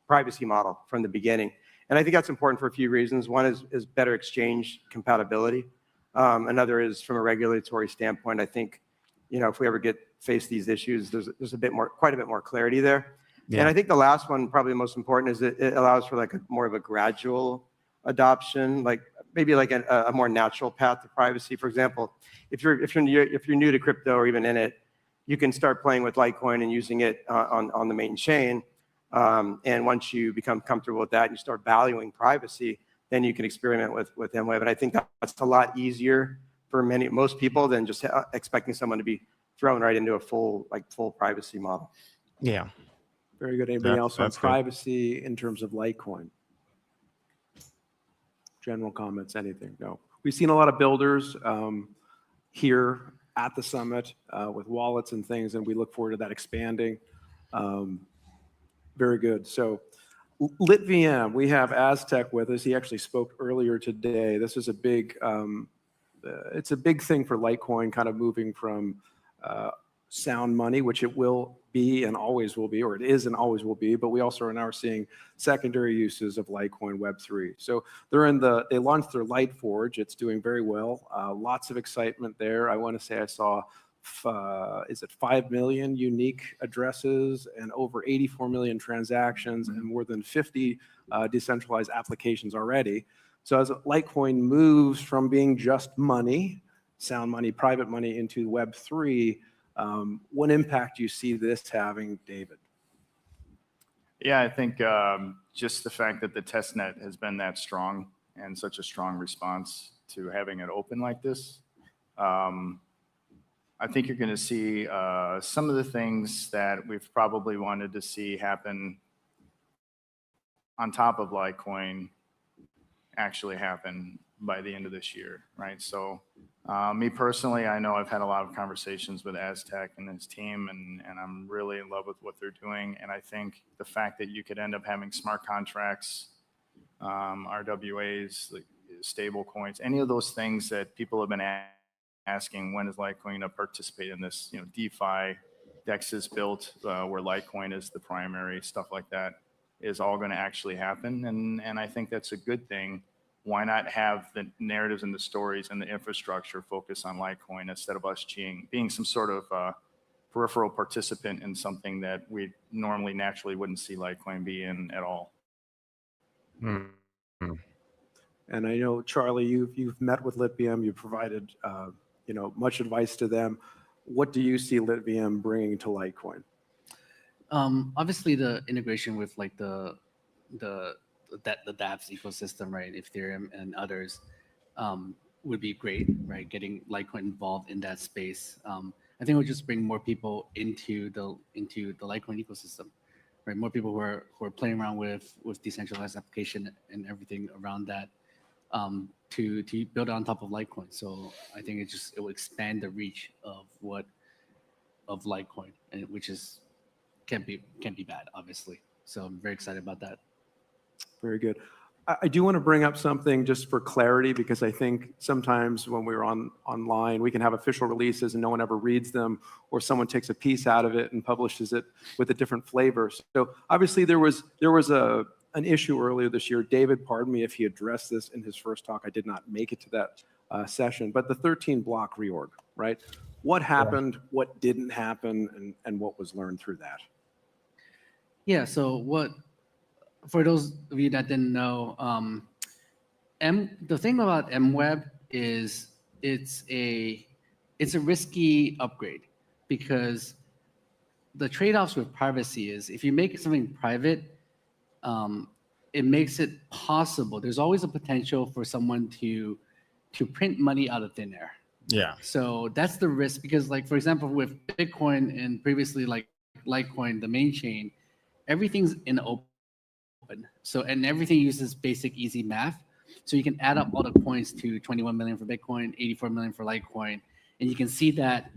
privacy model from the beginning. And I think that's important for a few reasons. One is better exchange compatibility. Another is from a regulatory standpoint. I think, if we ever face these issues, there's quite a bit more clarity there. Yeah. And I think the last one, probably the most important, is it allows for like more of a gradual adoption, like maybe like a more natural path to privacy. For example, if you're new to crypto or even in it, you can start playing with Litecoin and using it on the main chain. And once you become comfortable with that and you start valuing privacy, then you can experiment with MWeb. And I think that's a lot easier for most people than just expecting someone to be thrown right into a full privacy model. Yeah. Very good. Anybody else on privacy in terms of Litecoin? General comments, anything? No. We've seen a lot of builders here at the summit with wallets and things, and we look forward to that expanding. Very good. So LitVM, we have Aztec with us. He actually spoke earlier today. This is a big, it's a big thing for Litecoin, kind of moving from sound money, which it will be and always will be, or it is and always will be, but we also are now seeing secondary uses of Litecoin Web3. So they launched their Liteforge. It's doing very well. Lots of excitement there. I want to say I saw, is it 5 million unique addresses and over 84 million transactions and more than 50 decentralized applications already. So as Litecoin moves from being just money, sound money, private money into Web3, what impact do you see this having, David? Yeah, I think just the fact that the testnet has been that strong and such a strong response to having it open like this, I think you're going to see some of the things that we've probably wanted to see happen on top of Litecoin actually happen by the end of this year, right? So me personally, I know I've had a lot of conversations with Aztec and his team, and I'm really in love with what they're doing. And I think the fact that you could end up having smart contracts, RWAs, like stable coins, any of those things that people have been asking, when is Litecoin going to participate in this, DeFi, DEX is built where Litecoin is the primary, stuff like that is all going to actually happen. And I think that's a good thing. Why not have the narratives and the stories and the infrastructure focus on Litecoin instead of us being some sort of peripheral participant in something that we normally naturally wouldn't see Litecoin be in at all. Mm. And I know, Charlie, you've met with LitVM, you've provided much advice to them. What do you see LitVM bringing to Litecoin? Obviously, the integration with like the dApps ecosystem, right? Ethereum and others would be great, right? Getting Litecoin involved in that space. I think it would just bring more people into the Litecoin ecosystem, right? More people who are playing around with decentralized application and everything around that to build on top of Litecoin. So I think it will expand the reach of Litecoin, and which is can't be bad, obviously. So I'm very excited about that. Very good. I do want to bring up something just for clarity, because I think sometimes when we're online, we can have official releases and no one ever reads them, or someone takes a piece out of it and publishes it with a different flavor. So obviously there was an issue earlier this year. David, pardon me if he addressed this in his first talk. I did not make it to that session, but the 13 block reorg, right? What happened, what didn't happen, and what was learned through that? Yeah, so for those of you that didn't know, the thing about MWeb is it's a risky upgrade, because the trade-offs with privacy is if you make something private, it makes it possible. There's always a potential for someone to print money out of thin air. Yeah. So that's the risk, because like, for example, with Bitcoin and previously like Litecoin, the main chain, everything's in open. So, and everything uses basic easy math. So you can add up all the coins to 21 million for Bitcoin, 84 million for Litecoin, and you can see that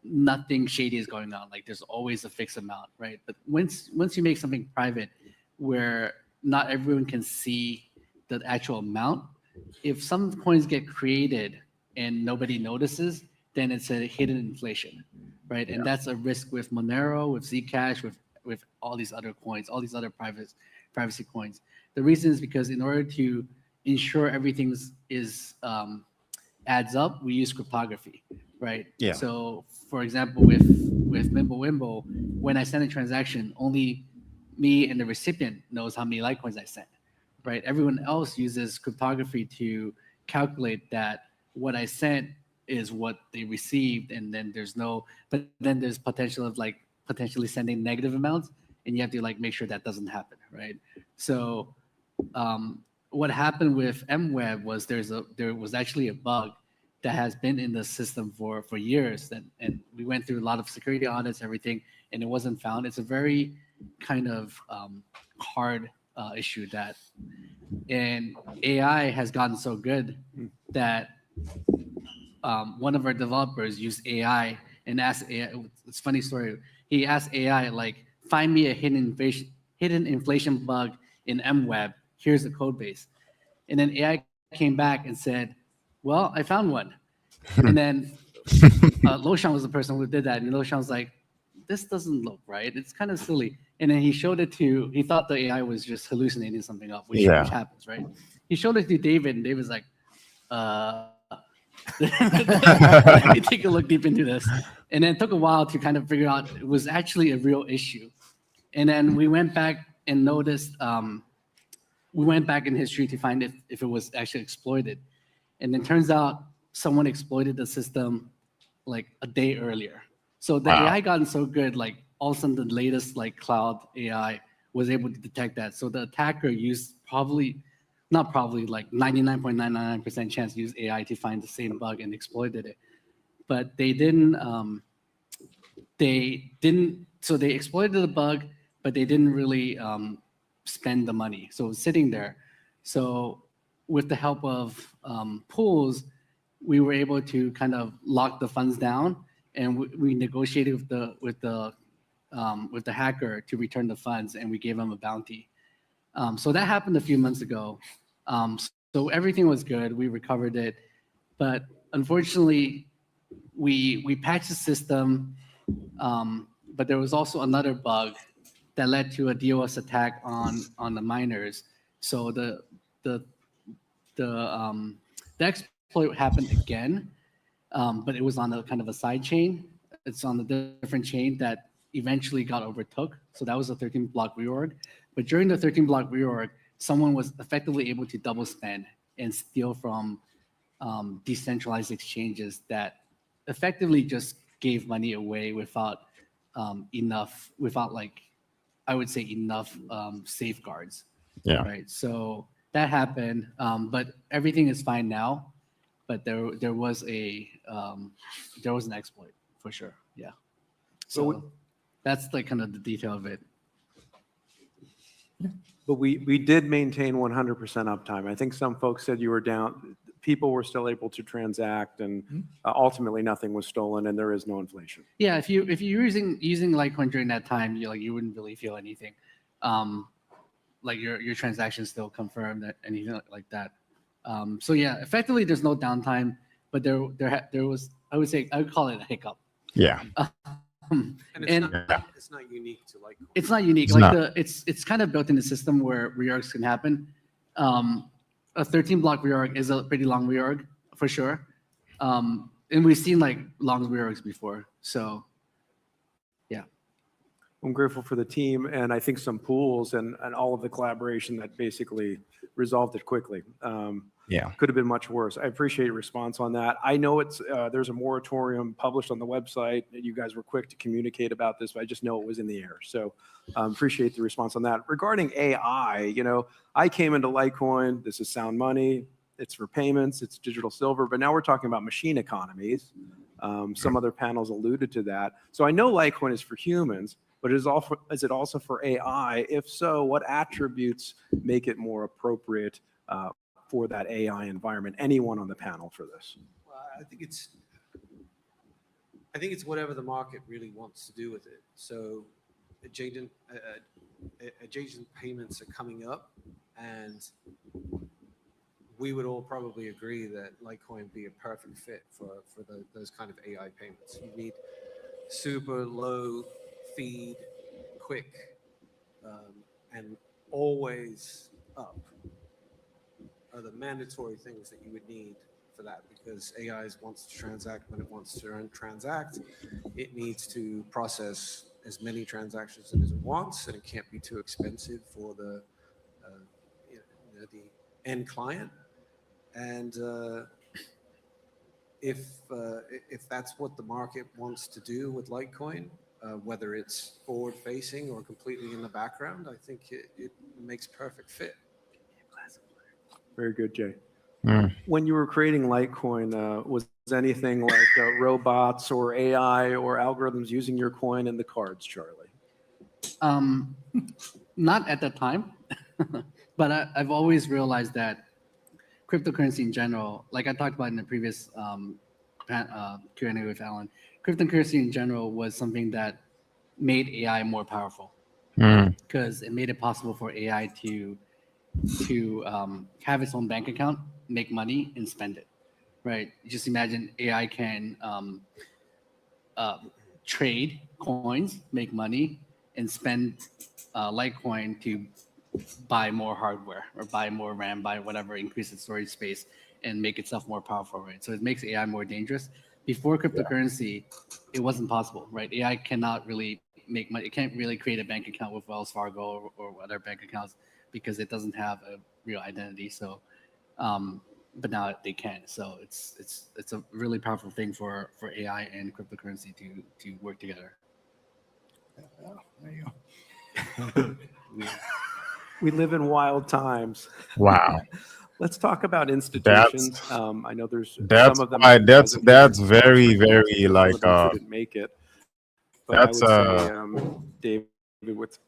nothing shady is going on. Like there's always a fixed amount, right? But once you make something private where not everyone can see the actual amount, if some coins get created and nobody notices, then it's a hidden inflation, right? And that's a risk with Monero, with Zcash, with all these other coins, all these other privacy coins. The reason is because in order to ensure everything adds up, we use cryptography, right? Yeah. So for example, with Mimblewimble, when I send a transaction, only me and the recipient knows how many Litecoins I sent, right? Everyone else uses cryptography to calculate that what I sent is what they received, and then there's potential of like potentially sending negative amounts, and you have to like make sure that doesn't happen, right? So what happened with MWeb was there was actually a bug that has been in the system for years, and we went through a lot of security audits, everything, and it wasn't found. It's a very kind of hard issue and AI has gotten so good that one of our developers used AI and asked AI. It's a funny story. He asked AI, like, find me a hidden inflation bug in MWeb. Here's the code base. And then AI came back and said, well, I found one. And then Loshan was the person who did that. And Loshan was like, this doesn't look right. It's kind of silly. And then he showed it he thought the AI was just hallucinating something up, which happens, right? He showed it to David, and David's like, let me take a look deep into this. And then it took a while to kind of figure out it was actually a real issue. And then we went back and noticed, we went back in history to find if it was actually exploited. And then turns out someone exploited the system like a day earlier. So the AI gotten so good, like all of a sudden the latest like cloud AI was able to detect that. So the attacker used not probably, like 99.999% chance to use AI to find the same bug and exploited it. But they didn't, so they exploited the bug, but they didn't really spend the money. So it was sitting there. So with the help of pools, we were able to kind of lock the funds down, and we negotiated with the hacker to return the funds, and we gave him a bounty. So that happened a few months ago. So everything was good. We recovered it, but unfortunately, we patched the system. But there was also another bug that led to a DOS attack on the miners. So the exploit happened again, but it was on a kind of a side chain. it's on a different chain that eventually got overtook. So that was a 13 block reorg. But during the 13 block reorg, someone was effectively able to double spend and steal from decentralized exchanges that effectively just gave money away without like, I would say enough safeguards. Yeah. Right. So that happened, but everything is fine now. But there was an exploit for sure. Yeah. So that's like kind of the detail of it. But we did maintain 100% uptime. I think some folks said you were down. People were still able to transact, and ultimately nothing was stolen, and there is no inflation. Yeah, if you're using Litecoin during that time, you wouldn't really feel anything. Like your transactions still confirmed that anything like that. So yeah, effectively there's no downtime, but there was, I would call it a hiccup. Yeah. And it's not unique to Litecoin. It's not unique. It's kind of built in the system where reorgs can happen. A 13 block reorg is a pretty long reorg for sure. And we've seen like long reorgs before. So yeah. I'm grateful for the team, and I think some pools and all of the collaboration that basically resolved it quickly. Yeah. Could have been much worse. I appreciate your response on that. I know it's there's a moratorium published on the website. You guys were quick to communicate about this, but I just know it was in the air. So appreciate the response on that. Regarding AI, I came into Litecoin. This is sound money. It's for payments. It's digital silver. But now we're talking about machine economies. Some other panels alluded to that. So I know Litecoin is for humans, but is it also for AI? If so, what attributes make it more appropriate for that AI environment? Anyone on the panel for this? Well, I think it's whatever the market really wants to do with it. So adjacent payments are coming up, and we would all probably agree that Litecoin would be a perfect fit for those kind of AI payments. You need super low feed, quick, and always up are the mandatory things that you would need for that, because AI wants to transact when it wants to transact. It needs to process as many transactions as it wants, and it can't be too expensive for the end client. And if that's what the market wants to do with Litecoin, whether it's forward facing or completely in the background, I think it makes perfect fit. Very good, Jay. Mm. When you were creating Litecoin, was anything like robots or AI or algorithms using your coin in the cards, Charlie? Not at that time, but I've always realized that cryptocurrency in general, like I talked about in the previous Q&A with Alan, cryptocurrency in general was something that made AI more powerful, because it made it possible for AI to have its own bank account, make money, and spend it. Right? Just imagine AI can trade coins, make money, and spend Litecoin to buy more hardware or buy more RAM, buy whatever, increase its storage space, and make itself more powerful. Right? So it makes AI more dangerous. Before cryptocurrency, it wasn't possible. Right? AI cannot really make money. It can't really create a bank account with Wells Fargo or other bank accounts, because it doesn't have a real identity. So, but now they can. So it's a really powerful thing for AI and cryptocurrency to work together. There you go. We live in wild times. Wow. Let's talk about institutions. I know there's that's some of them. That's very like couldn't make it. But that's I would say, David, with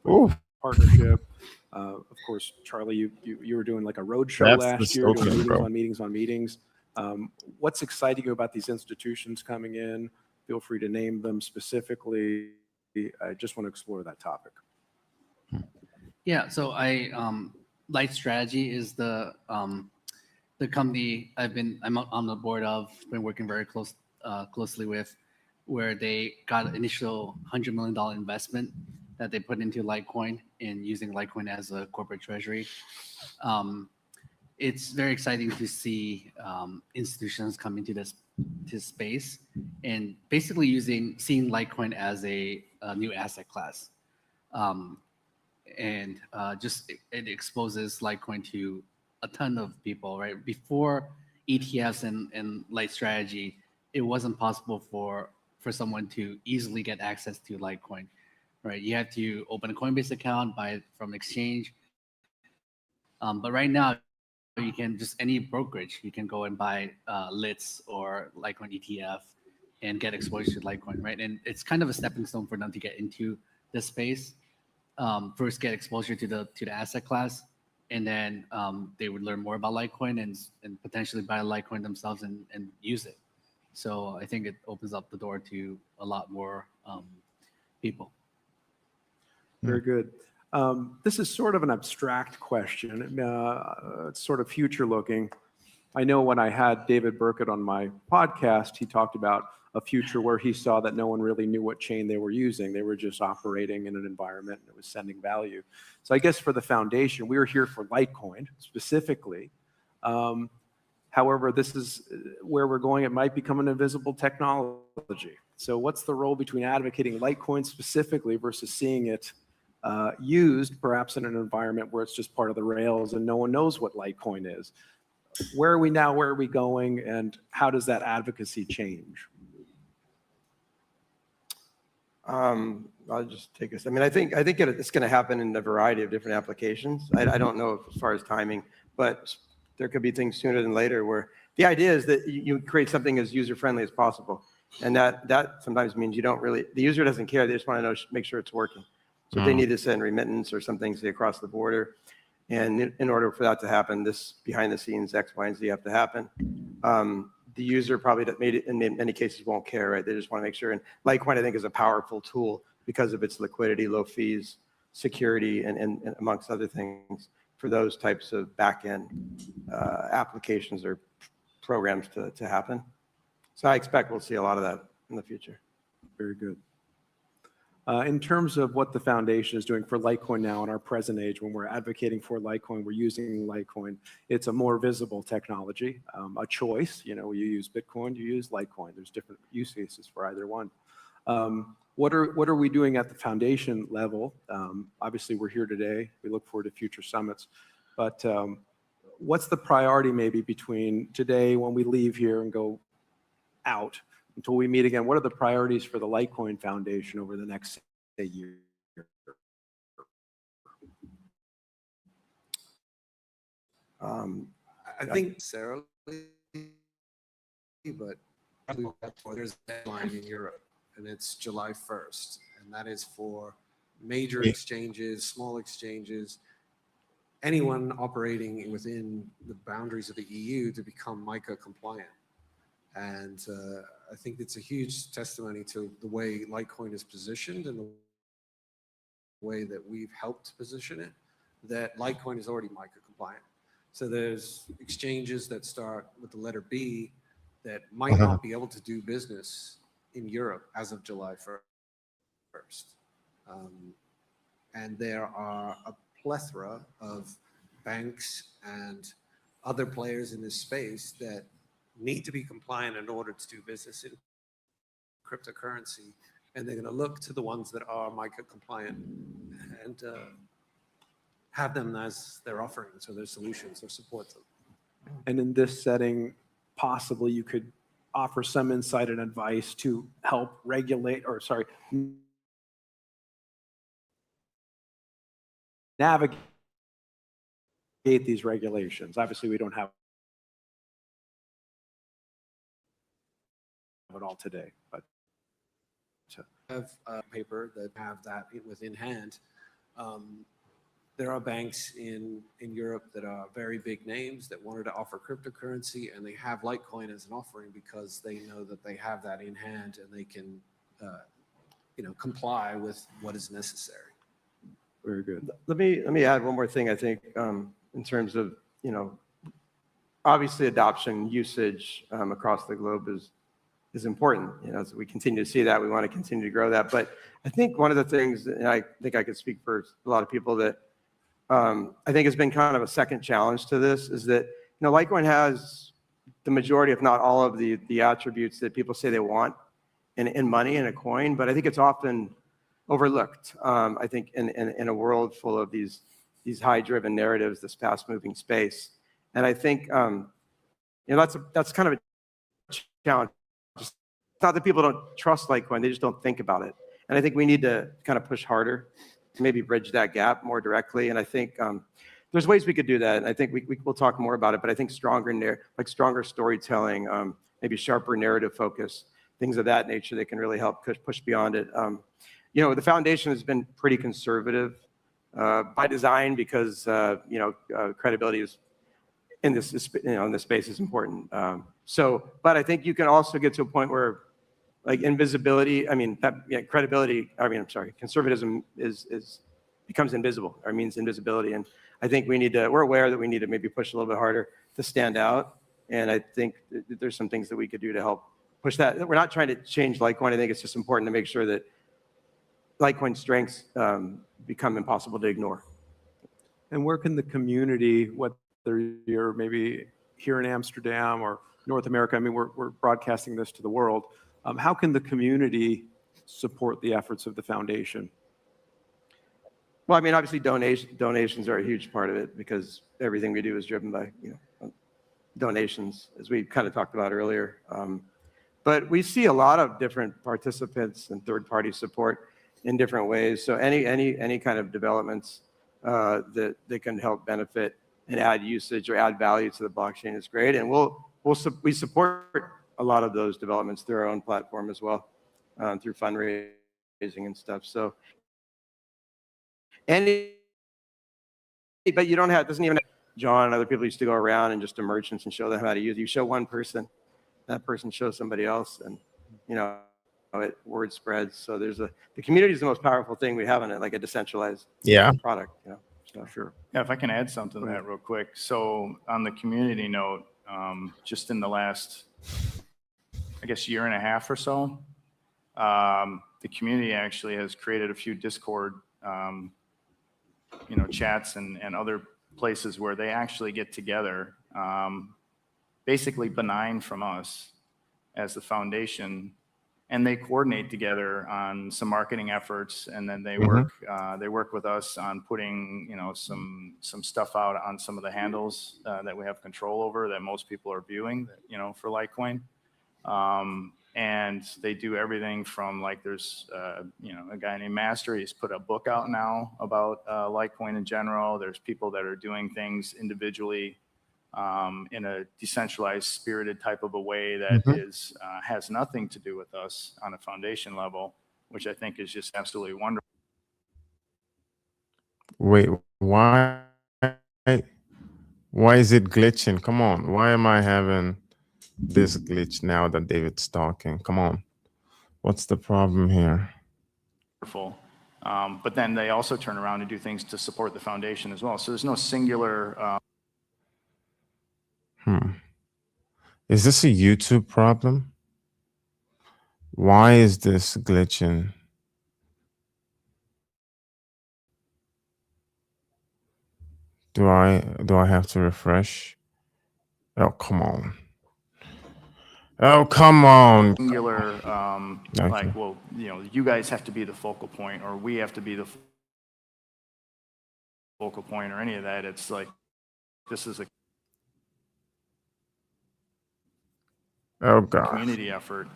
partnership. Of course, Charlie, you were doing like a road show last year, doing meetings on meetings. What's exciting you about these institutions coming in? Feel free to name them specifically. I just want to explore that topic. Yeah, so Light Strategy is the company I'm on the board of, been working very closely with, where they got an initial $100 million investment that they put into Litecoin and using Litecoin as a corporate treasury. it's very exciting to see institutions come into this space and basically seeing Litecoin as a new asset class. Just it exposes Litecoin to a ton of people, right? Before ETFs and Lite strategy, it wasn't possible for someone to easily get access to Litecoin, right? You had to open a Coinbase account, buy it from exchange. But right now, you can just any brokerage, you can go and buy Lits or Litecoin ETF and get exposure to Litecoin, right? And it's kind of a stepping stone for them to get into this space. First, get exposure to the asset class, and then they would learn more about Litecoin and potentially buy Litecoin themselves and use it. So I think it opens up the door to a lot more people. Very good. This is sort of an abstract question. It's sort of future looking. I know when I had David Burkett on my podcast, he talked about a future where he saw that no one really knew what chain they were using. They were just operating in an environment and it was sending value. So I guess for the foundation, we are here for Litecoin specifically. However, this is where we're going. It might become an invisible technology. So what's the role between advocating Litecoin specifically versus seeing it used perhaps in an environment where it's just part of the rails and no one knows what Litecoin is? Where are we now? Where are we going? And how does that advocacy change? I'll just take this. I mean, I think it's going to happen in a variety of different applications. I don't know as far as timing, but there could be things sooner than later where the idea is that you create something as user-friendly as possible. And that sometimes means you don't really, the user doesn't care. They just want to know, make sure it's working. So if they need to send remittance or something, say, across the border, and in order for that to happen, this behind the scenes X, Y, and Z have to happen. The user probably in many cases won't care, right? They just want to make sure. And Litecoin, I think, is a powerful tool because of its liquidity, low fees, security, and amongst other things for those types of back-end applications or programs to happen. So I expect we'll see a lot of that in the future. Very good. In terms of what the foundation is doing for Litecoin now in our present age, when we're advocating for Litecoin, we're using Litecoin. It's a more visible technology, a choice. You know, you use Bitcoin, you use Litecoin. There's different use cases for either one. What are we doing at the foundation level? Obviously, we're here today. We look forward to future summits. But what's the priority maybe between today when we leave here and go out until we meet again? What are the priorities for the Litecoin Foundation over the next, say, year? I think necessarily, but there's a deadline in Europe, and it's July 1st, and that is for major exchanges, small exchanges, anyone operating within the boundaries of the EU to become MiCA compliant. And I think it's a huge testimony to the way Litecoin is positioned and the way that we've helped position it, that Litecoin is already MiCA compliant. So there's exchanges that start with the letter B that might not be able to do business in Europe as of July 1st. And there are a plethora of banks and other players in this space that need to be compliant in order to do business in cryptocurrency, and they're going to look to the ones that are MiCA compliant and have them as their offerings or their solutions or support them. And in this setting, possibly you could offer some insight and advice to help regulate, or sorry, navigate these regulations. Obviously, we don't have it all today, but Have a paper that have that within hand. There are banks in Europe that are very big names that wanted to offer cryptocurrency, and they have Litecoin as an offering because they know that they have that in hand and they can, comply with what is necessary. Very good. Let me add one more thing. I think in terms of obviously adoption usage across the globe is important. As we continue to see that, we want to continue to grow that. But I think one of the things, and I think I could speak for a lot of people, that I think has been kind of a second challenge to this is that, Litecoin has the majority, if not all of the attributes that people say they want in money and a coin, but I think it's often overlooked. I think in a world full of these high-driven narratives, this fast-moving space, and I think that's kind of a challenge. It's not that people don't trust Litecoin; they just don't think about it. And I think we need to kind of push harder to maybe bridge that gap more directly. And I think there's ways we could do that. And I think we'll talk more about it. But I think stronger storytelling, maybe sharper narrative focus, things of that nature that can really help push beyond it. The foundation has been pretty conservative by design because credibility is in this space is important. But I think you can also get to a point where invisibility, conservatism becomes invisible or means invisibility. And I think we're aware that we need to maybe push a little bit harder to stand out. And I think there's some things that we could do to help push that. We're not trying to change Litecoin. I think it's just important to make sure that Litecoin strengths become impossible to ignore. And where can the community, whether you're maybe here in Amsterdam or North America, we're broadcasting this to the world, how can the community support the efforts of the foundation? Well, obviously donations are a huge part of it because everything we do is driven by donations, as we kind of talked about earlier. But we see a lot of different participants and third-party support in different ways. So any kind of developments that can help benefit and add usage or add value to the blockchain is great. And we support a lot of those developments through our own platform as well, through fundraising and stuff. So, but you don't have, doesn't even, John and other people used to go around and just to merchants and show them how to use it. You show one person, that person shows somebody else, and word spreads. So the community is the most powerful thing we have in it, like a decentralized product. So sure. Yeah, if I can add something to that real quick. So on the community note, just in the last, I guess, year and a half or so, the community actually has created a few Discord, chats and other places where they actually get together, basically benign from us as the foundation, and they coordinate together on some marketing efforts, and then they work with us on putting some stuff out on some of the handles that we have control over that most people are viewing, for Litecoin. And they do everything from there's a guy named Master. He's put a book out now about Litecoin in general. There's people that are doing things individually in a decentralized, spirited type of a way that has nothing to do with us on a foundation level, which I think is just absolutely wonderful. Wait, why is it glitching? Come on, why am I having this glitch now that David's talking? Come on, what's the problem here? But then they also turn around and do things to support the foundation as well. So there's no singular. Is this a YouTube problem? Why is this glitching? Do I have to refresh? Oh, come on. Oh, come on. Singular, you guys have to be the focal point, or we have to be the focal point, or any of that. It's like, this is a community effort,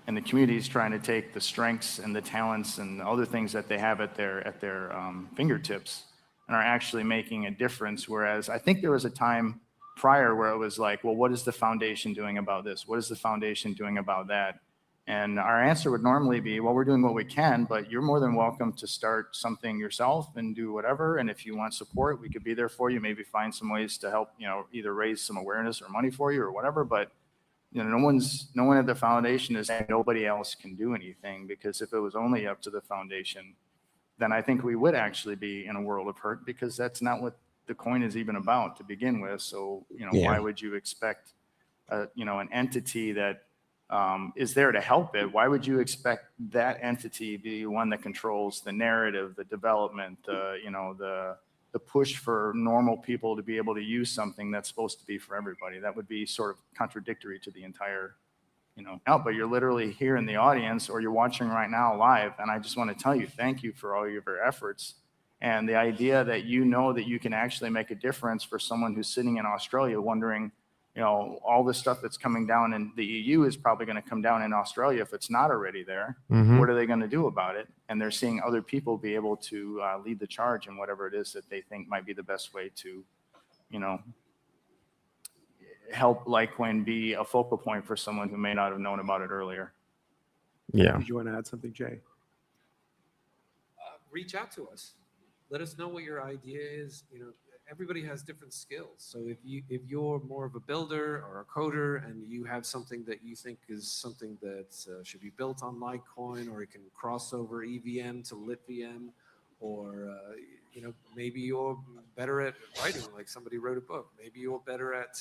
and the community is trying to take the strengths and the talents and other things that they have at their fingertips and are actually making a difference. Whereas I think there was a time prior where it was like, well, what is the foundation doing about this? What is the foundation doing about that? And our answer would normally be, well, we're doing what we can, but you're more than welcome to start something yourself and do whatever. And if you want support, we could be there for you, maybe find some ways to help, either raise some awareness or money for you or whatever. But no one at the foundation is saying nobody else can do anything, because if it was only up to the foundation, then I think we would actually be in a world of hurt, because that's not what the coin is even about to begin with. So, why would you expect, an entity that is there to help it? Why would you expect that entity be one that controls the narrative, the development, the the push for normal people to be able to use something that's supposed to be for everybody. That would be sort of contradictory to the entire, but you're literally here in the audience or you're watching right now live. And I just want to tell you, thank you for all of your efforts. And the idea that that you can actually make a difference for someone who's sitting in Australia wondering, all this stuff that's coming down in the EU is probably going to come down in Australia if it's not already there. Mhm. What are they going to do about it? And they're seeing other people be able to lead the charge in whatever it is that they think might be the best way to, help Litecoin be a focal point for someone who may not have known about it earlier. Yeah. Did you want to add something, Jay? Reach out to us. Let us know what your idea is. Everybody has different skills. So if you're more of a builder or a coder and you have something that you think is something that should be built on Litecoin, or it can cross over EVM to LitVM, or maybe you're better at writing, like somebody wrote a book. Maybe you're better at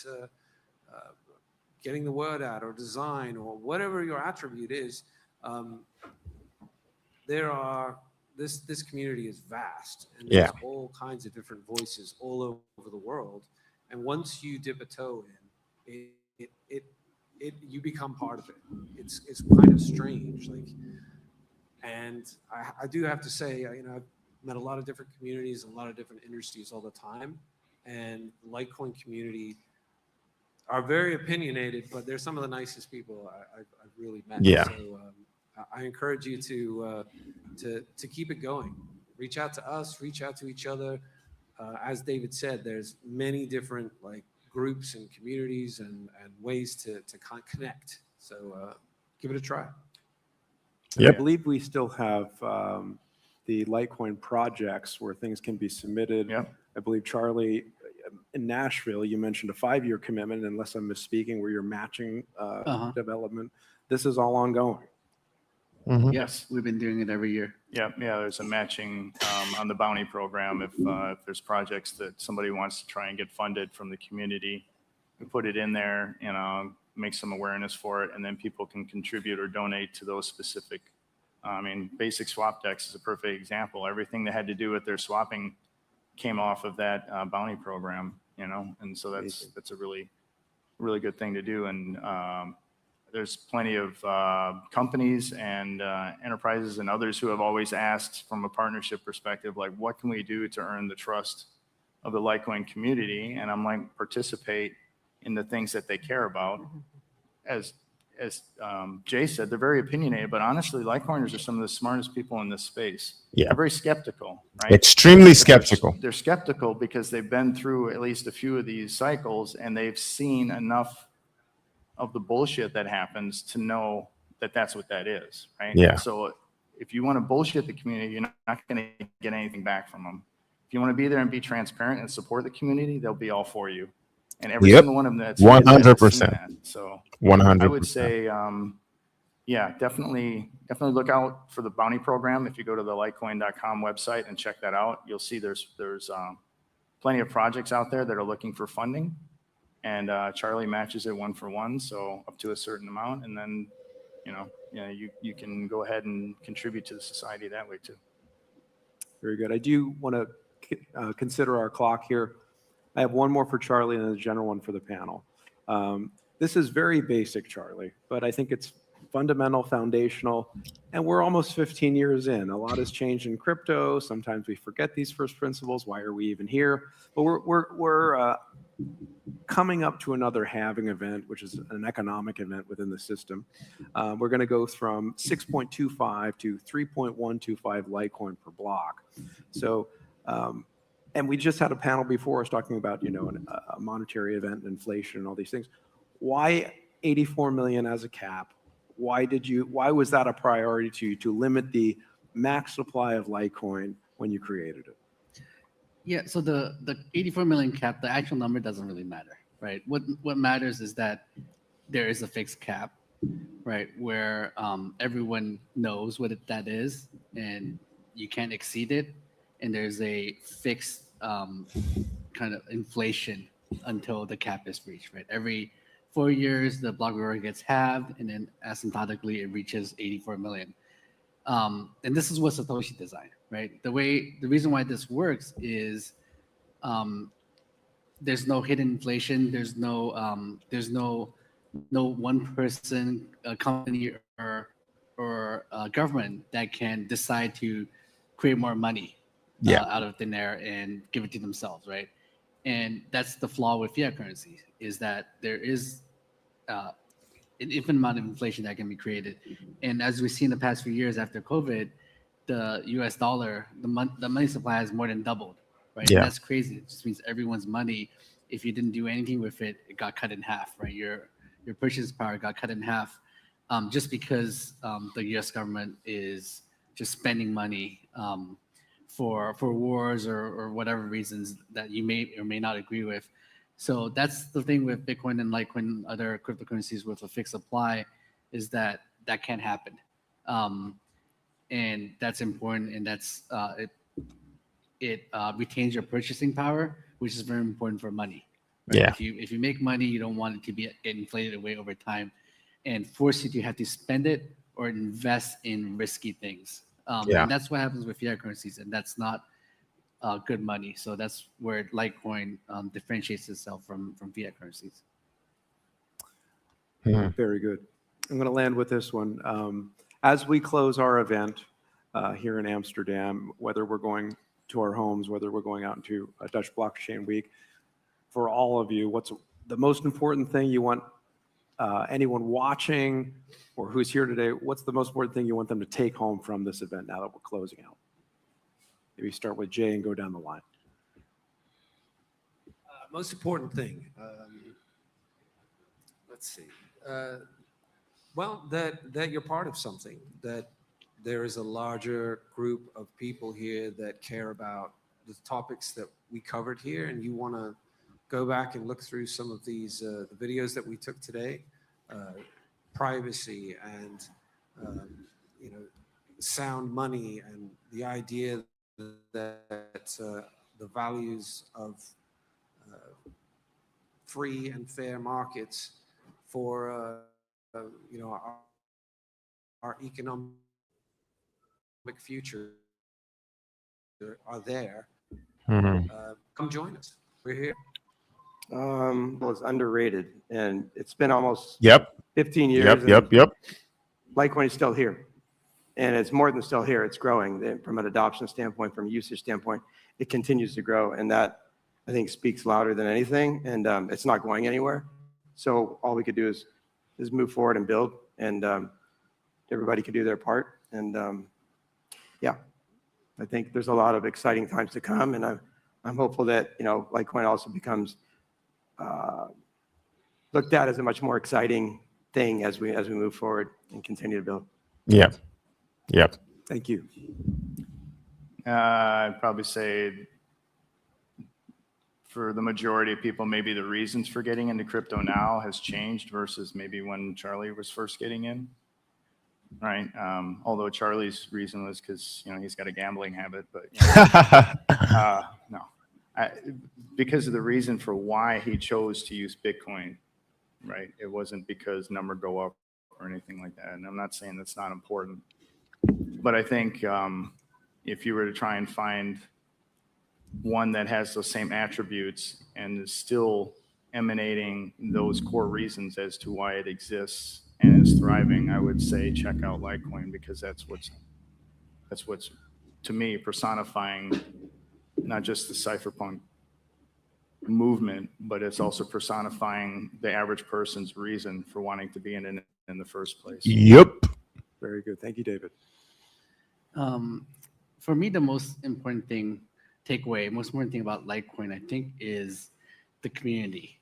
getting the word out, or design, or whatever your attribute is. This community is vast, and there's all kinds of different voices all over the world. And once you dip a toe in, you become part of it. It's kind of strange, and I do have to say, I've met a lot of different communities, a lot of different industries all the time, and the Litecoin community are very opinionated, but they're some of the nicest people I've really met. Yeah. So I encourage you to keep it going. Reach out to us, reach out to each other. As David said, there's many different groups and communities and ways to connect. So give it a try. I believe we still have the Litecoin projects where things can be submitted. I believe, Charlie, in Nashville, you mentioned a 5-year commitment, unless I'm misspeaking, where you're matching development. This is all ongoing. Mhm. Yes, we've been doing it every year. Yeah, there's a matching on the bounty program. If there's projects that somebody wants to try and get funded from the community, we put it in there, make some awareness for it, and then people can contribute or donate to those specific. Basic Swap Dex is a perfect example. Everything that had to do with their swapping came off of that bounty program, and so that's a really, really good thing to do. And there's plenty of companies and enterprises and others who have always asked from a partnership perspective, like, what can we do to earn the trust of the Litecoin community? And I'm like, participate in the things that they care about. As Jay said, they're very opinionated, but honestly, Litecoiners are some of the smartest people in this space. Yeah. They're very skeptical, right? Extremely skeptical. They're skeptical because they've been through at least a few of these cycles, and they've seen enough of the bullshit that happens to know that that's what that is, right? Yeah. So if you want to bullshit the community, you're not going to get anything back from them. If you want to be there and be transparent and support the community, they'll be all for you. And every single one of them that's 100%. So 100%. I would say, definitely look out for the bounty program. If you go to the litecoin.com website and check that out, you'll see there's plenty of projects out there that are looking for funding. And Charlie matches it 1 for 1, so up to a certain amount, and then you can go ahead and contribute to the society that way too. Very good. I do want to consider our clock here. I have one more for Charlie and then a general one for the panel. This is very basic, Charlie, but I think it's fundamental, foundational, and we're almost 15 years in. A lot has changed in crypto. Sometimes we forget these first principles. Why are we even here? But we're coming up to another halving event, which is an economic event within the system. We're going to go from 6.25 to 3.125 Litecoin per block. So, and we just had a panel before us talking about, a monetary event, inflation, and all these things. Why 84 million as a cap? Why was that a priority to you, to limit the max supply of Litecoin when you created it? Yeah, so the 84 million cap, the actual number doesn't really matter, right? What matters is that there is a fixed cap, right, where everyone knows what that is, and you can't exceed it, and there's a fixed kind of inflation until the cap is reached, right? Every 4 years, the block reward gets halved, and then asymptotically, it reaches 84 million. And this is what Satoshi designed, right? The reason why this works is there's no hidden inflation. There's no one person, company, or government that can decide to create more money out of thin air and give it to themselves, right? And that's the flaw with fiat currency, is that there is an infinite amount of inflation that can be created. And as we see in the past few years after COVID, the US dollar, the money supply has more than doubled, right? Yeah. And that's crazy. It just means everyone's money, if you didn't do anything with it, it got cut in half, right? Your purchasing power got cut in half, just because the US government is just spending money for wars or whatever reasons that you may or may not agree with. So that's the thing with Bitcoin and Litecoin and other cryptocurrencies with a fixed supply, is that can't happen. And that's important, and that's it retains your purchasing power, which is very important for money. Right? Yeah. If you make money, you don't want it to get inflated away over time and force you to have to spend it or invest in risky things. Yeah. And that's what happens with fiat currencies, and that's not good money. So that's where Litecoin differentiates itself from fiat currencies. Very good. I'm going to land with this one. As we close our event here in Amsterdam, whether we're going to our homes, whether we're going out into a Dutch Blockchain Week, for all of you, what's the most important thing you want anyone watching or who's here today, what's the most important thing you want them to take home from this event now that we're closing out? Maybe start with Jay and go down the line. Most important thing, let's see. Well, that you're part of something, that there is a larger group of people here that care about the topics that we covered here, and you want to go back and look through some of these the videos that we took today, privacy and sound money, and the idea that the values of free and fair markets for our economic future are there. Come join us. We're here. Well, it's underrated, and it's been almost 15 years. Yep. Litecoin is still here, and it's more than still here. It's growing from an adoption standpoint, from a usage standpoint. It continues to grow, and that, I think, speaks louder than anything. And it's not going anywhere. So all we could do is move forward and build, and everybody can do their part. And yeah, I think there's a lot of exciting times to come, and I'm hopeful that Litecoin also becomes looked at as a much more exciting thing as we move forward and continue to build. Yep. Thank you. I'd probably say for the majority of people, maybe the reasons for getting into crypto now has changed versus maybe when Charlie was first getting in, right? Although Charlie's reason was because he's got a gambling habit, but no, because of the reason for why he chose to use Bitcoin, right? It wasn't because number go up or anything like that. And I'm not saying that's not important, but I think if you were to try and find one that has those same attributes and is still emanating those core reasons as to why it exists and is thriving, I would say check out Litecoin, because that's what's to me personifying not just the cypherpunk movement, but it's also personifying the average person's reason for wanting to be in the first place. Yep. Very good. Thank you, David. For me, the most important thing about Litecoin, I think, is the community.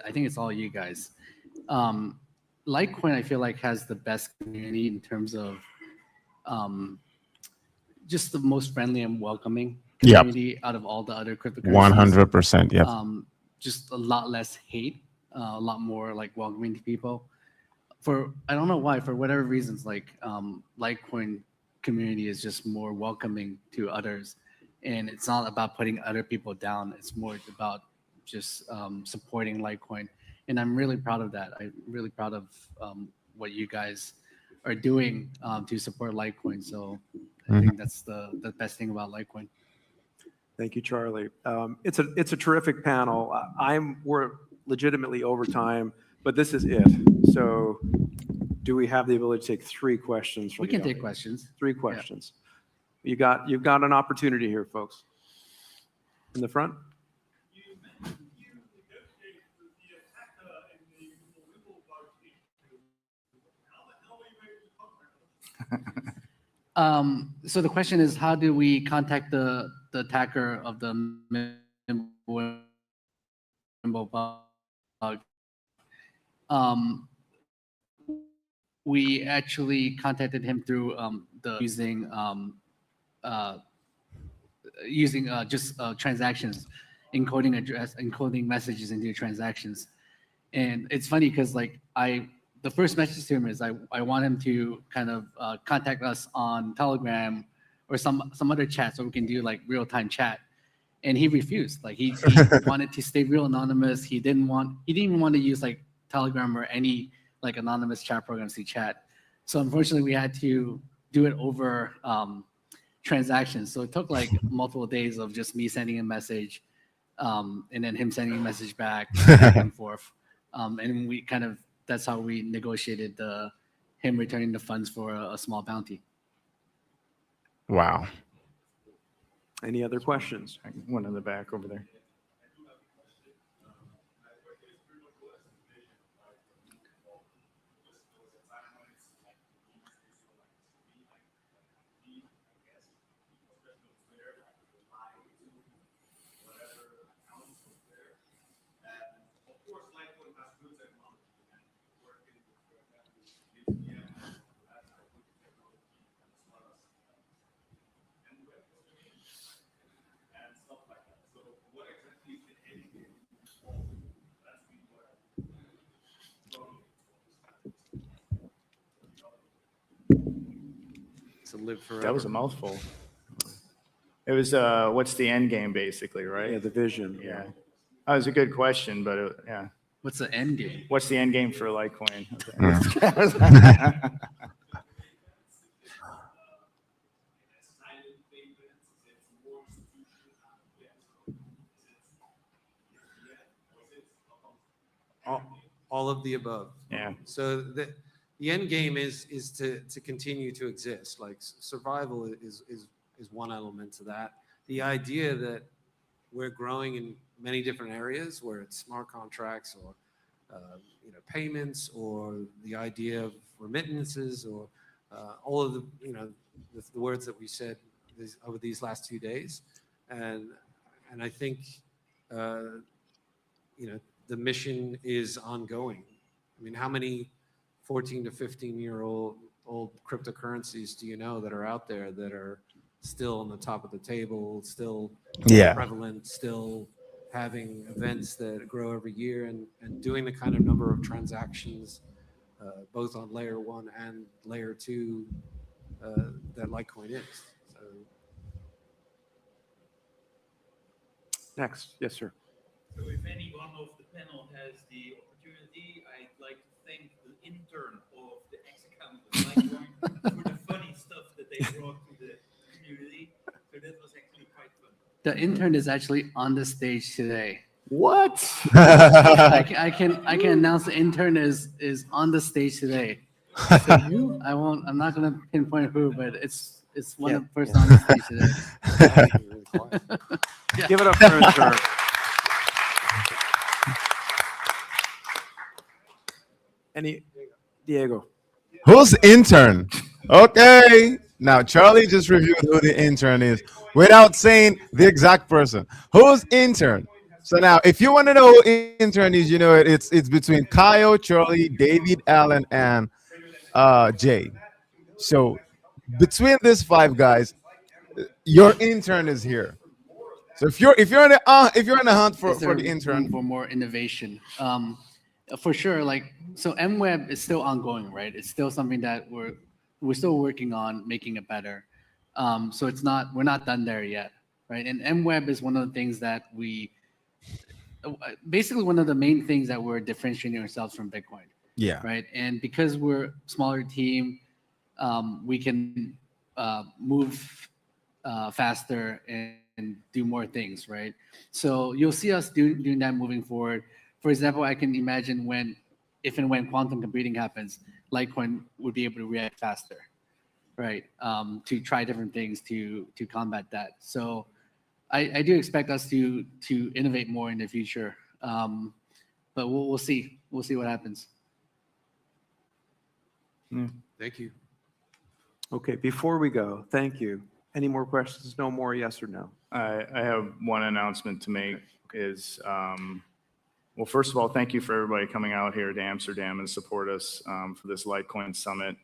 I think it's all you guys. Litecoin, I feel like, has the best community in terms of just the most friendly and welcoming community out of all the other cryptocurrencies. 100%. Yep. Just a lot less hate, a lot more like welcoming to people. I don't know why, for whatever reasons, like Litecoin community is just more welcoming to others, and it's not about putting other people down. It's more about just supporting Litecoin, and I'm really proud of that. I'm really proud of what you guys are doing to support Litecoin. So I think that's the best thing about Litecoin. Thank you, Charlie. It's a terrific panel. We're legitimately over time, but this is it. So, do we have the ability to take 3 questions from We the can take audience? questions. 3 questions. You've got an opportunity here, folks. In the front. So the question is, how do we contact the attacker of the Mimbo bug? We actually contacted him through using just transactions, encoding messages into transactions. And it's funny because the first message to him is I want him to kind of contact us on Telegram or some other chat so we can do like real-time chat. And he refused. Like he wanted to stay real anonymous. He didn't even want to use like Telegram or any like anonymous chat programs to chat. So unfortunately we had to do it over transactions. So it took like multiple days of just me sending a message and then him sending a message back and forth. And we that's how we negotiated him returning the funds for a small bounty. Wow. Any other questions? One in the back over there. To live forever. That was a mouthful. It was what's the end game, basically, right? Yeah, the vision. Yeah, that was a good question, but yeah. What's the end game? What's the end game for Litecoin? All of the above. Yeah. So the end game is to continue to exist. Like survival is one element to that. The idea that we're growing in many different areas, where it's smart contracts or payments, or the idea of remittances, or all of the words that we said over these last 2 days, and I think the mission is ongoing. I mean, how many 14 to 15-year-old cryptocurrencies do you know that are out there that are still on the top of the table, still prevalent, still having events that grow every year, and doing the kind of number of transactions, both on layer 1 and layer 2, that Litecoin is. So. Next, yes, sir. So if anyone of the panel has the opportunity, I'd like to thank the intern of the X account of Litecoin for the funny stuff that they brought to the community. So that was actually quite fun. The intern is actually on the stage today. What? I can announce the intern is on the stage today. I'm not gonna pinpoint who, but it's one of the person on the stage today. Yeah. Give it up for intern. Diego. Who's intern? Okay. Now Charlie just reviewed who the intern is without saying the exact person. Who's intern? So now, if you want to know who intern is, it's between Kyle, Charlie, David, Allen, and Jay. So between these 5 guys, your intern is here. So if you're in the hunt for the intern, for more innovation, for sure. So MWeb is still ongoing, right? It's still something that we're still working on making it better. So we're not done there yet, right? And MWeb is one of the things that basically one of the main things that we're differentiating ourselves from Bitcoin. Yeah. Right. And because we're a smaller team, we can move faster do more things, right? So you'll see us doing that moving forward. For example, I can imagine if and when quantum computing happens, Litecoin would be able to react faster, right? To try different things to combat that. So I do expect us to innovate more in the future, but we'll see. We'll see what happens. Thank you. Okay, before we go, thank you. Any more questions? No more, yes or no? I have one announcement to make is, well, first of all, thank you for everybody coming out here to Amsterdam and support us for this Litecoin Summit.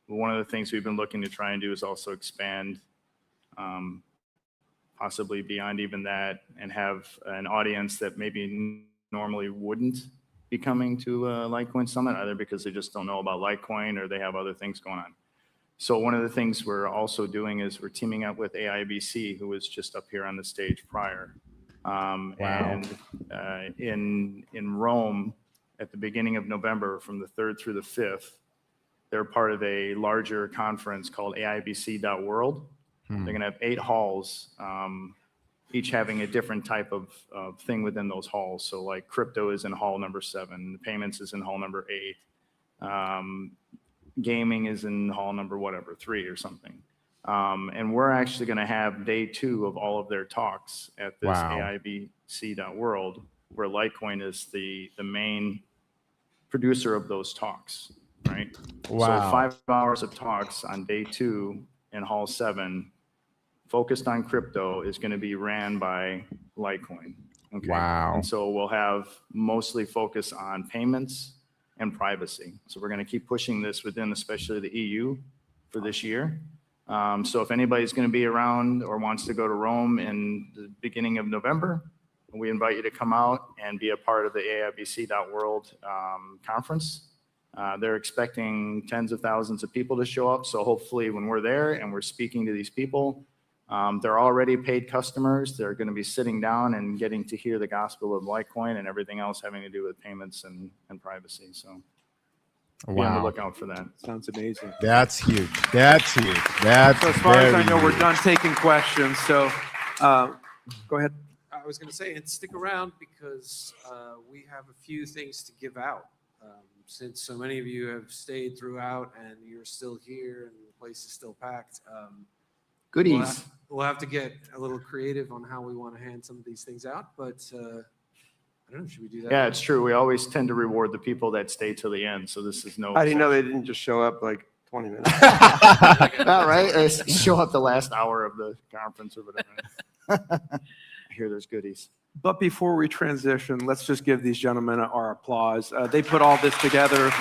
One of the things we've been looking to try and do is also expand possibly beyond even that and have an audience that maybe normally wouldn't be coming to a Litecoin Summit, either because they just don't know about Litecoin or they have other things going on. So one of the things we're also doing is we're teaming up with AIBC, who was just up here on the stage prior. And in Rome, at the beginning of November, from the 3rd through the 5th, they're part of a larger conference called AIBC.world. They're going to have 8 halls, each having a different type of thing within those halls. So like crypto is in hall number 7, payments is in hall number 8. Gaming is in hall number whatever, 3 or something. And we're actually going to have day 2 of all of their talks at this AIBC.world, where Litecoin is the main producer of those talks, right? Wow. So 5 hours of talks on day 2 in hall 7, focused on crypto, is going to be ran by Litecoin. Okay. Wow. And so we'll have mostly focus on payments and privacy. So we're going to keep pushing this within, especially the EU, for this year. So if anybody's going to be around or wants to go to Rome in the beginning of November, we invite you to come out and be a part of the AIBC.world conference. They're expecting tens of thousands of people to show up. So hopefully when we're there and we're speaking to these people, they're already paid customers. They're going to be sitting down and getting to hear the gospel of Litecoin and everything else having to do with payments and privacy. So be on the lookout for that. Sounds amazing. That's huge. That's huge. That's So as far as I know, we're huge. done taking questions. So go ahead. I was going to say, and stick around because we have a few things to give out. Since so many of you have stayed throughout and you're still here and the place is still packed. Goodies. We'll have to get a little creative on how we want to hand some of these things out, but I don't know, should we do that? Yeah, it's true. We always tend to reward the people that stay till the end. So this is no. I didn't know they didn't just show up like 20 minutes. All right. Or show up the last hour of the conference or whatever. I hear there's goodies. But before we transition, let's just give these gentlemen our applause. They put all this together.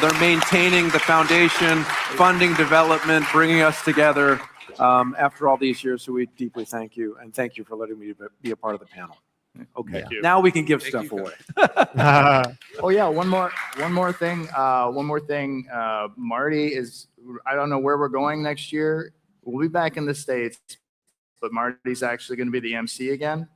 They're maintaining the foundation, funding development, bringing us together after all these years. So we deeply thank you, and thank you for letting me be a part of the panel. Okay, now we can give stuff away. Oh yeah, one more thing. Marty is, I don't know where we're going next year. We'll be back in the States, but Marty's actually going to be the MC again.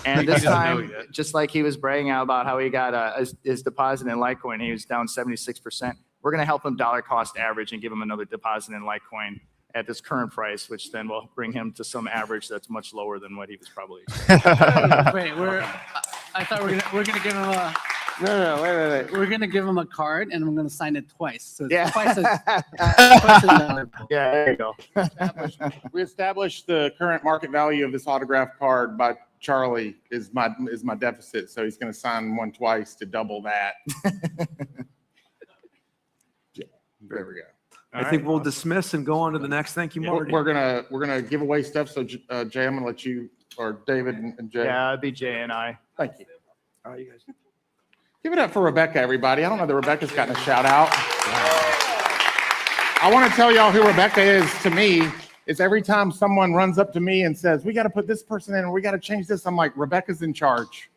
And this time, just like he was bragging out about how he got his deposit in Litecoin, he was down 76%. We're going to help him dollar cost average and give him another deposit in Litecoin at this current price, which then will bring him to some average that's much lower than what he was probably expecting. Wait, I thought we're gonna give him a. No, wait. We're gonna give him a card, and I'm gonna sign it twice. So it's Yeah. twice as valuable. Yeah, there you go. We established the current market value of this autographed card by Charlie is my deficit, so he's going to sign one twice to double that. There we go. I think we'll dismiss and go on to the next. Thank you, Marty. We're gonna give away stuff. So Jay, I'm gonna let you, or David and Jay. Yeah, it'd be Jay and I. Thank you. All right, you guys. Give it up for Rebecca, everybody. I don't know that Rebecca's gotten a shout out. I want to tell y'all who Rebecca is to me. Is every time someone runs up to me and says, we got to put this person in or we got to change this, I'm like, Rebecca's in charge.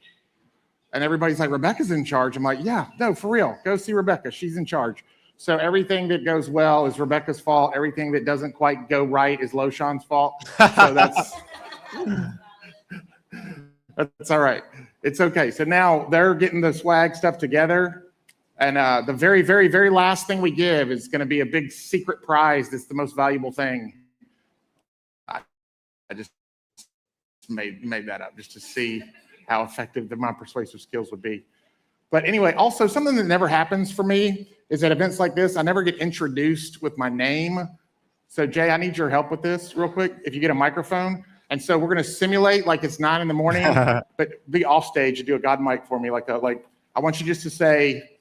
And everybody's like, Rebecca's in charge. I'm like, yeah, no, for real. Go see Rebecca. She's in charge. So everything that goes well is Rebecca's fault. Everything that doesn't quite go right is Loshan's fault. So that's all right. It's okay. So now they're getting the swag stuff together. And the very, very, very last thing we give is going to be a big secret prize. That's the most valuable thing. I just made that up just to see how effective my persuasive skills would be. But anyway, also something that never happens for me is at events like this, I never get introduced with my name. So Jay, I need your help with this real quick. If you get a microphone. And so we're going to simulate like it's 9 a.m, but be off stage and do a God mic for me. Like I want you just to say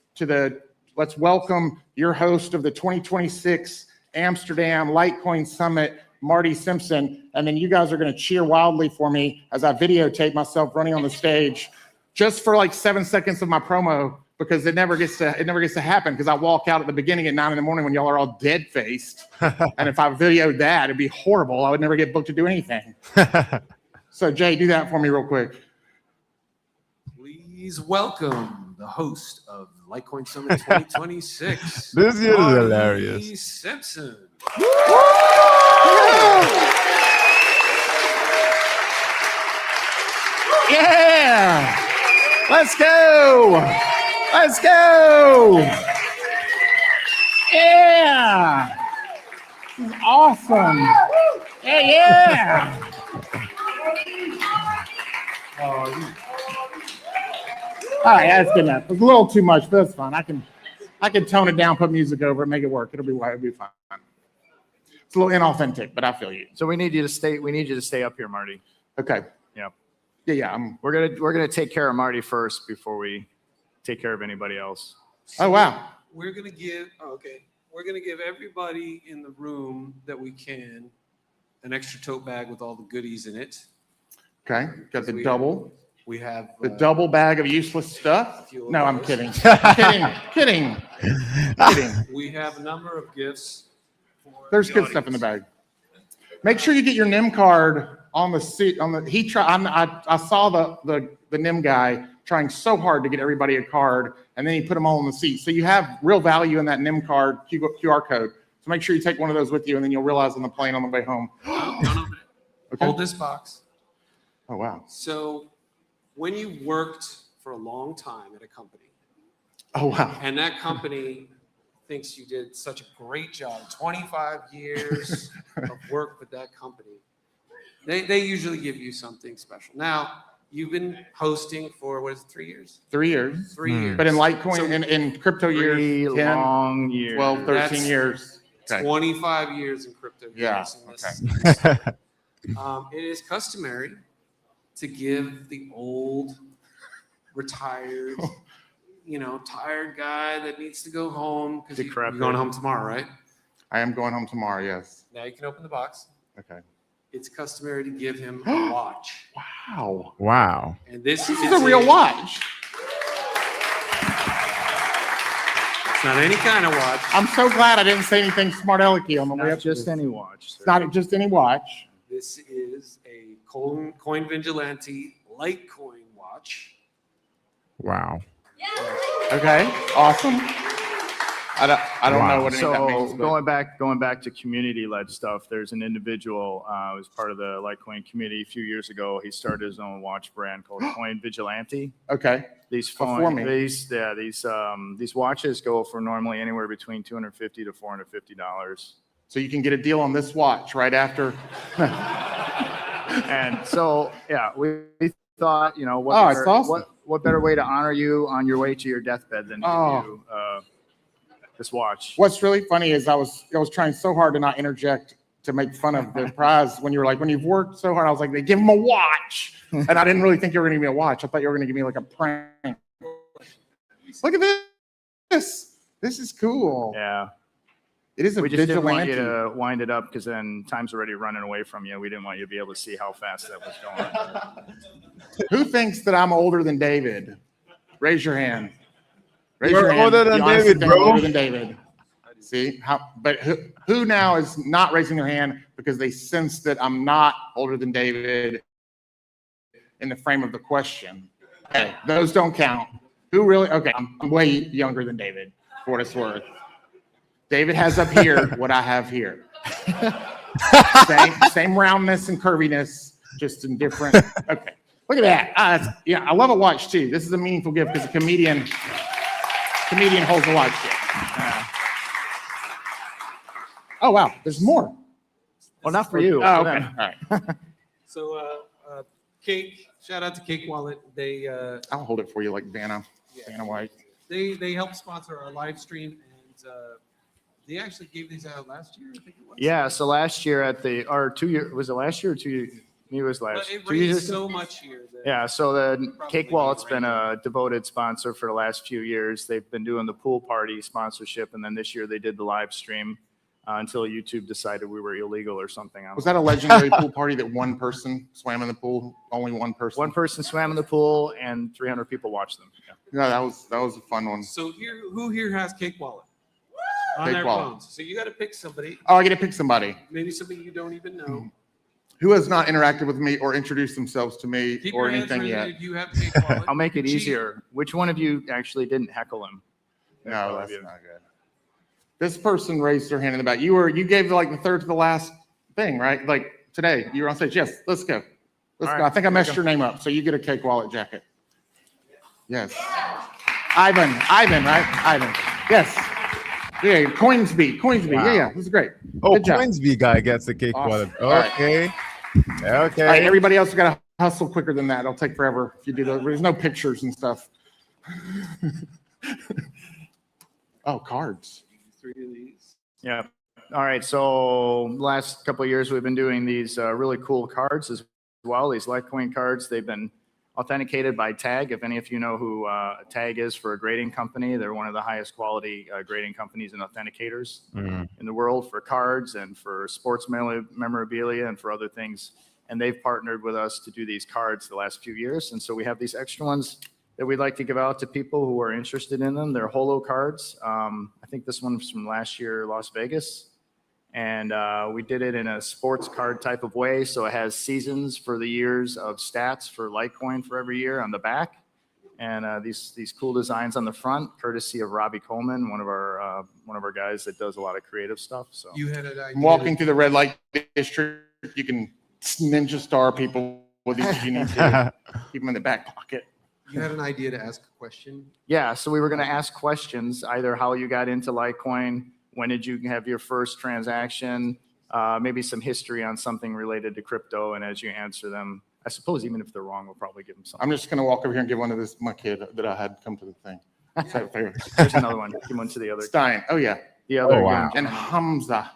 let's welcome your host of the 2026 Amsterdam Litecoin Summit, Marty Simpson. And then you guys are going to cheer wildly for me as I videotape myself running on the stage just for like 7 seconds of my promo, because it never gets to happen, because I walk out at the beginning at 9 a.m. when y'all are all dead faced. And if I videoed that, it'd be horrible. I would never get booked to do anything. So Jay, do that for me real quick. Please welcome the host of Litecoin Summit 2026. This is Marty hilarious. Simpson. Yeah! Let's go! Let's go! Yeah! This is awesome! Yeah! All right, that's good enough. It was a little too much, but that's fine. I can tone it down, put music over it, make it work. It'll be fine. It's a little inauthentic, but I feel you. So we need you to stay up here, Marty. Okay. Yeah. Yeah. We're gonna take care of Marty first before we take care of anybody else. Oh wow. We're gonna give everybody in the room that we can an extra tote bag with all the goodies in it. Okay. Got the double. We have the double bag of useless stuff. No, I'm kidding. Kidding. We have a number of gifts. There's good stuff in the bag. Make sure you get your NIM card on the seat. I saw the NIM guy trying so hard to get everybody a card, and then he put them all on the seat. So you have real value in that NIM card QR code. So make sure you take one of those with you, and then you'll realize on the plane on the way home. Okay. Hold this box. Oh wow. So when you worked for a long time at a company. Oh wow. And that company thinks you did such a great job, 25 years of work with that company. They usually give you something special. Now, you've been hosting for, 3 years? 3 years. 3 years. But in Litecoin, in crypto years, 10, long years. 12, 13 years. Okay. 25 years in crypto. Yeah. Okay. It is customary to give the old, retired, tired guy that needs to go home, because you're going home tomorrow, right? I am going home tomorrow, yes. Now you can open the box. Okay. It's customary to give him a watch. Wow. Wow. And this is a real watch. It's not any kind of watch. I'm so glad I didn't say anything smart alecky on the way Not up. just any watch. It's not just any watch. This is a Coin Vigilante Litecoin watch. Wow. Okay. Awesome. I don't know what any of that means. So going back to community-led stuff, there's an individual who was part of the Litecoin community a few years ago. He started his own watch brand called Coin Vigilante. Okay. These watches go for normally anywhere between $250 to $450. So you can get a deal on this watch right after. And so, yeah, we thought, what better way to honor you on your way to your deathbed than to give you this watch. What's really funny is I was trying so hard to not interject to make fun of the prize when you've worked so hard. I was like, they give him a watch, and I didn't really think you were going to give me a watch. I thought you were going to give me like a prank. Look at this. This is cool. Yeah. It is a We just didn't want vigilante. you to wind it up because then time's already running away from you. We didn't want you to be able to see how fast that was going. Who thinks that I'm older than David? Raise your hand. Raise You're your hand. older than You honestly David, think I'm bro. older than David. See how? But who now is not raising their hand because they sense that I'm not older than David in the frame of the question? Okay, those don't count. Who really? Okay, I'm way younger than David, for what it's worth. David has up here what I have here. Same roundness and curviness, just in different. Okay, look at that. I love a watch too. This is a meaningful gift because a comedian holds a watch gift. Oh wow, there's more. Well, not for you. Oh, okay. All right. So Cake. Shout out to Cake Wallet. They I'll hold it for you like Vanna White. they helped sponsor our live stream, and they actually gave these out last year. I think it was. Yeah, so last year or 2 years, was it last year or 2 years? Maybe it was last. But it 2 years raised ago? so much here. That Yeah, so the probably Cake Wallet's been a devoted sponsor for the last few years. They've been doing the pool party sponsorship, and then this year they did the live stream until YouTube decided we were illegal or something. Was that a legendary pool party that one person swam in the pool? Only one person? One person swam in the pool and 300 people watched them. Yeah, that was a fun one. So who here has Cake Wallet on Cake their Wallet. phones? So you got to pick somebody. Oh, I get to pick somebody. Maybe somebody you don't even know. Who has not interacted with me or introduced themselves to me Keep or your hands anything raised yet? if you have Cake Wallet. I'll make it Cheat. easier. Which one of you actually didn't heckle him? No, that's not good. This person raised their hand in the back. You gave like the third to the last thing, right? Like today, you were on stage. Yes, let's go. Let's All go. right, I think I here we messed go. your name up, so you get a Cake Wallet jacket. Yes. Ivan, right? Ivan. Yes. Yeah, Coinsby. Wow. Yeah, this is great. Oh, Good job. Coinsby guy gets the cake Awesome. wallet. All right. Okay. Okay. All right, everybody else got to hustle quicker than that. It'll take forever if you do those. There's no pictures and stuff. Oh, cards. 3 of these. Yeah. All right. So last couple of years, we've been doing these really cool cards as well. These Litecoin cards. They've been authenticated by Tag. If any of you know who Tag is for a grading company, they're one of the highest quality grading companies and authenticators in the world for cards and for sports memorabilia and for other things. And they've partnered with us to do these cards the last few years. And so we have these extra ones that we'd like to give out to people who are interested in them. They're holo cards. I think this one's from last year, Las Vegas. And we did it in a sports card type of way. So it has seasons for the years of stats for Litecoin for every year on the back. And these cool designs on the front, courtesy of Robbie Coleman, one of our guys that does a lot of creative stuff. So You had an idea. Walking through the red light district, you can ninja star people with these if you need to. Keep them in the back pocket. You had an idea to ask a question. yeah, so we were going to ask questions, either how you got into Litecoin, when did you have your first transaction, maybe some history on something related to crypto. And as you answer them, I suppose even if they're wrong, we'll probably give them something. I'm just going to walk over here and give one to my kid that I had come to the thing. So, there. There's another one. Give one to the other. Stein. Oh, yeah. The other. Oh, wow. And Hamza.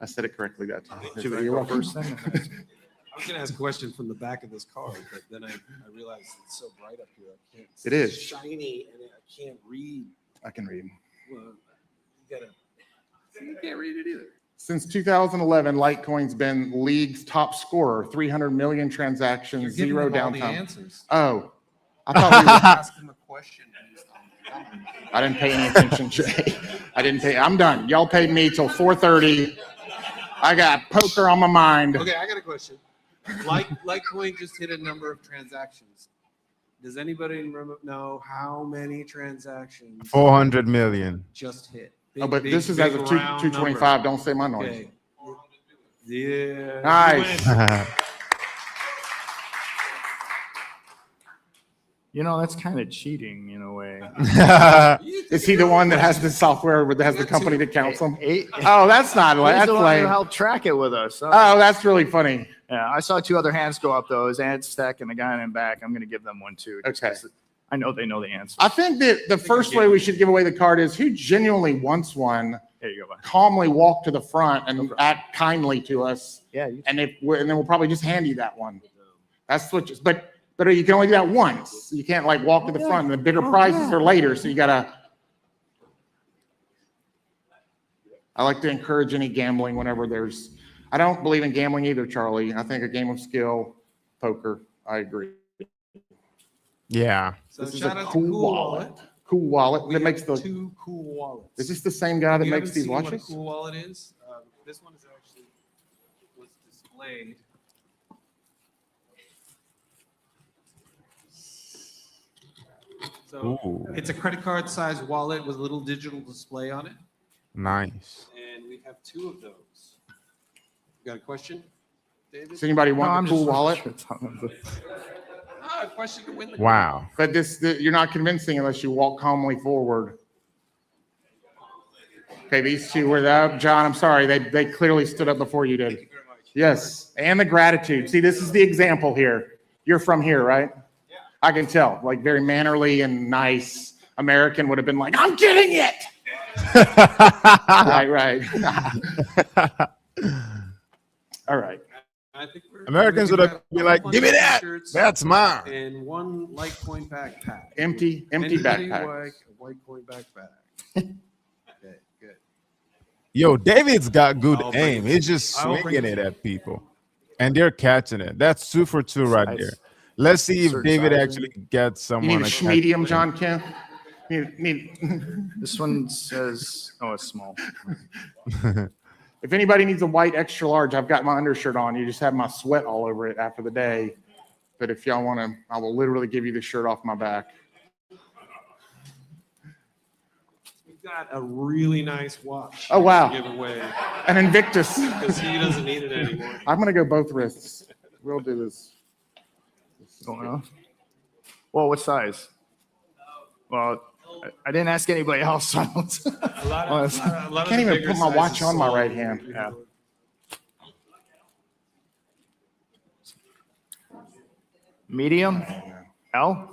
I said it correctly that time. Should we go first then? I was going to ask a question from the back of this card, but then I realized it's so bright up here. I can't. It is. It's shiny, and I can't read. I can read. Well, you can't read it either. Since 2011, Litecoin's been league's top scorer, 300 million transactions, You're giving zero them all the downtime. answers. Oh, I thought we were Ask them a question. I didn't pay any attention, Jay. I didn't pay. I'm done. Y'all paid me till 4:30. I got poker on my mind. Okay, I got a question. Litecoin just hit a number of transactions. Does anybody know how many transactions 400 million. just hit? Oh, but this is as of 225. Number. Don't say my noise. Okay. Yeah. Nice. You know, that's kind of cheating in a way. Is he the one that has the software that has the company that counts them? Eight. Oh, that's not. He's That's the one who lame. helped track it with us. Oh, that's really funny. Yeah, I saw 2 other hands go up though. It was Adstack and the guy in the back. I'm going to give them one too. just Okay. 'cause I know they know the answer. I think that the first way we should give away the card is who genuinely wants one. There you go. Bud. Calmly walk to the front and act kindly to us. Yeah. And then we'll probably just hand you that one. That's what. But you can only do that once. You can't like walk to the front. And the bigger prizes are later, so you gotta. I like to encourage any gambling whenever there's. I don't believe in gambling either, Charlie. I think a game of skill, poker. I agree. Yeah. So This is shout a out cool to Cool wallet. Wallet. Cool wallet We that have makes the. 2 cool wallets. Is this the same guy that You makes haven't these seen what a watches? cool wallet is? This one is actually was displayed. So Ooh. it's a credit card size wallet with a little digital display on it, Nice. and we have 2 of those. You got a question, David? Does anybody want I'm the cool just- wallet? A question to win the. Wow. But you're not convincing unless you walk calmly forward. Okay, these 2 were up. John, I'm sorry, they clearly stood up before you did. Yes, and the gratitude. See, this is the example here. You're from here, right? Yeah. I can tell. Like very mannerly and nice American would have been like, I'm getting it. Right. All right. I think Americans would have been like, give me that. That's mine. And one Litecoin backpack. Empty Anybody backpack. like a Litecoin backpack? Okay, good. Yo, David's got good I'll bring aim. it. He's just I'll bring swinging it. it at people, and they're catching it. That's 2 for 2 right Size. there. Let's see if Certain David size, actually gets You someone. need a to catch medium, it. John Kemp? Need. This one says, oh, it's small. If anybody needs a white extra large, I've got my undershirt on. You just have my sweat all over it after the day. But if y'all want to, I will literally give you the shirt off my back. We've got a really nice watch. Oh, wow. To give away. An Invictus. Because he doesn't need it anymore. I'm going to go both wrists. We'll do this. Well, what size? Well, I didn't ask anybody else. So A lot of I can't even put my watch on my right hand. yeah. Medium? L?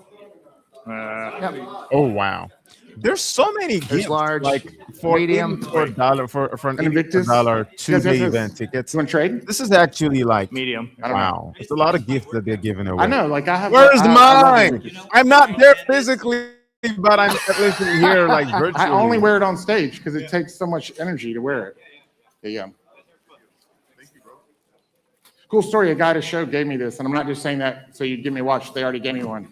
Oh wow, there's so many gifts. large, like for medium, for a dollar for an An Invictus? $1 Yes, 2-day yes. event tickets. You want to trade? This is actually like Medium. I don't know. wow. It's a lot of gifts that they're giving away. I know, like I have. Where's I love mine? Invictus. I'm not there physically, but I'm listening here like virtually. I only wear it on stage because it takes so much energy to wear it. There you go. Cool story. A guy at a show gave me this, and I'm not just saying that so you'd give me a watch. They already gave me one.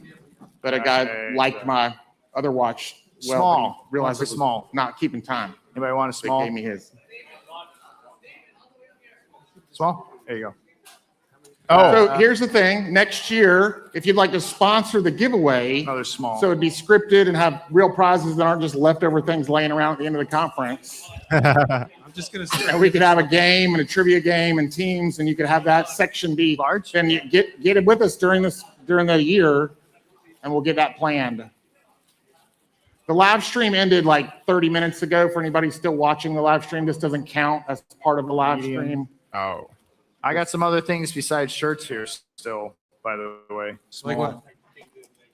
But a guy Okay. liked my other watch. Well, Small. but he realized What's it a was small? not keeping time. Anybody want a So he small? gave me his. Small? There you go. So here's the thing. Next year, if you'd like to sponsor the giveaway, Another small. so it'd be scripted and have real prizes that aren't just leftover things laying around at the end of the conference. I'm just going to say. And we could have a game and a trivia game and teams, and you could have that section be large. Then you get it with us during the year, and we'll get that planned. The live stream ended like 30 minutes ago. For anybody still watching the live stream, this doesn't count as part of the live Medium. stream. Oh, I got some other things besides shirts here still, by the way. Small. Like what?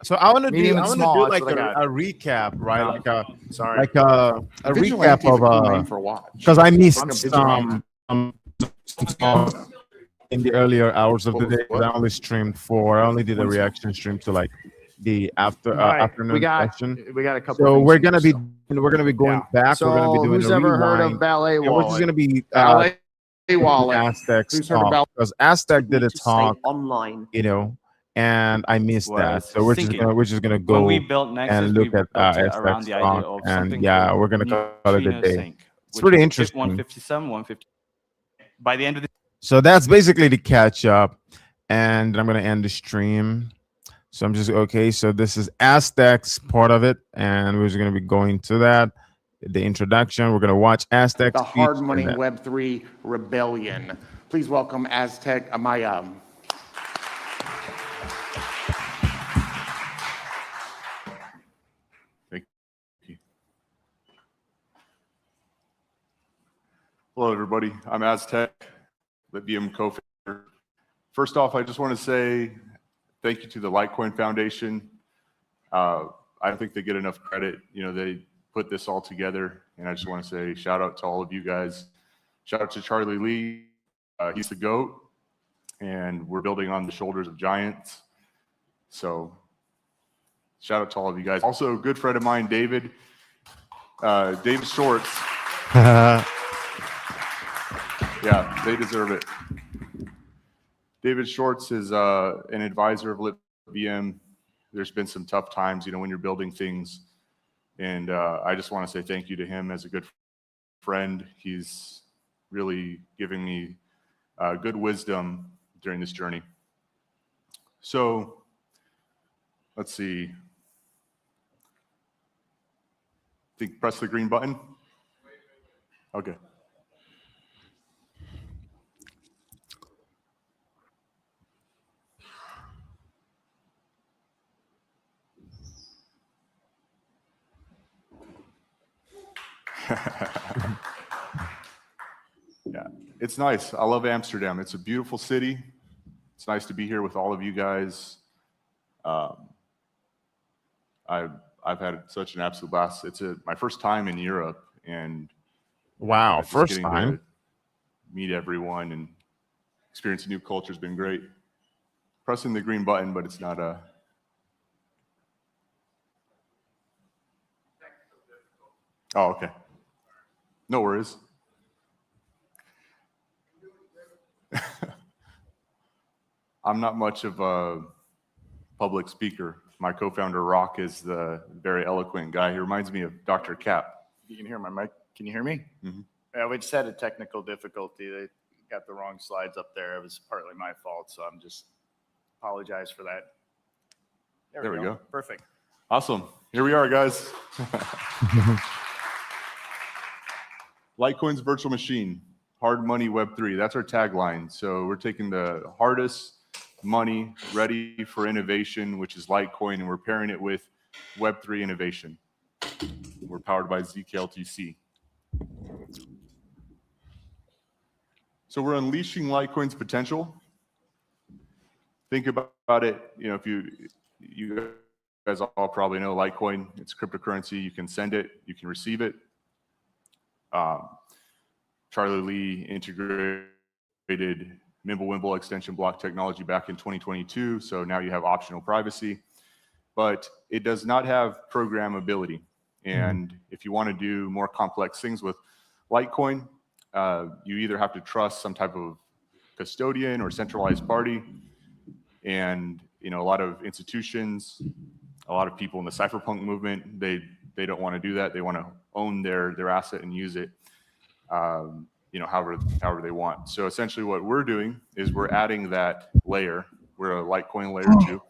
so I want to do Medium and small, like that's what I got. a recap, right? No. Like a Sorry. like a Vigilante recap is a cool of name for a watch. because I missed Like a vigilante. some in the earlier hours of the day. I only streamed I only did a reaction stream to like the Right. afternoon we got session. a couple. So things we're here, gonna be going Yeah. back. So we're gonna be doing who's a ever heard of rewind. Ballet And we're just Wallet? gonna be Ballet Wallet. Aztec's Who's heard of talk Ballet? because Aztec did a talk, online. and I missed Was that. So we're thinking. just gonna When go we built Nexus, and look we at built it around Aztec's the idea talk, of and something yeah, called we're gonna call it a neutrino day. sync, It's which pretty will hit interesting. 157, 150. By the end of the So that's basically the catch up, and I'm gonna end the stream. So I'm just okay. So this is Aztec's part of it, and we're just gonna be going to that. The introduction. We're gonna watch Aztec's The speech hard and money then- Web3 rebellion. Please welcome Aztec Amaya. Thank you. Hello, everybody. I'm Aztec, Lithium co-founder. First off, I just want to say thank you to the Litecoin Foundation. I don't think they get enough credit. You know, they put this all together, and I just want to say shout out to all of you guys. Shout out to Charlie Lee. He's the GOAT, and we're building on the shoulders of giants. So shout out to all of you guys. Also, a good friend of mine, David. David Shorts. Yeah, they deserve it. David Shorts is an advisor of LitVM. There's been some tough times, you know, when you're building things. And I just want to say thank you to him as a good friend. He's really giving me good wisdom during this journey. So let's see. I think press the green button. Okay. Yeah, it's nice. I love Amsterdam. It's a beautiful city. It's nice to be here with all of you guys. I've had such an absolute blast. It's my first time in Europe, and Wow, just first getting time. to meet everyone and experience a new culture has been great. Pressing the green button, but it's not a. Oh, okay. No worries. I'm not much of a public speaker. My co-founder, Rock, is the very eloquent guy. He reminds me of Dr. Cap. You can hear my mic. Can you hear me? Mm-hmm. Yeah, we just had a technical difficulty. They got the wrong slides up there. It was partly my fault, so I'm just apologize for that. There we go. Perfect. Awesome. Here we are, guys. Litecoin's virtual machine, hard money Web3. That's our tagline. So we're taking the hardest money ready for innovation, which is Litecoin, and we're pairing it with Web3 innovation. We're powered by ZKLTC. So we're unleashing Litecoin's potential. Think about it. You know, if you guys all probably know Litecoin. It's cryptocurrency. You can send it. You can receive it. Charlie Lee integrated Mimblewimble extension block technology back in 2022. So now you have optional privacy, but it does not have programmability. And if you want to do more complex things with Litecoin, you either have to trust some type of custodian or centralized party. And, you know, a lot of institutions, a lot of people in the cypherpunk movement, they don't want to do that. They want to own their asset and use it, you know, however they want. So essentially what we're doing is we're adding that layer. We're a Litecoin layer 2,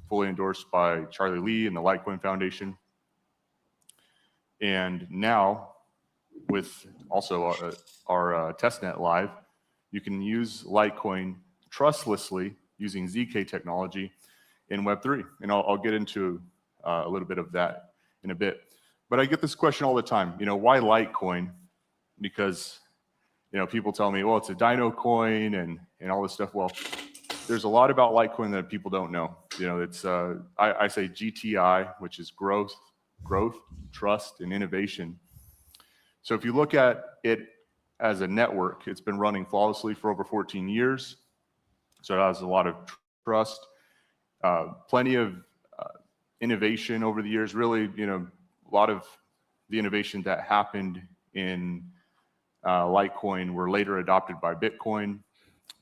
fully endorsed by Charlie Lee and the Litecoin Foundation. And now with also our testnet live, you can use Litecoin trustlessly using ZK technology in Web3. And I'll get into a little bit of that in a bit. But I get this question all the time, you know, why Litecoin? Because, you know, people tell me, well, it's a Dino coin and all this stuff. Well, there's a lot about Litecoin that people don't know. You know, it's, I say GTI, which is growth, trust, and innovation. So if you look at it as a network, it's been running flawlessly for over 14 years. So it has a lot of trust, plenty of innovation over the years. Really, you know, a lot of the innovation that happened in Litecoin were later adopted by Bitcoin.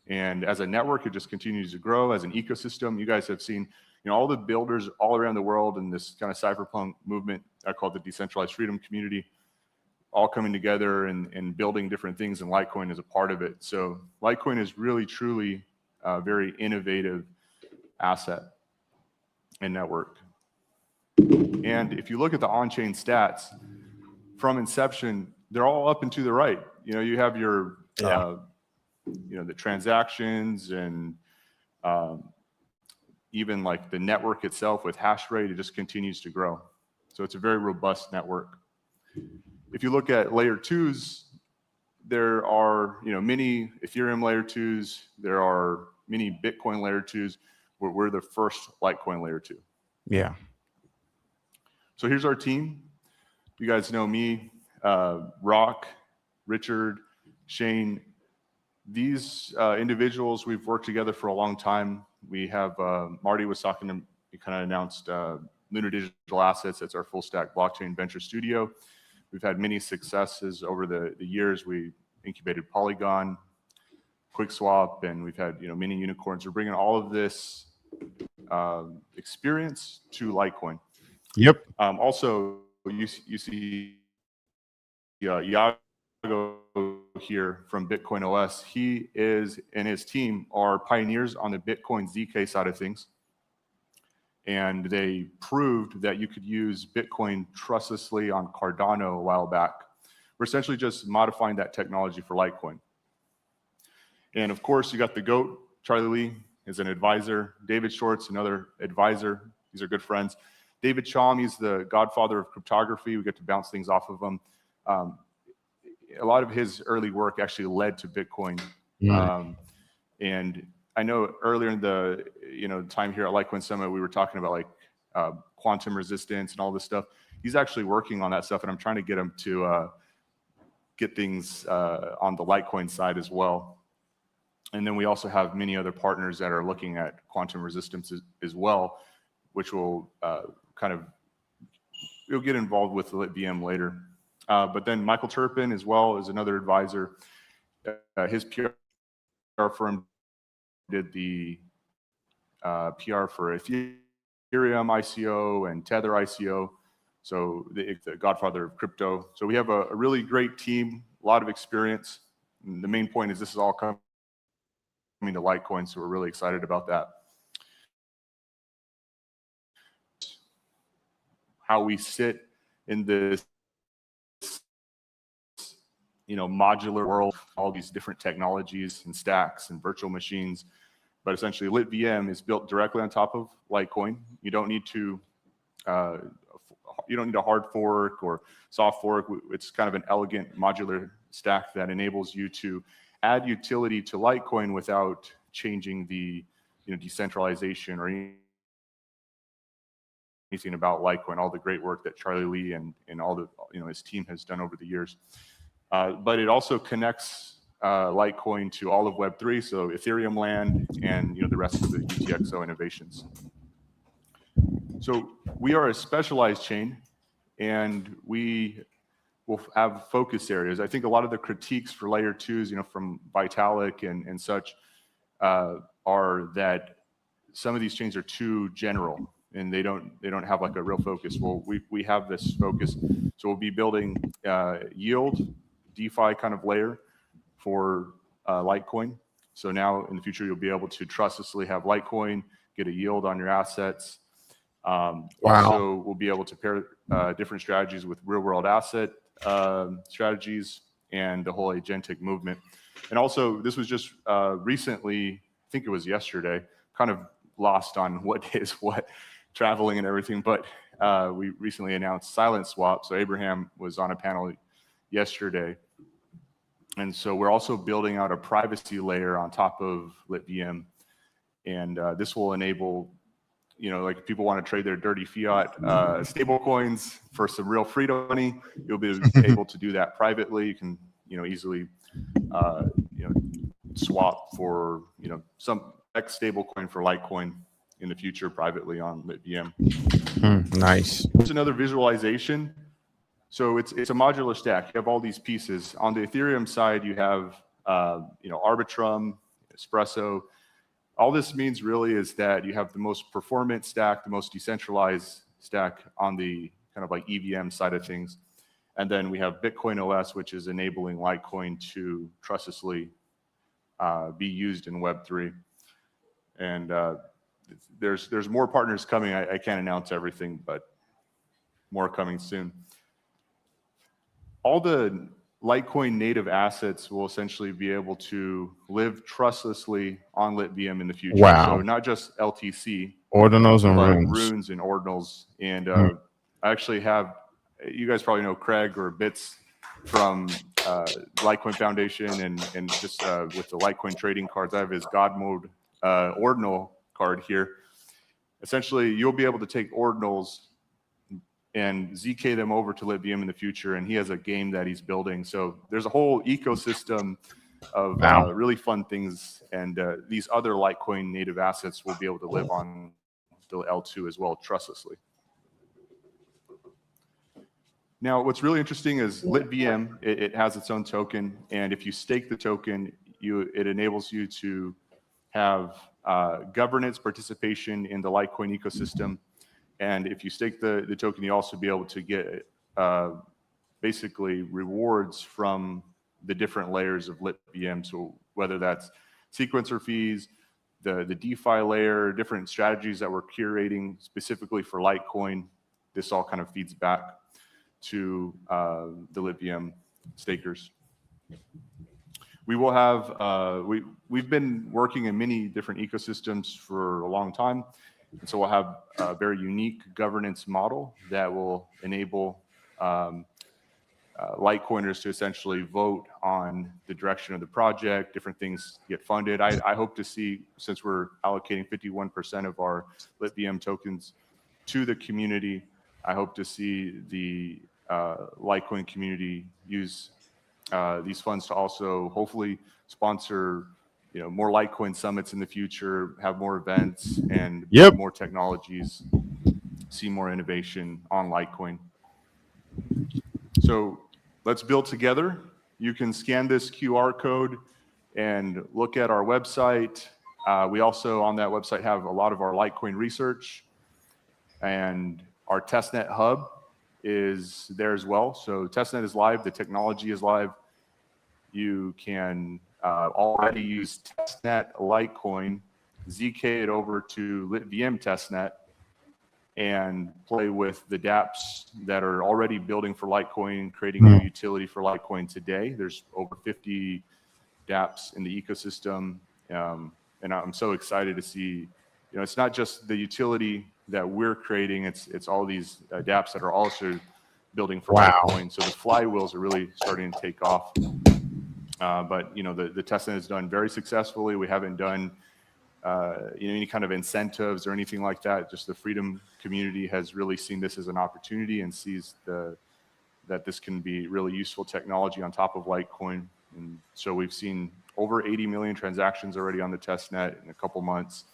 And as a network, it just continues to grow as an ecosystem. You guys have seen, you know, all the builders all around the world in this kind of cypherpunk movement, I call it the decentralized freedom community, all coming together and building different things, and Litecoin is a part of it. So Litecoin is really, truly a very innovative asset and network. And if you look at the on-chain stats from inception, they're all up and to the right. You know, you have your, you know, the transactions and even like the network itself with hash rate, it just continues to grow. So it's a very robust network. If you look at layer 2s, there are, you know, many Ethereum layer 2s, there are many Bitcoin layer 2s. We're the first Litecoin layer 2. Yeah. So here's our team. You guys know me, Rock, Richard, Shane. These individuals, we've worked together for a long time. We have, Marty was talking to, we kind of announced Lunar Digital Assets. That's our full stack blockchain venture studio. We've had many successes over the years. We incubated Polygon, QuickSwap, and we've had, you know, many unicorns. We're bringing all of this experience to Litecoin. Yep. Also, you see Iago here from Bitcoin OS. He is and his team are pioneers on the Bitcoin ZK side of things. And they proved that you could use Bitcoin trustlessly on Cardano a while back. We're essentially just modifying that technology for Litecoin. And of course, you got the GOAT, Charlie Lee, is an advisor. David Short's another advisor. These are good friends. David Chaum, he's the godfather of cryptography. We get to bounce things off of him. A lot of his early work actually led to Bitcoin. And I know earlier in the time here at Litecoin Summit, we were talking about like quantum resistance and all this stuff. He's actually working on that stuff, and I'm trying to get him to get things on the Litecoin side as well. And then we also have many other partners that are looking at quantum resistance as well, which will you'll get involved with the LitVM later. But then Michael Turpin as well is another advisor. His PR firm did the PR for Ethereum ICO and Tether ICO. So the godfather of crypto. So we have a really great team, a lot of experience. And the main point is this is all coming to Litecoin, so we're really excited about that. How we sit in this modular world, all these different technologies and stacks and virtual machines. But essentially LitVM is built directly on top of Litecoin. You don't need to a hard fork or soft fork. It's kind of an elegant modular stack that enables you to add utility to Litecoin without changing the decentralization or anything about Litecoin, all the great work that Charlie Lee and all the his team has done over the years. But it also connects Litecoin to all of Web3, so Ethereum land and the rest of the UTXO innovations. So we are a specialized chain, and we will have focus areas. I think a lot of the critiques for layer 2s, from Vitalik and such, are that some of these chains are too general and they don't have like a real focus. Well, we have this focus, so we'll be building yield DeFi kind of layer for Litecoin. So now in the future, you'll be able to trustlessly have Litecoin, get a yield on your assets. Also, we'll be able to pair different strategies with real-world asset strategies and the whole agentic movement. And also, this was just recently, I think it was yesterday, kind of lost on what is what, traveling and everything, but we recently announced Silent Swap. So Abraham was on a panel yesterday. And so we're also building out a privacy layer on top of LitVM. And this will enable, like if people want to trade their dirty fiat stable coins for some real freedom money, you'll be able to do that privately. You can, easily, swap for, some X stable coin for Litecoin in the future privately on LitVM. Nice. Here's another visualization. So it's a modular stack. You have all these pieces. On the Ethereum side, you have Arbitrum, Espresso. All this means really is that you have the most performant stack, the most decentralized stack on the kind of like EVM side of things. And then we have Bitcoin OS, which is enabling Litecoin to trustlessly be used in Web3. And there's more partners coming. I can't announce everything, but more coming soon. All the Litecoin native assets will essentially be able to live trustlessly on LitVM in the future. Wow. So not just LTC, Ordinals and but runes. runes and ordinals. And I actually have, you guys probably know Craig or Bits from Litecoin Foundation and just with the Litecoin trading cards. I have his God Mode ordinal card here. Essentially, you'll be able to take ordinals and ZK them over to LitVM in the future, and he has a game that he's building. So there's a whole ecosystem of really fun things, and these other Litecoin native assets will be able to live on the L2 as well, trustlessly. Now, what's really interesting is LitVM, it has its own token, and if you stake the token, it enables you to have governance participation in the Litecoin ecosystem. And if you stake the token, you also be able to get basically rewards from the different layers of LitVM. So whether that's sequencer fees, the DeFi layer, different strategies that we're curating specifically for Litecoin, this all kind of feeds back to the LitVM stakers. We will have, we've been working in many different ecosystems for a long time. And so we'll have a very unique governance model that will enable Litecoiners to essentially vote on the direction of the project. Different things get funded. I hope to see, since we're allocating 51% of our LitVM tokens to the community, I hope to see the Litecoin community use these funds to also hopefully sponsor, more Litecoin summits in the future, have more events, and Yep. more technologies, see more innovation on Litecoin. So let's build together. You can scan this QR code and look at our website. We also, on that website, have a lot of our Litecoin research, and our testnet hub is there as well. So testnet is live, the technology is live. You can already use testnet Litecoin, ZK it over to LitVM testnet, and play with the dApps that are already building for Litecoin, creating new utility for Litecoin today. There's over 50 dApps in the ecosystem, and I'm so excited to see. It's not just the utility that we're creating; it's all these dApps that are also building for Litecoin. So the flywheels are really starting to take off. But the testnet is done very successfully. We haven't done any kind of incentives or anything like that. Just the Freedom community has really seen this as an opportunity and sees that this can be really useful technology on top of Litecoin. And so we've seen over 80 million transactions already on the testnet in a couple months.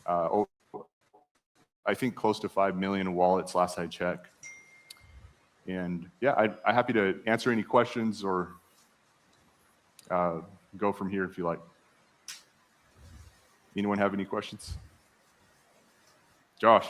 I think close to 5 million wallets last I checked. And yeah, I'm happy to answer any questions or go from here if you like. Anyone have any questions? Josh.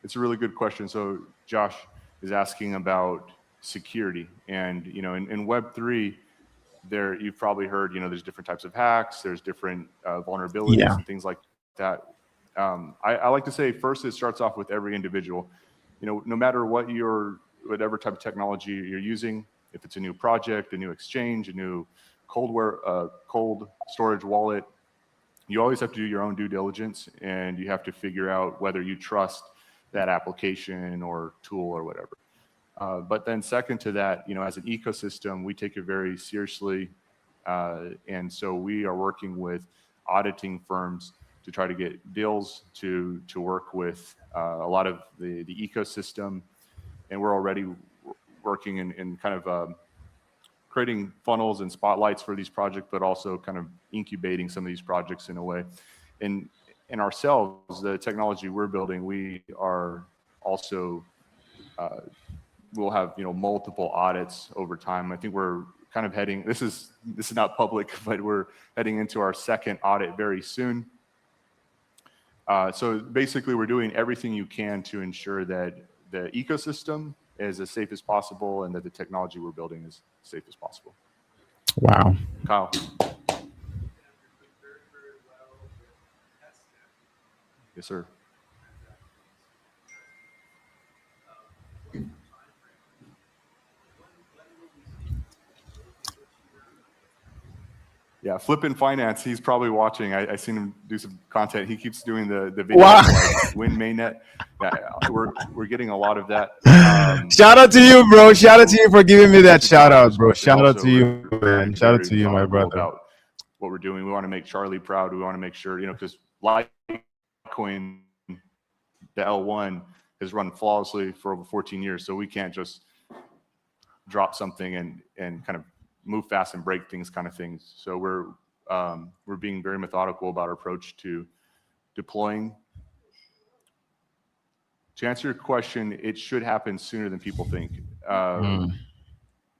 It's a really good question. So Josh is asking about security, and in Web3, you've probably heard, there's different types of hacks, there's different vulnerabilities and things like that. I like to say first, it starts off with every individual. No matter whatever type of technology you're using, if it's a new project, a new exchange, a new cold storage wallet, you always have to do your own due diligence, and you have to figure out whether you trust that application or tool or whatever. But then second to that, as an ecosystem, we take it very seriously. And so we are working with auditing firms to try to get deals to work with a lot of the ecosystem. And we're already working in kind of creating funnels and spotlights for these projects, but also kind of incubating some of these projects in a way. And ourselves, the technology we're building, we are also we'll have multiple audits over time. I think we're kind of heading. This is not public, but we're heading into our second audit very soon. So basically, we're doing everything you can to ensure that the ecosystem is as safe as possible and that the technology we're building is as safe as possible. Wow. Kyle. Yes, sir. Yeah, Flippin' Finance, he's probably watching. I seen him do some content. He keeps doing the video. Wow. Like Win Mainnet. We're getting a lot of that. Shout out to you, bro. Shout out to you for giving me that shout out, bro. Shout out to you, man. Shout out to you, my brother. About what we're doing. We want to make Charlie proud. We want to make sure, because Litecoin, the L1, has run flawlessly for over 14 years. So we can't just drop something and kind of move fast and break things kind of things. So we're being very methodical about our approach to deploying. To answer your question, it should happen sooner than people think.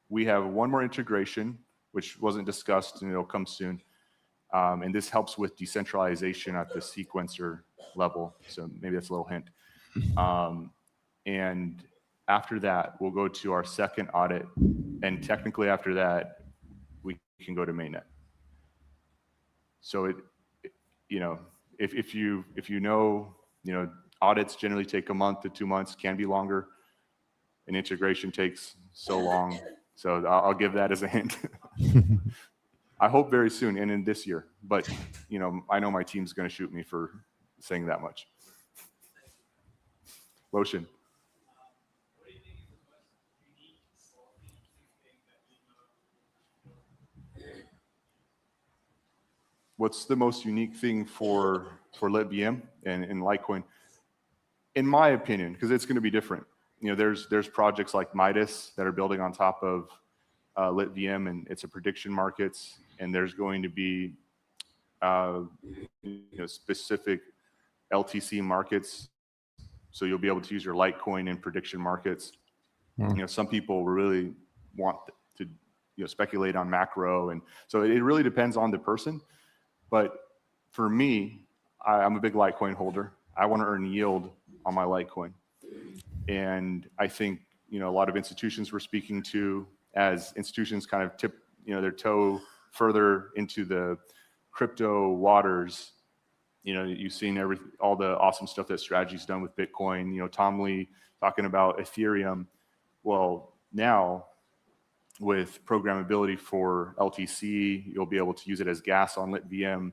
We have one more integration, which wasn't discussed, and it'll come soon. And this helps with decentralization at the sequencer level. So maybe that's a little hint. And after that, we'll go to our second audit. And technically after that, we can go to mainnet. So if you know, audits generally take a month to 2 months, can be longer. and integration takes so long. So I'll give that as a hint. I hope very soon and in this year, but you know, I know my team's going to shoot me for saying that much. Lotion. What's the most unique thing for LitVM and Litecoin? In my opinion, because it's going to be different. You know, there's projects like Midas that are building on top of LitVM, and it's a prediction markets, and there's going to be you know, specific LTC markets, so you'll be able to use your Litecoin in prediction markets. You know, some people really want to, you know, speculate on macro, and so it really depends on the person. But for me, I'm a big Litecoin holder. I want to earn yield on my Litecoin, and I think, you know, a lot of institutions we're speaking to, as institutions kind of tip, you know, their toe further into the crypto waters. You know, you've seen all the awesome stuff that Strategy's done with Bitcoin. You know, Tom Lee talking about Ethereum. Well, now with programmability for LTC, you'll be able to use it as gas on LitVM.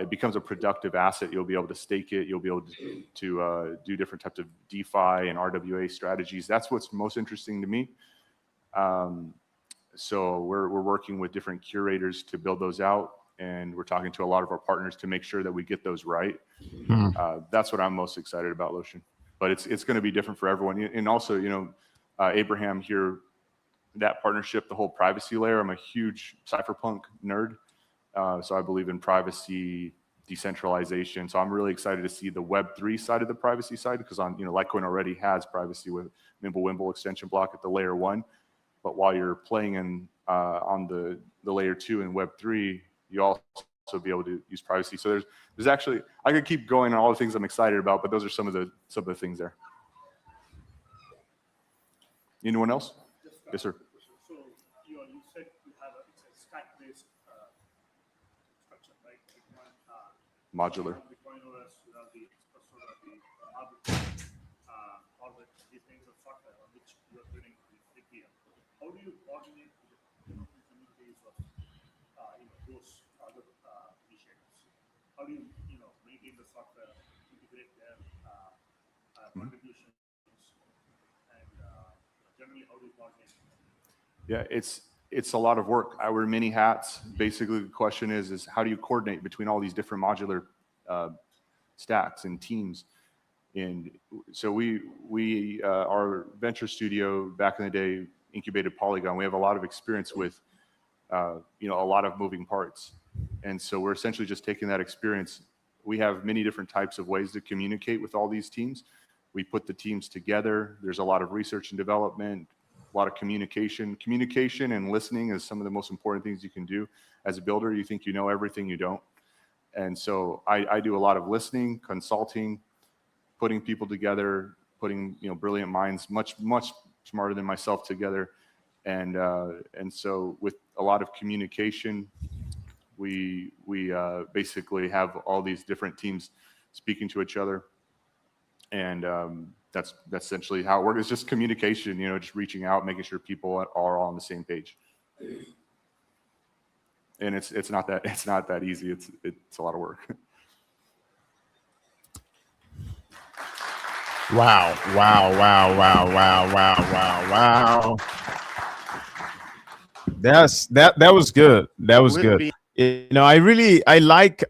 It becomes a productive asset. You'll be able to stake it. You'll be able to do different types of DeFi and RWA strategies. That's what's most interesting to me. So we're working with different curators to build those out, and we're talking to a lot of our partners to make sure that we get those right. That's what I'm most excited about, Lotion. But it's going to be different for everyone. And also, you know, Abraham here, that partnership, the whole privacy layer. I'm a huge cypherpunk nerd, so I believe in privacy, decentralization. So I'm really excited to see the Web3 side of the privacy side, because on, you know, Litecoin already has privacy with Mimblewimble extension block at the layer 1. But while you're playing in on the layer 2 and Web3, you also be able to use privacy. So there's actually, I could keep going on all the things I'm excited about, but those are some of the things there. Anyone else? Yes, sir. So you said you have it's a stack-based structure, right? Modular. The coin OS, you have the espresso, the arbitrage, all these things of software on which you are building the API. How do you coordinate with the communities of those other initiatives? How do you maintain the software, integrate their contributions, and generally how do you coordinate? Yeah, it's a lot of work. I wear many hats. Basically, the question is how do you coordinate between all these different modular stacks and teams? And so our venture studio back in the day incubated Polygon. We have a lot of experience with a lot of moving parts, and so we're essentially just taking that experience. We have many different types of ways to communicate with all these teams. We put the teams together. There's a lot of research and development, a lot of communication. Communication and listening is some of the most important things you can do. As a builder, you think you know everything, you don't. And so I do a lot of listening, consulting, putting people together, putting brilliant minds, much smarter than myself together. And so with a lot of communication, we basically have all these different teams speaking to each other. And that's essentially how it works. It's just communication, just reaching out, making sure people are all on the same page. And it's not that easy. It's a lot of work. Wow. That was good. That was good. I like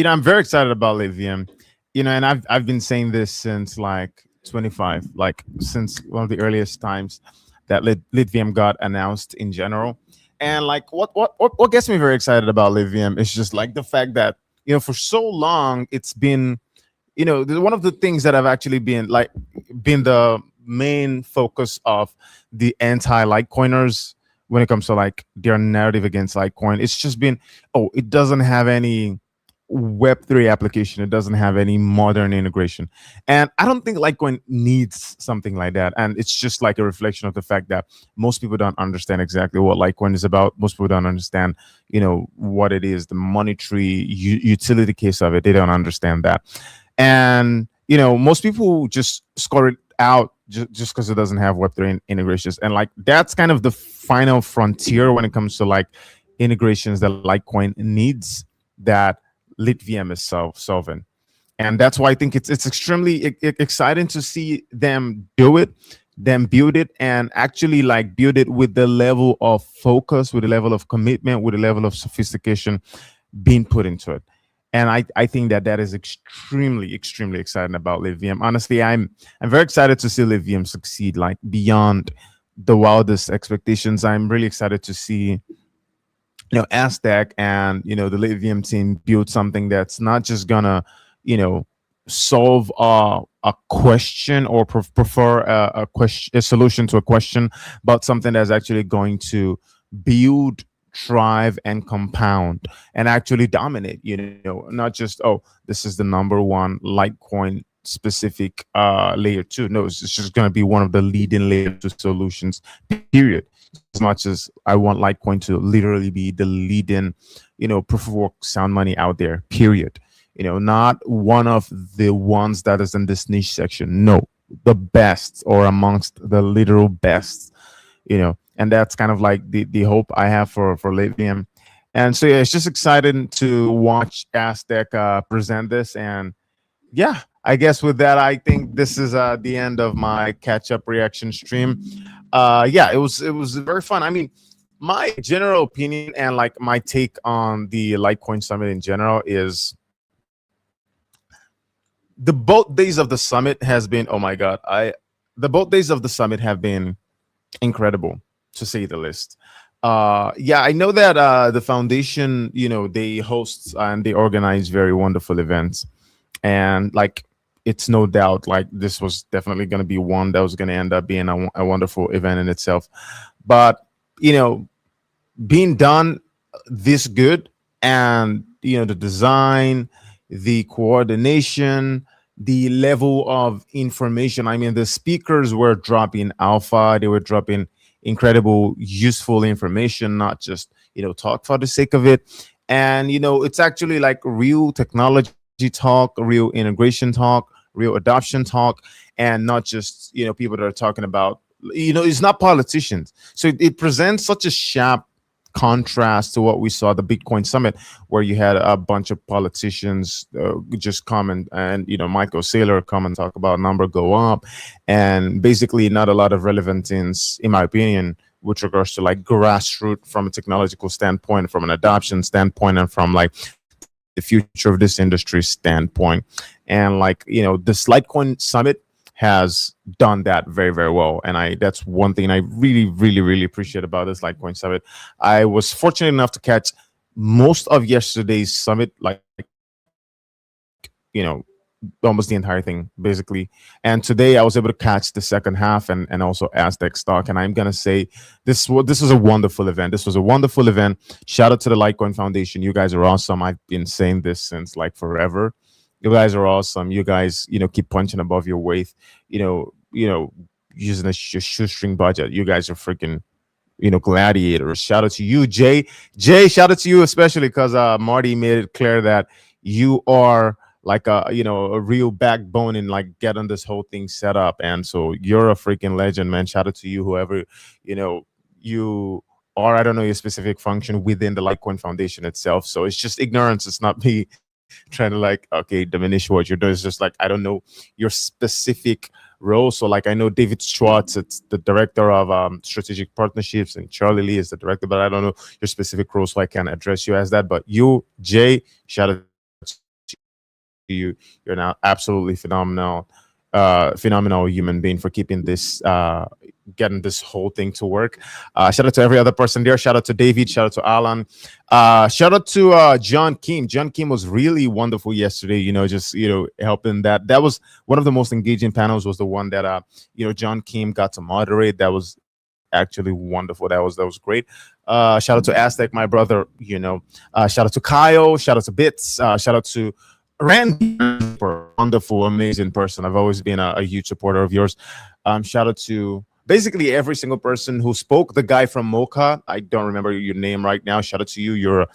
I'm very excited about LitVM. And I've been saying this since like 25, like since one of the earliest times that LitVM got announced in general. And like what gets me very excited about LitVM is just like the fact that for so long it's been one of the things that have actually been the main focus of the anti-Litecoiners when it comes to like their narrative against Litecoin. It's just been, it doesn't have any Web3 application. It doesn't have any modern integration. And I don't think Litecoin needs something like that. And it's just like a reflection of the fact that most people don't understand exactly what Litecoin is about. Most people don't understand, what it is, the money tree utility case of it. They don't understand that. And, most people just score it out just because it doesn't have Web3 integrations. And like that's kind of the final frontier when it comes to like integrations that Litecoin needs, that LitVM is solving. And that's why I think it's extremely exciting to see them do it, them build it, and actually like build it with the level of focus, with the level of commitment, with the level of sophistication being put into it. And I think that is extremely exciting about LitVM. Honestly, I'm very excited to see LitVM succeed like beyond the wildest expectations. I'm really excited to see Aztec and the LitVM team build something that's not just gonna solve a question or prefer a solution to a question, but something that's actually going to build, thrive, and compound and actually dominate. Not just, oh, this is the number one Litecoin specific layer 2. No, it's just going to be one of the leading layer 2 solutions, period. As much as I want Litecoin to literally be the leading proof of work sound money out there, period. Not one of the ones that is in this niche section. No, the best, or amongst the literal best. And that's kind of like the hope I have for LitVM. And so yeah, it's just exciting to watch Aztec present this. And yeah, I guess with that, I think this is the end of my catch-up reaction stream. Yeah, it was very fun. I mean, my general opinion and like my take on the Litecoin Summit in general is the both days of the summit has been, oh my god, the both days of the summit have been incredible, to say the least. Yeah, I know that the foundation, they host and they organize very wonderful events, and like it's no doubt like this was definitely going to be one that was going to end up being a wonderful event in itself. But being done this good, and the design, the coordination, the level of information. I mean, the speakers were dropping alpha, they were dropping incredible useful information, not just talk for the sake of it. And it's actually like real technology talk, real integration talk, real adoption talk, and not just people that are talking about it's not politicians. So it presents such a sharp contrast to what we saw at the Bitcoin Summit, where you had a bunch of politicians just come and Michael Saylor come and talk about number go up, and basically not a lot of relevant things, in my opinion, with regards to like grassroots from a technological standpoint, from an adoption standpoint, and from like the future of this industry standpoint. And like this Litecoin Summit has done that very, very well. And that's one thing I really appreciate about this Litecoin Summit. I was fortunate enough to catch most of yesterday's summit, like almost the entire thing basically. And today I was able to catch the second half and also Aztec stock. And I'm gonna say this was a wonderful event. This was a wonderful event. Shout out to the Litecoin Foundation. You guys are awesome. I've been saying this since like forever. You guys are awesome. You guys, keep punching above your weight. Using a shoestring budget. You guys are freaking, gladiators. Shout out to you, Jay. Jay, shout out to you especially because Marty made it clear that you are like a real backbone in like getting this whole thing set up. And so you're a freaking legend, man. Shout out to you, whoever you are. I don't know your specific function within the Litecoin Foundation itself. So it's just ignorance. It's not me trying to like diminish what you're doing. It's just like I don't know your specific role. So like I know David Schwartz, it's the director of strategic partnerships, and Charlie Lee is the director, but I don't know your specific role, so I can't address you as that. But you, Jay, shout out to you. You're now absolutely phenomenal human being for keeping this getting this whole thing to work. Shout out to every other person there. Shout out to David. Shout out to Alan. Shout out to John Kim. John Kim was really wonderful yesterday. Just helping. That was one of the most engaging panels. Was the one that John Kim got to moderate. That was actually wonderful. That was great. Shout out to Aztec, my brother. Shout out to Kyle. Shout out to Bits. Shout out to Randy, wonderful, amazing person. I've always been a huge supporter of yours. Shout out to basically every single person who spoke. The guy from Mocha, I don't remember your name right now. Shout out to you. You're,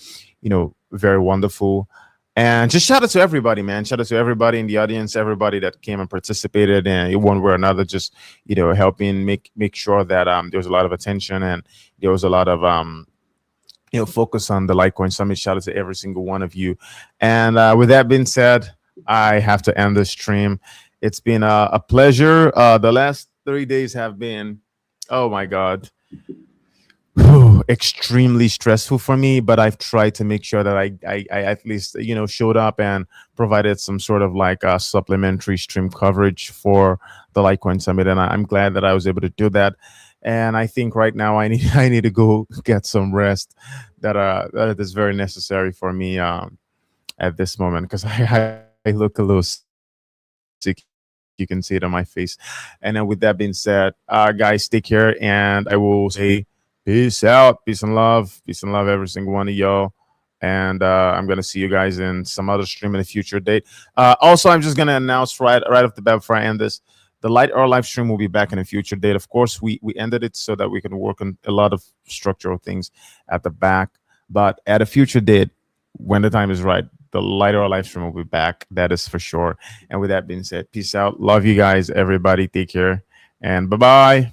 very wonderful. And just shout out to everybody, man. Shout out to everybody in the audience, everybody that came and participated, and in one way or another, just helping make sure that there was a lot of attention and there was a lot of focus on the Litecoin Summit. Shout out to every single one of you. And with that being said, I have to end the stream. It's been a pleasure. The last 3 days have been, oh my God, extremely stressful for me, but I've tried to make sure that I at least showed up and provided some sort of like supplementary stream coverage for the Litecoin Summit, and I'm glad that I was able to do that. And I think right now I need I need to go get some rest that is very necessary for me at this moment, because I look a little sick. You can see it on my face. And then with that being said, guys, take care, and I will say peace out, peace and love, every single one of y'all. And I'm gonna see you guys in some other stream in a future date. Also, I'm just gonna announce right off the bat before I end this, the Light Hour live stream will be back in a future date. Of course, we ended it so that we can work on a lot of structural things at the back, but at a future date, when the time is right, the Light Hour live stream will be back. That is for sure. And with that being said, peace out. Love you guys, everybody. Take care, and bye bye.